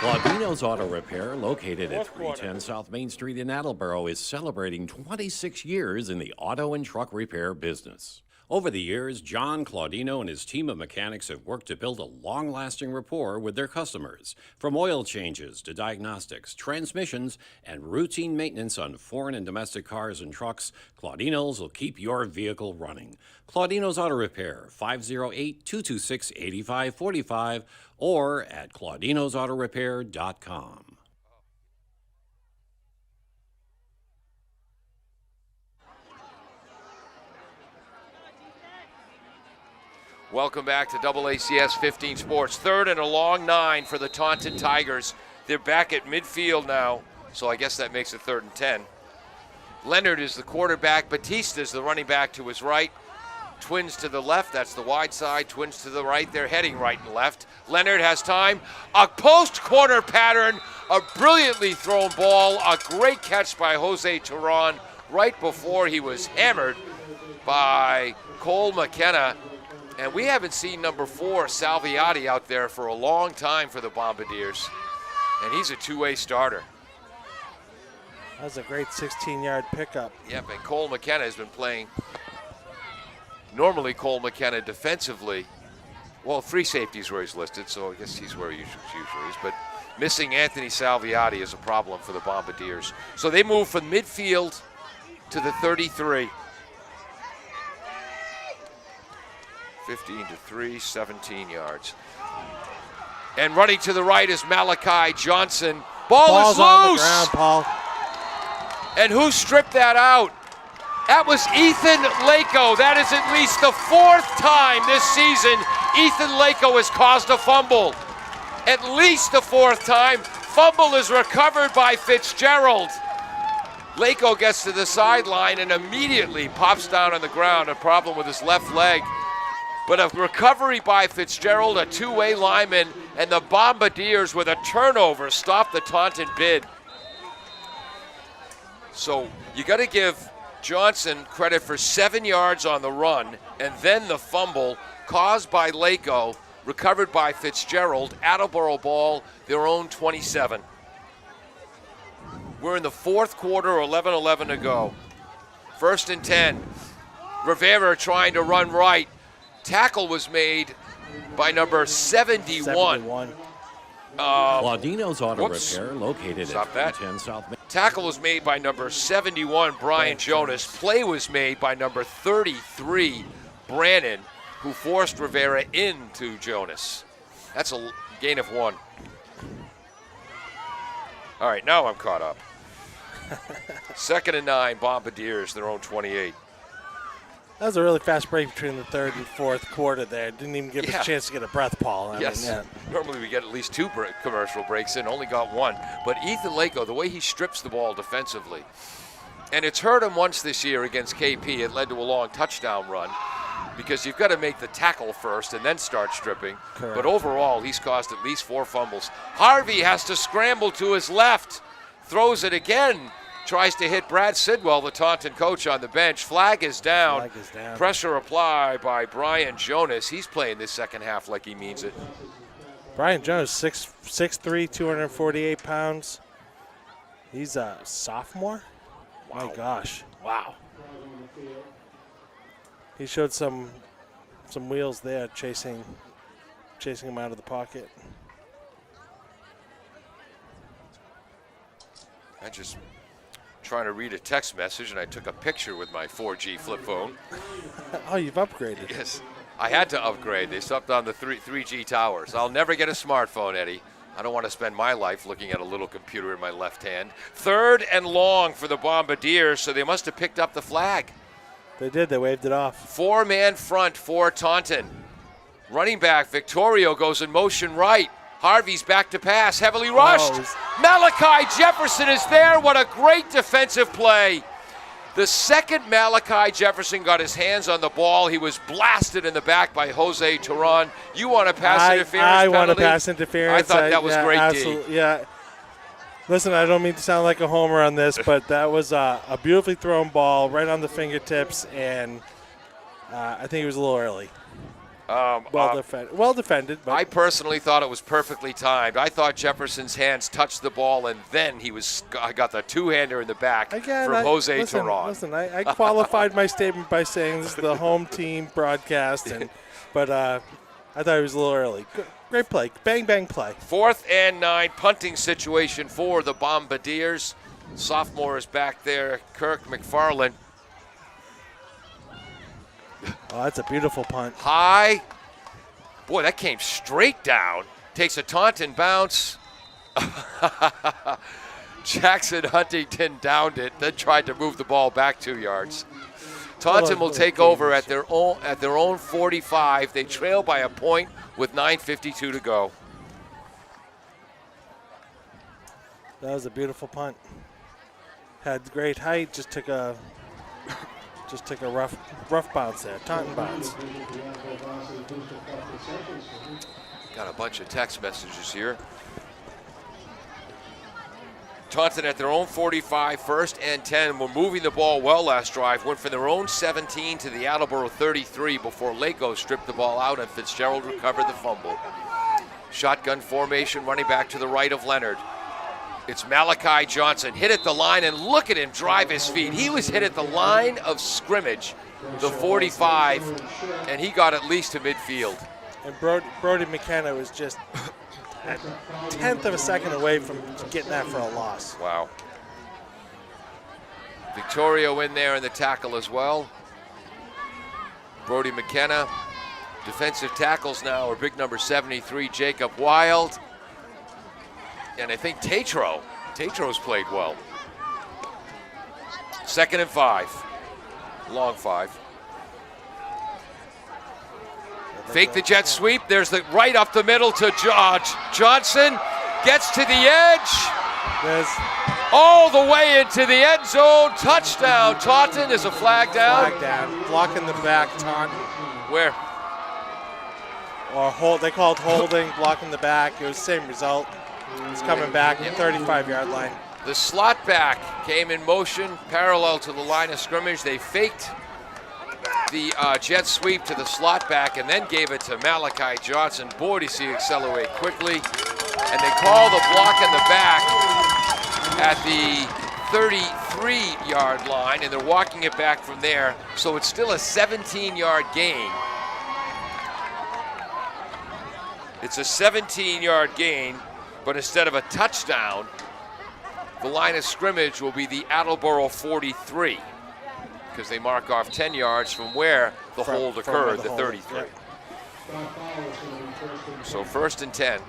Claudino's Auto Repair, located at 310 South Main Street in Attleboro, is celebrating 26 years in the auto and truck repair business. Over the years, John Claudino and his team of mechanics have worked to build a long-lasting rapport with their customers. From oil changes to diagnostics, transmissions, and routine maintenance on foreign and domestic cars and trucks, Claudino's will keep your vehicle running. Claudino's Auto Repair, 508-226-8545, or at claudinosautorepair.com. Welcome back to AACS 15 Sports. 3rd and a long 9 for the Taunton Tigers. They're back at midfield now, so I guess that makes it 3rd and 10. Leonard is the quarterback. Batista is the running back to his right. Twins to the left, that's the wide side. Twins to the right, they're heading right and left. Leonard has time. A post corner pattern, a brilliantly thrown ball, a great catch by Jose Turan right before he was hammered by Cole McKenna. And we haven't seen number 4, Salviati, out there for a long time for the Bombardiers. And he's a two-way starter. That was a great 16-yard pickup. Yep, and Cole McKenna has been playing. Normally, Cole McKenna defensively, well, 3 safeties where he's listed, so I guess he's where he usually is. But missing Anthony Salviati is a problem for the Bombardiers. So they move from midfield to the 33. 15-3, 17 yards. And running to the right is Malachi Johnson. Ball's is loose. On the ground, Paul. And who stripped that out? That was Ethan Lako. That is at least the 4th time this season Ethan Lako has caused a fumble. At least the 4th time. Fumble is recovered by Fitzgerald. Lako gets to the sideline and immediately pops down on the ground. A problem with his left leg. But a recovery by Fitzgerald, a two-way lineman, and the Bombardiers with a turnover stop the Taunton bid. So you got to give Johnson credit for 7 yards on the run, and then the fumble caused by Lako, recovered by Fitzgerald. Attleboro ball, their own 27. We're in the fourth quarter, 11:11 to go. 1st and 10. Rivera trying to run right. Tackle was made by number 71. Claudino's Auto whoops. Repair, located Stop at that. 10 South Main. Tackle was made by number 71, Brian Jonas. Play was made by number 33, Brannon, who forced Rivera into Jonas. That's a gain of 1. All right, now I'm caught up. 2nd and 9, Bombardiers, their own 28. That was a really fast break between the 3rd and 4th quarter there. Didn't even give us a chance to get a breath, Paul. I Yes. mean, yeah. Normally we get at least 2 commercial breaks in, only got 1. But Ethan Lako, the way he strips the ball defensively, and it's hurt him once this year against KP. It led to a long touchdown run because you've got to make the tackle first and then start stripping. Correct. But overall, he's caused at least 4 fumbles. Harvey has to scramble to his left, throws it again. Tries to hit Brad Sidwell, the Taunton coach, on the bench. Flag is down. Pressure applied by Brian Jonas. He's playing this second half like he means it. Brian Jones, 6'3", 248 pounds. He's a sophomore? Wow. My gosh. Wow. He showed some wheels there chasing him out of the pocket. I just trying to read a text message, and I took a picture with my 4G flip phone. Oh, you've upgraded. Yes, I had to upgrade. They stopped on the 3G towers. I'll never get a smartphone, Eddie. I don't want to spend my life looking at a little computer in my left hand. 3rd and long for the Bombardiers, so they must have picked up the flag. They did. They waved it off. 4-man front for Taunton. Running back Victorio goes in motion right. Harvey's back to pass, heavily rushed. Malachi Jefferson is there. What a great defensive play. The second Malachi Jefferson got his hands on the ball, he was blasted in the back by Jose Turan. You want a pass interference I penalty? want a pass interference. I thought that was great, absolutely, D. Yeah. Listen, I don't mean to sound like a homer on this, but that was a beautifully thrown ball right on the fingertips, and I think it was a little early. Well defended. But I personally thought it was perfectly timed. I thought Jefferson's hands touched the ball, and then I got the two-hander in the back from Jose Turan. Listen, I qualified my statement by saying this is the home team broadcast, but I thought it was a little early. Great play. Bang, bang play. 4th and 9, punting situation for the Bombardiers. Sophomore is back there, Kirk McFarland. Oh, that's a beautiful punt. High. Boy, that came straight down. Takes a Taunton bounce. Jackson Huntington downed it, then tried to move the ball back 2 yards. Taunton will take over at their own 45. They trail by a point with 9:52 to go. That was a beautiful punt. Had great height, just took a rough bounce there, Taunton bounce. Got a bunch of text messages here. Taunton at their own 45, 1st and 10. Were moving the ball well last drive. Went from their own 17 to the Attleboro 33 before Lako stripped the ball out and Fitzgerald recovered the fumble. Shotgun formation, running back to the right of Leonard. It's Malachi Johnson, hit at the line, and look at him drive his feet. He was hit at the line of scrimmage, the 45, and he got at least to midfield. And Brody McKenna was just a 1/10 of a second away from getting that for a loss. Wow. Victorio in there in the tackle as well. Brody McKenna. Defensive tackles now are big number 73, Jacob Wild. And I think Tatro's played well. 2nd and 5. Long 5. Fake the jet sweep. There's the right up the middle to Johnson. Gets to the edge. All the way into the end zone. Touchdown. Taunton. Is a flag down? Flag down. Blocking the back, Taunton. Where? Or hold. They called holding, blocking the back. It was the same result. He's coming back, 35-yard line. The slot back came in motion parallel to the line of scrimmage. They faked the jet sweep to the slot back and then gave it to Malachi Johnson. Boy, does he accelerate quickly. And they call the block in the back at the 33-yard line, and they're walking it back from there. So it's still a 17-yard gain. It's a 17-yard gain, but instead of a touchdown, the line of scrimmage will be the Attleboro 43, because they mark off 10 yards from where the hold occurred, the 33. Yep. So 1st and 10.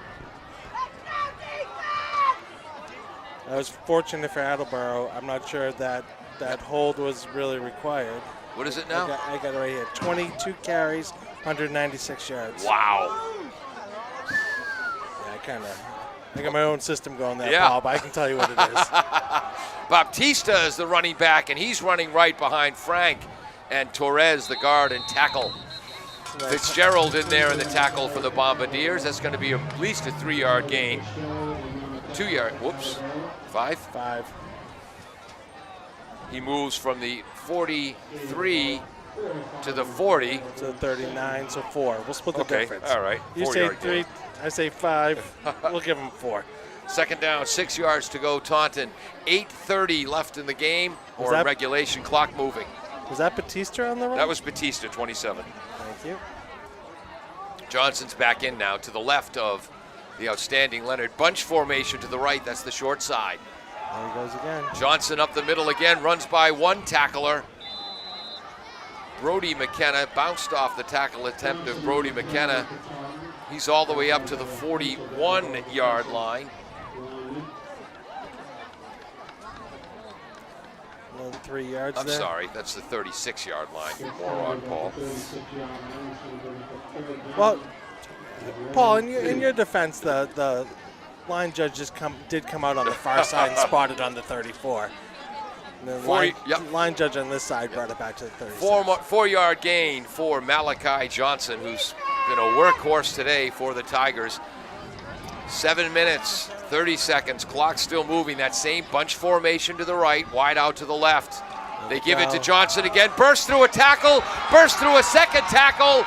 I was fortunate for Attleboro. I'm not sure that hold was really required. What is it now? I got it right here. 22 carries, 196 yards. Wow. Yeah, I got my own system going there, Paul, but I can tell you what it is. Baptista is the running back, and he's running right behind Frank. And Torres, the guard and tackle. Nice. Fitzgerald in there in the tackle for the Bombardiers. That's going to be at least a 3-yard gain. 2-yard, whoops, 5? 5. He moves from the 43 to the 40. To the 39, so 4. We'll split the difference. All right. You say 3, gain. I say 5. We'll give him 4. 2nd down, 6 yards to go, Taunton. 8:30 left in the game, or regulation, clock moving. Was that Batista on the run? That was Batista, 27. Thank you. Johnson's back in now to the left of the outstanding Leonard. Bunch formation to the right, that's the short side. There he goes again. Johnson up the middle again, runs by one tackler. Brody McKenna bounced off the tackle attempt of Brody McKenna. He's all the way up to the 41-yard line. Another 3 yards I'm sorry, that's the 36-yard line. Moron, Paul. Well, Paul, in your defense, the line judge did come out on the far side and spotted on the 34. And the line judge on this side brought it back to the 36. 4-yard gain for Malachi Johnson, who's been a workhorse today for the Tigers. 7 minutes, 30 seconds, clock still moving. That same bunch formation to the right, wide out to the left. They give it to Johnson again, burst through a tackle, burst through a second tackle,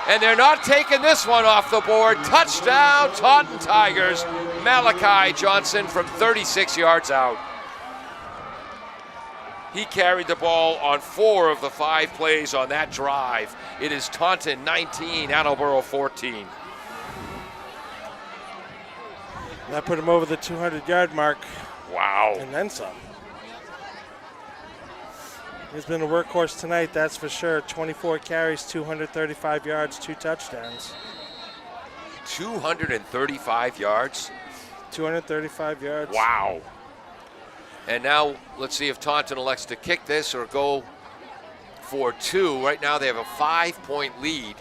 and they're not taking this one off the board. Touchdown, Taunton Tigers. Malachi Johnson from 36 yards out. He carried the ball on 4 of the 5 plays on that drive. It is Taunton 19, Attleboro 14. That put him over the 200-yard mark. Wow. And then some. He's been a workhorse tonight, that's for sure. 24 carries, 235 yards, 2 touchdowns. 235 yards? 235 yards. Wow. And now let's see if Taunton elects to kick this or go for 2. Right now they have a 5-point lead.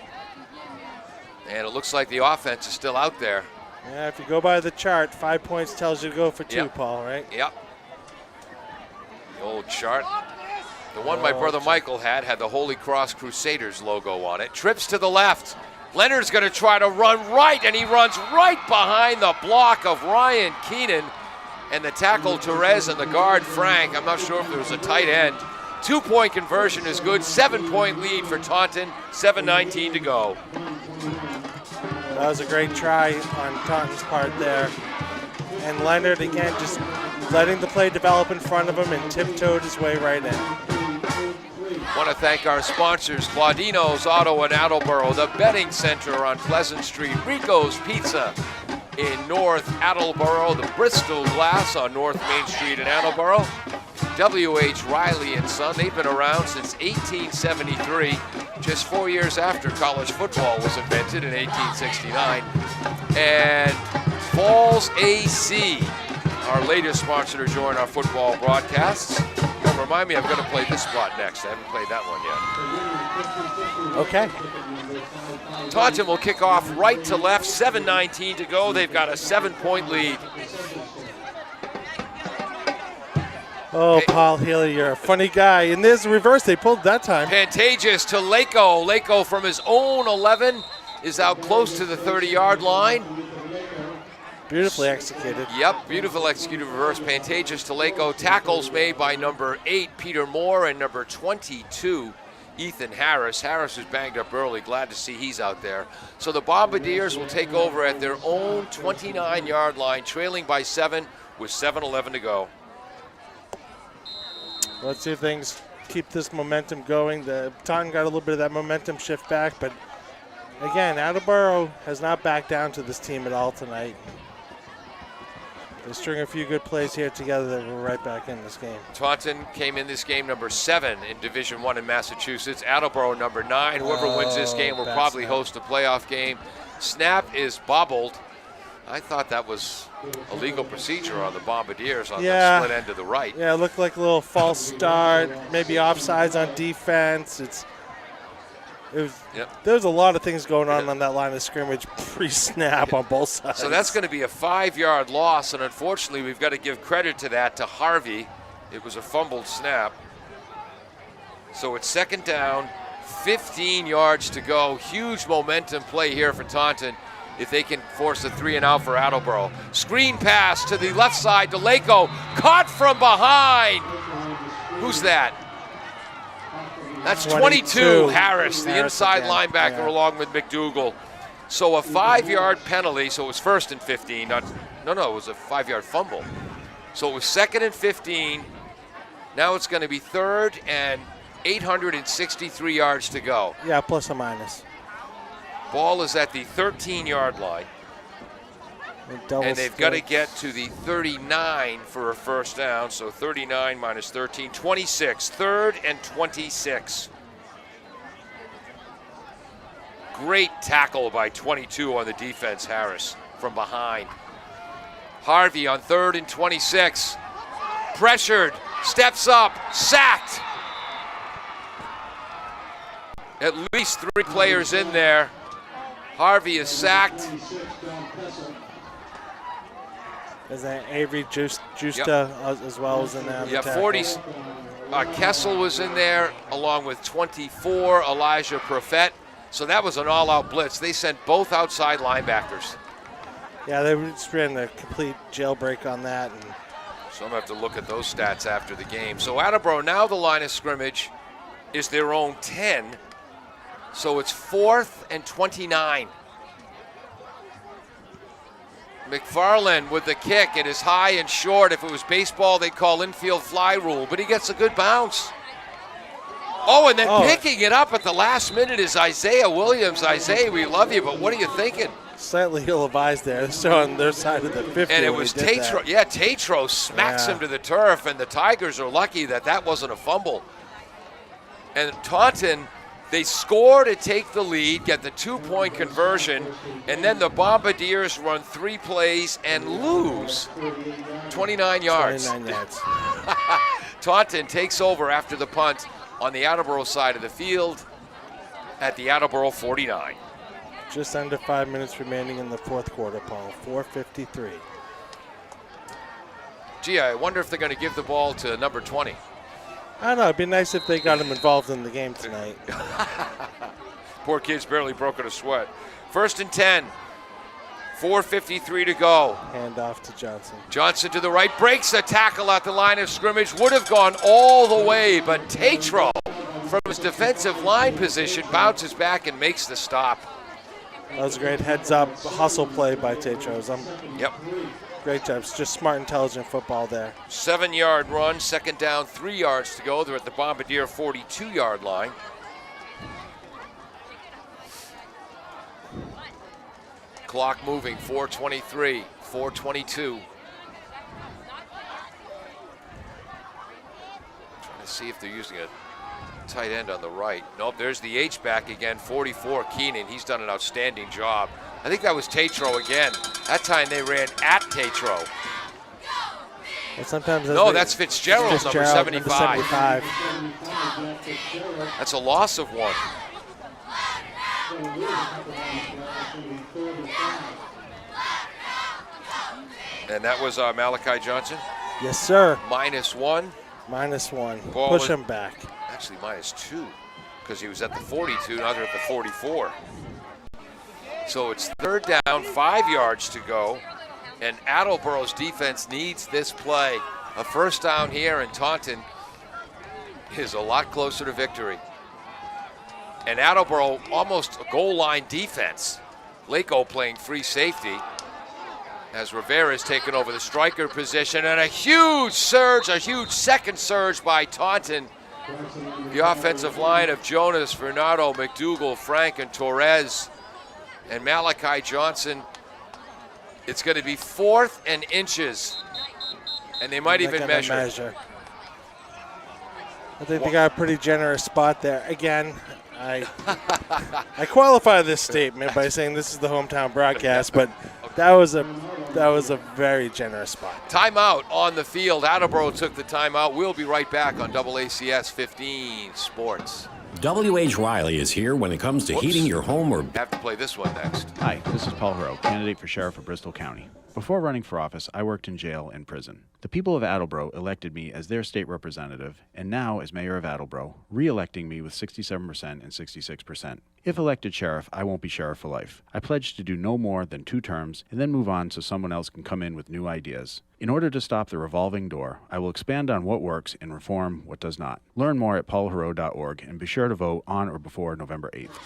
And it looks like the offense is still out there. Yeah, if you go by the chart, 5 points tells you to go for 2, Paul, right? Yep. The old chart. The one my brother Michael had the Holy Cross Crusaders logo on it. Trips to the left. Leonard's going to try to run right, and he runs right behind the block of Ryan Keenan and the tackle Torres and the guard Frank. I'm not sure if there was a tight end. 2-point conversion is good. 7-point lead for Taunton. 7:19 to go. That was a great try on Taunton's part there. And Leonard, again, just letting the play develop in front of him and tiptoed his way right in. Want to thank our sponsors, Claudino's Auto in Attleboro, the Betting Center on Pleasant Street, Rico's Pizza in North Attleboro, the Bristol Glass on North Main Street in Attleboro, W.H. Riley and Son. They've been around since 1873, just 4 years after college football was invented in 1869. And Falls AC, our latest sponsor to join our football broadcasts. Don't remind me, I'm going to play this spot next. I haven't played that one yet. Okay. Taunton will kick off right to left, 7:19 to go. They've got a 7-point lead. Oh, Paul Healy, you're a funny guy. And there's the reverse. They pulled that time. Pantages to Lako. Lako from his own 11 is out close to the 30-yard line. Beautifully executed. Yep, beautiful executed reverse Pantages to Lako. Tackles made by number 8, Peter Moore, and number 22, Ethan Harris. Harris was banged up early. Glad to see he's out there. So the Bombardiers will take over at their own 29-yard line, trailing by 7 with 7:11 to go. Let's see if things keep this momentum going. The Taunton got a little bit of that momentum shift back, but again, Attleboro has not backed down to this team at all tonight. They string a few good plays here together that we're right back in this game. Taunton came in this game number 7 in Division I in Massachusetts. Attleboro number 9. Whoever wins this game will probably host a playoff game. Snap is bobbled. I thought that was a legal procedure on the Bombardiers on the split end to the right. Yeah, it looked like a little false start, maybe offsides on defense. There's a lot of things going on that line of scrimmage pre-snap on both sides. So that's going to be a 5-yard loss, and unfortunately we've got to give credit to that to Harvey. It was a fumbled snap. So it's 2nd down, 15 yards to go. Huge momentum play here for Taunton if they can force a 3-and-out for Attleboro. Screen pass to the left side to Lako, caught from behind. Who's that? That's 22, Harris, the inside linebacker along with McDougal. So a 5-yard penalty, so it was 1st and 15. It was a 5-yard fumble. So it was 2nd and 15. Now it's going to be 3rd and 863 yards to go. Yeah, plus or minus. Ball is at the 13-yard line. And they've got to get to the 39 for a 1st down. So 39 minus 13, 26. 3rd and 26. Great tackle by 22 on the defense, Harris, from behind. Harvey on 3rd and 26. Pressured, steps up, sacked. At least 3 players in there. Harvey is sacked. Is that Avery Justa as well as in there? Yeah, 40. Kessel was in there along with 24, Elijah Profet. So that was an all-out blitz. They sent both outside linebackers. Yeah, they just ran a complete jailbreak on that. So I'm going to have to look at those stats after the game. So Attleboro, now the line of scrimmage is their own 10. So it's 4th and 29. McFarland with the kick. It is high and short. If it was baseball, they'd call infield fly rule, but he gets a good bounce. Oh, and then picking it up at the last minute is Isaiah Williams. Isaiah, we love you, but what are you thinking? Slightly ill-advised there. So on their side of the 50. And it was Tatro. Yeah, Tatro smacks him to the turf, and the Tigers are lucky that wasn't a fumble. And Taunton, they score to take the lead, get the 2-point conversion, and then the Bombardiers run 3 plays and lose 29 yards. 29 yards. Taunton takes over after the punt on the Attleboro side of the field at the Attleboro 49. Just under 5 minutes remaining in the 4th quarter, Paul. 4:53. Gee, I wonder if they're going to give the ball to number 20. I don't know. It'd be nice if they got him involved in the game tonight. Poor kid's barely broken a sweat. 1st and 10. 4:53 to go. Hand off to Johnson. Johnson to the right, breaks a tackle at the line of scrimmage. Would have gone all the way, but Tatro, from his defensive line position, bounces back and makes the stop. That was a great heads-up hustle play by Tatros. Yep. Great job. It's just smart, intelligent football there. 7-yard run, 2nd down, 3 yards to go. They're at the Bombardier 42-yard line. Clock moving, 4:23, 4:22. Trying to see if they're using a tight end on the right. Nope, there's the H-back again, 44, Keenan. He's done an outstanding job. I think that was Tatro again. That time they ran at Tatro. Well, sometimes that's Fitzgerald, number 75. That's a loss of 1. And that was Malachi Johnson? Yes, sir. -1. -1. Ball Push him back. Actually, -2, because he was at the 42, now they're at the 44. So it's 3rd down, 5 yards to go. And Attleboro's defense needs this play. A first down here in Taunton is a lot closer to victory. And Attleboro almost a goal line defense. Laco playing free safety as Rivera's taken over the striker position, and a huge surge, a huge second surge by Taunton. The offensive line of Jonas, Bernardo, McDougal, Frank, and Torres, and Malachi Johnson. It's going to be 4th and inches, and they might even measure. I think they got a pretty generous spot there. Again, I qualify this statement by saying this is the hometown broadcast, but that was a very generous spot. Timeout on the field. Attleboro took the timeout. We'll be right back on AACS 15 Sports. W.H. Riley is here when it comes to heating your home or... Have to play this one next. Hi, this is Paul Hero, candidate for sheriff of Bristol County. Before running for office, I worked in jail and prison. The people of Attleboro elected me as their state representative, and now, as mayor of Attleboro, re-electing me with 67% and 66%. If elected sheriff, I won't be sheriff for life. I pledge to do no more than 2 terms and then move on so someone else can come in with new ideas. In order to stop the revolving door, I will expand on what works and reform what does not. Learn more at paulhero.org and be sure to vote on or before November 8th.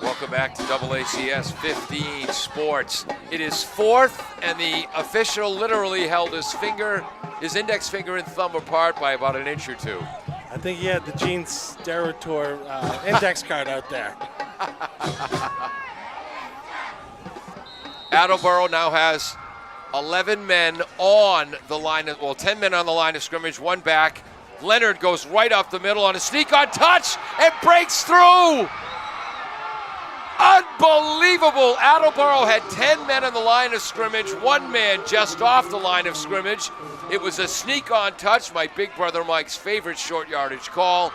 Welcome back to AACS 15 Sports. It is 4th, and the official literally held his index finger and thumb apart by about an inch or 2. I think he had the Gene Steratore index card out there. Attleboro now has 11 men on the line, 10 men on the line of scrimmage, 1 back. Leonard goes right up the middle on a sneak-on touch and breaks through. Unbelievable. Attleboro had 10 men on the line of scrimmage, 1 man just off the line of scrimmage. It was a sneak-on touch, my big brother Mike's favorite short yardage call.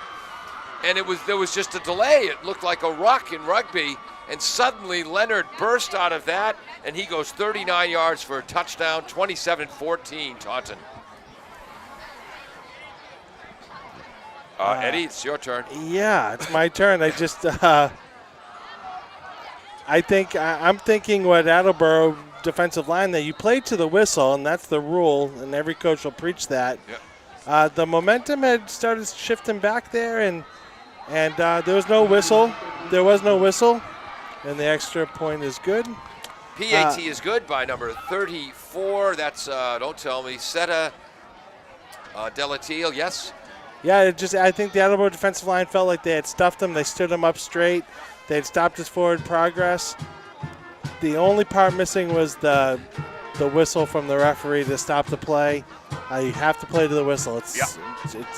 And there was just a delay. It looked like a ruck in rugby. And suddenly Leonard burst out of that, and he goes 39 yards for a touchdown, 27-14 Taunton. Eddie, it's your turn. Yeah, it's my turn. I just, I'm thinking what Attleboro defensive line that you play to the whistle, and that's the rule, and every coach will preach that. Yep. The momentum had started shifting back there, and there was no whistle. There was no whistle, and the extra point is good. PAT is good by number 34. That's, don't tell me, Seta Delatiel, yes? Yeah, I think the Attleboro defensive line felt like they had stuffed him. They stood him up straight. They had stopped his forward progress. The only part missing was the whistle from the referee to stop the play. You have to play to the whistle. It's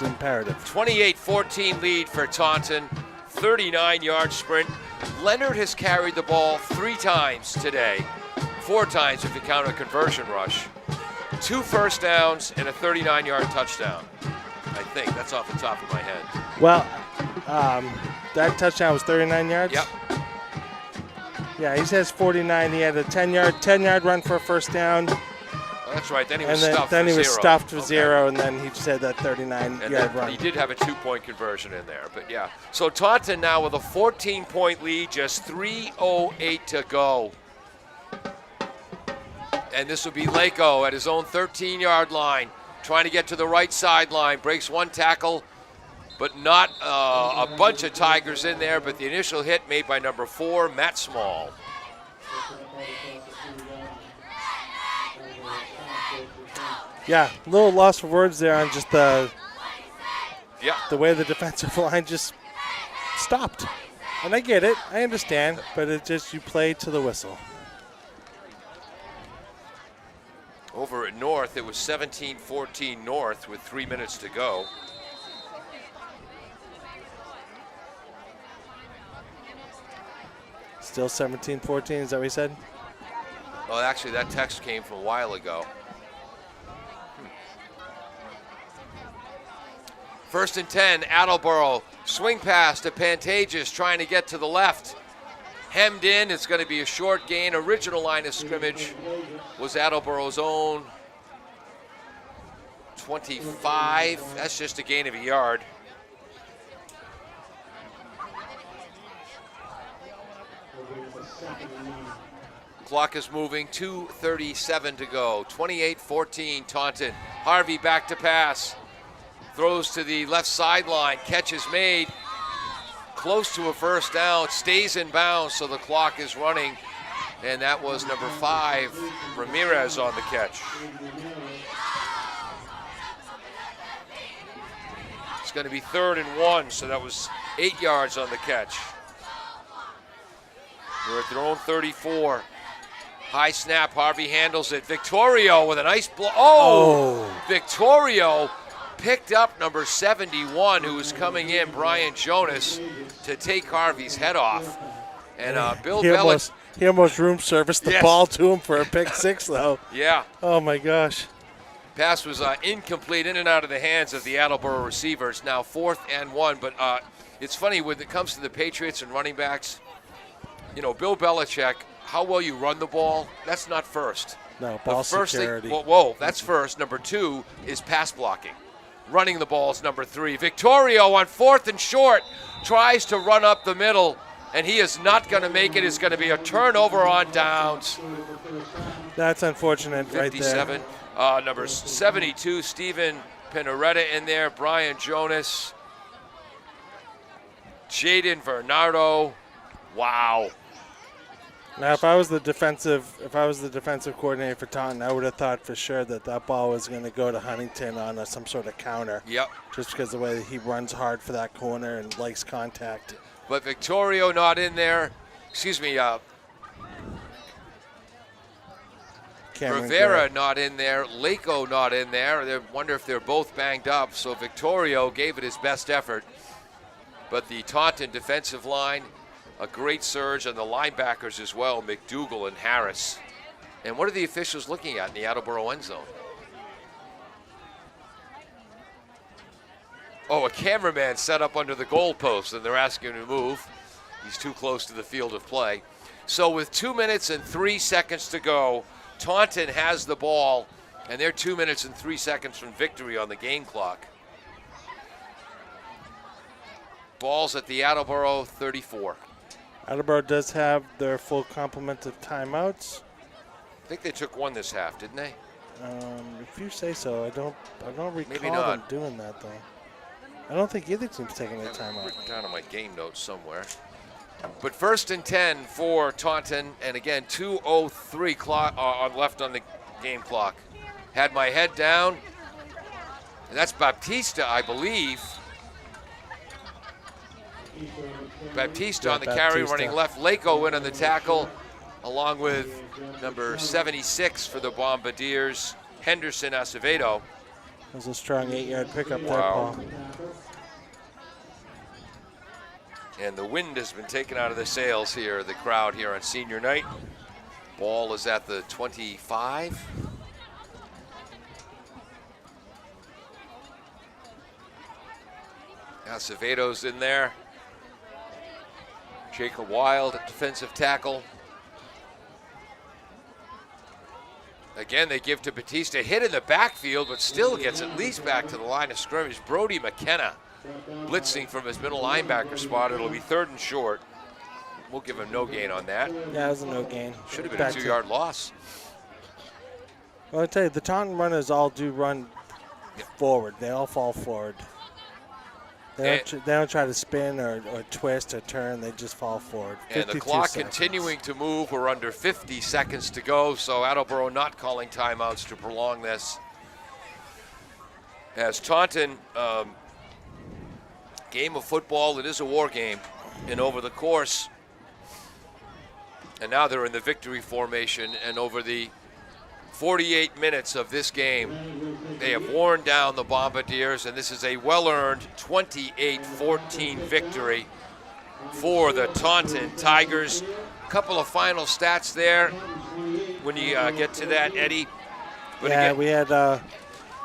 imperative. 28-14 lead for Taunton. 39-yard sprint. Leonard has carried the ball 3 times today. 4 times if you count a conversion rush. 2 first downs and a 39-yard touchdown. I think that's off the top of my head. Well, that touchdown was 39 yards? Yep. Yeah, he says 49. He had a 10-yard run for a first down. Oh, that's right. Then he was stuffed for 0, and then he just had that 39-yard run. He did have a 2-point conversion in there, but yeah. So Taunton now with a 14-point lead, just 3:08 to go. And this will be Laco at his own 13-yard line, trying to get to the right sideline. Breaks 1 tackle, but not a bunch of Tigers in there, but the initial hit made by number 4, Matt Small. Yeah, a little loss for words there on just the way the defensive line just stopped. And I get it, I understand, but it just, you play to the whistle. Over at North, it was 17-14 North with 3 minutes to go. Still 17-14, is that what he said? Well, actually, that text came from a while ago. 1st and 10, Attleboro. Swing pass to Pantages, trying to get to the left. Hemmed in, it's going to be a short gain. Original line of scrimmage was Attleboro's own 25. That's just a gain of a yard. Clock is moving, 2:37 to go. 28-14 Taunton. Harvey back to pass. Throws to the left sideline. Catch is made. Close to a first down. Stays in bounds, so the clock is running. And that was number 5, Ramirez, on the catch. It's going to be 3rd and 1, so that was 8 yards on the catch. They're at their own 34. High snap, Harvey handles it. Victorio with a nice blow. Victorio picked up number 71, who was coming in, Brian Jonas, to take Harvey's head off. And Bill Belichick. He almost room serviced the ball to him for a pick 6, though. Yeah. Oh, my gosh. Pass was incomplete, in and out of the hands of the Attleboro receivers. Now 4th and 1, but it's funny when it comes to the Patriots and running backs, you know, Bill Belichick, how well you run the ball, that's not first. No, ball security. That's first. Number 2 is pass blocking. Running the ball is number 3. Victorio on 4th and short tries to run up the middle, and he is not going to make it. It's going to be a turnover on downs. That's unfortunate 57. Right there. Number 72, Steven Pinoretta in there. Brian Jonas. Jaden Bernardo. Wow. Now, if I was the defensive coordinator for Taunton, I would have thought for sure that ball was going to go to Huntington on some sort of counter. Yep. Just because of the way that he runs hard for that corner and likes contact. But Victorio not in there. Excuse me. Rivera not in there. Lako not in there. They wonder if they're both banged up. So Victorio gave it his best effort. But the Taunton defensive line, a great surge, and the linebackers as well, McDougal and Harris. And what are the officials looking at in the Attleboro end zone? Oh, a cameraman set up under the goalpost, and they're asking him to move. He's too close to the field of play. So with 2 minutes and 3 seconds to go, Taunton has the ball, and they're 2 minutes and 3 seconds from victory on the game clock. Ball's at the Attleboro 34. Attleboro does have their full complement of timeouts. I think they took one this half, didn't they? If you say so. I don't recall them doing that, though. I don't think either team's taking a timeout. Written down on my game notes somewhere. But 1st and 10 for Taunton, and again, 2:03 clock left on the game clock. Had my head down, and that's Baptista, I believe. Baptista on the carry, running left. Lako in on the tackle, along with number 76 for the Bombardiers, Henderson Acevedo. That was a strong 8-yard pickup there, Paul. And the wind has been taken out of the sails here, the crowd here on senior night. Ball is at the 25. Acevedo's in there. Jacob Wild at defensive tackle. Again, they give to Batista. Hit in the backfield, but still gets at least back to the line of scrimmage. Brody McKenna blitzing from his middle linebacker spot. It'll be 3rd and short. We'll give him no gain on that. Yeah, it was a no gain. Should have been a 2-yard loss. Well, I tell you, the Taunton runners all do run forward. They all fall forward. They don't try to spin or twist or turn. They just fall forward. And the clock continuing to move. We're under 50 seconds to go, so Attleboro not calling timeouts to prolong this. As Taunton, game of football, it is a war game. And over the course, and now they're in the victory formation, and over the 48 minutes of this game, they have worn down the Bombardiers, and this is a well-earned 28-14 victory for the Taunton Tigers. A couple of final stats there when you get to that, Eddie. But yeah, again, we had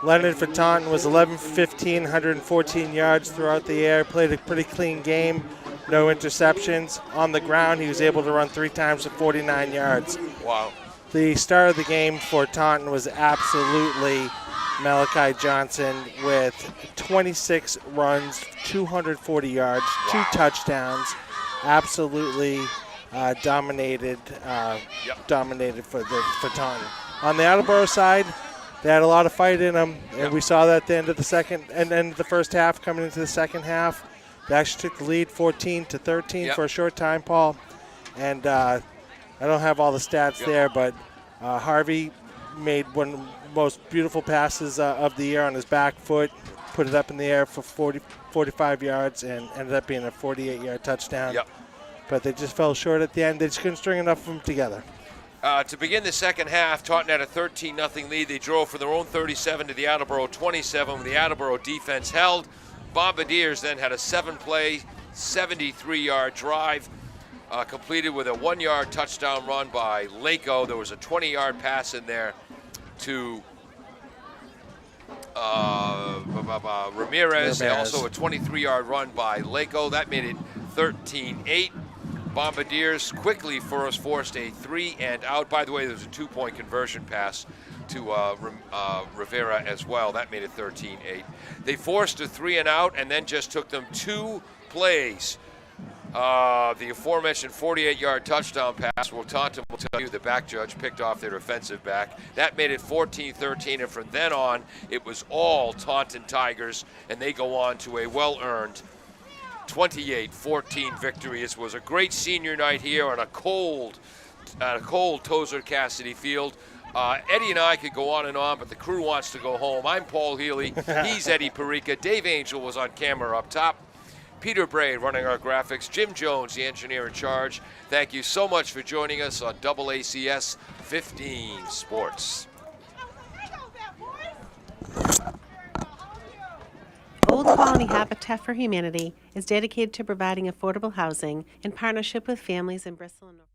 Leonard for Taunton was 11 for 15, 114 yards throughout the air, played a pretty clean game, no interceptions. On the ground, he was able to run 3 times for 49 yards. Wow. The star of the game for Taunton was absolutely Malachi Johnson with 26 runs, 240 yards, 2 touchdowns. Absolutely dominated for Taunton. On the Attleboro side, they had a lot of fight in them, and we saw that at the end of the the first half. Coming into the second half, they actually took the lead 14-13 for a short time, Paul. And I don't have all the stats there, but Harvey made one of the most beautiful passes of the year on his back foot, put it up in the air for 45 yards, and ended up being a 48-yard touchdown. But they just fell short at the end. They just couldn't string enough of them together. To begin the second half, Taunton had a 13-0 lead. They drove from their own 37 to the Attleboro 27 when the Attleboro defense held. Bombardiers then had a 7-play, 73-yard drive completed with a 1-yard touchdown run by Lako. There was a 20-yard pass in there to Ramirez. Also a 23-yard run by Lako. That made it 13-8. Bombardiers quickly forced a 3-and-out. By the way, there was a 2-point conversion pass to Rivera as well. That made it 13-8. They forced a 3-and-out and then just took them 2 plays. The aforementioned 48-yard touchdown pass, well, Taunton will tell you the back judge picked off their defensive back. That made it 14-13, and from then on, it was all Taunton Tigers, and they go on to a well-earned 28-14 victory. It was a great senior night here on a cold Tozer Cassidy Field. Eddie and I could go on and on, but the crew wants to go home. I'm Paul Healy. He's Eddie Perica. Dave Angel was on camera up top. Peter Bray running our graphics. Jim Jones, the engineer in charge. Thank you so much for joining us on AACS 15 Sports. Old Colony Habitat for Humanity is dedicated to providing affordable housing in partnership with families in Bristol and North.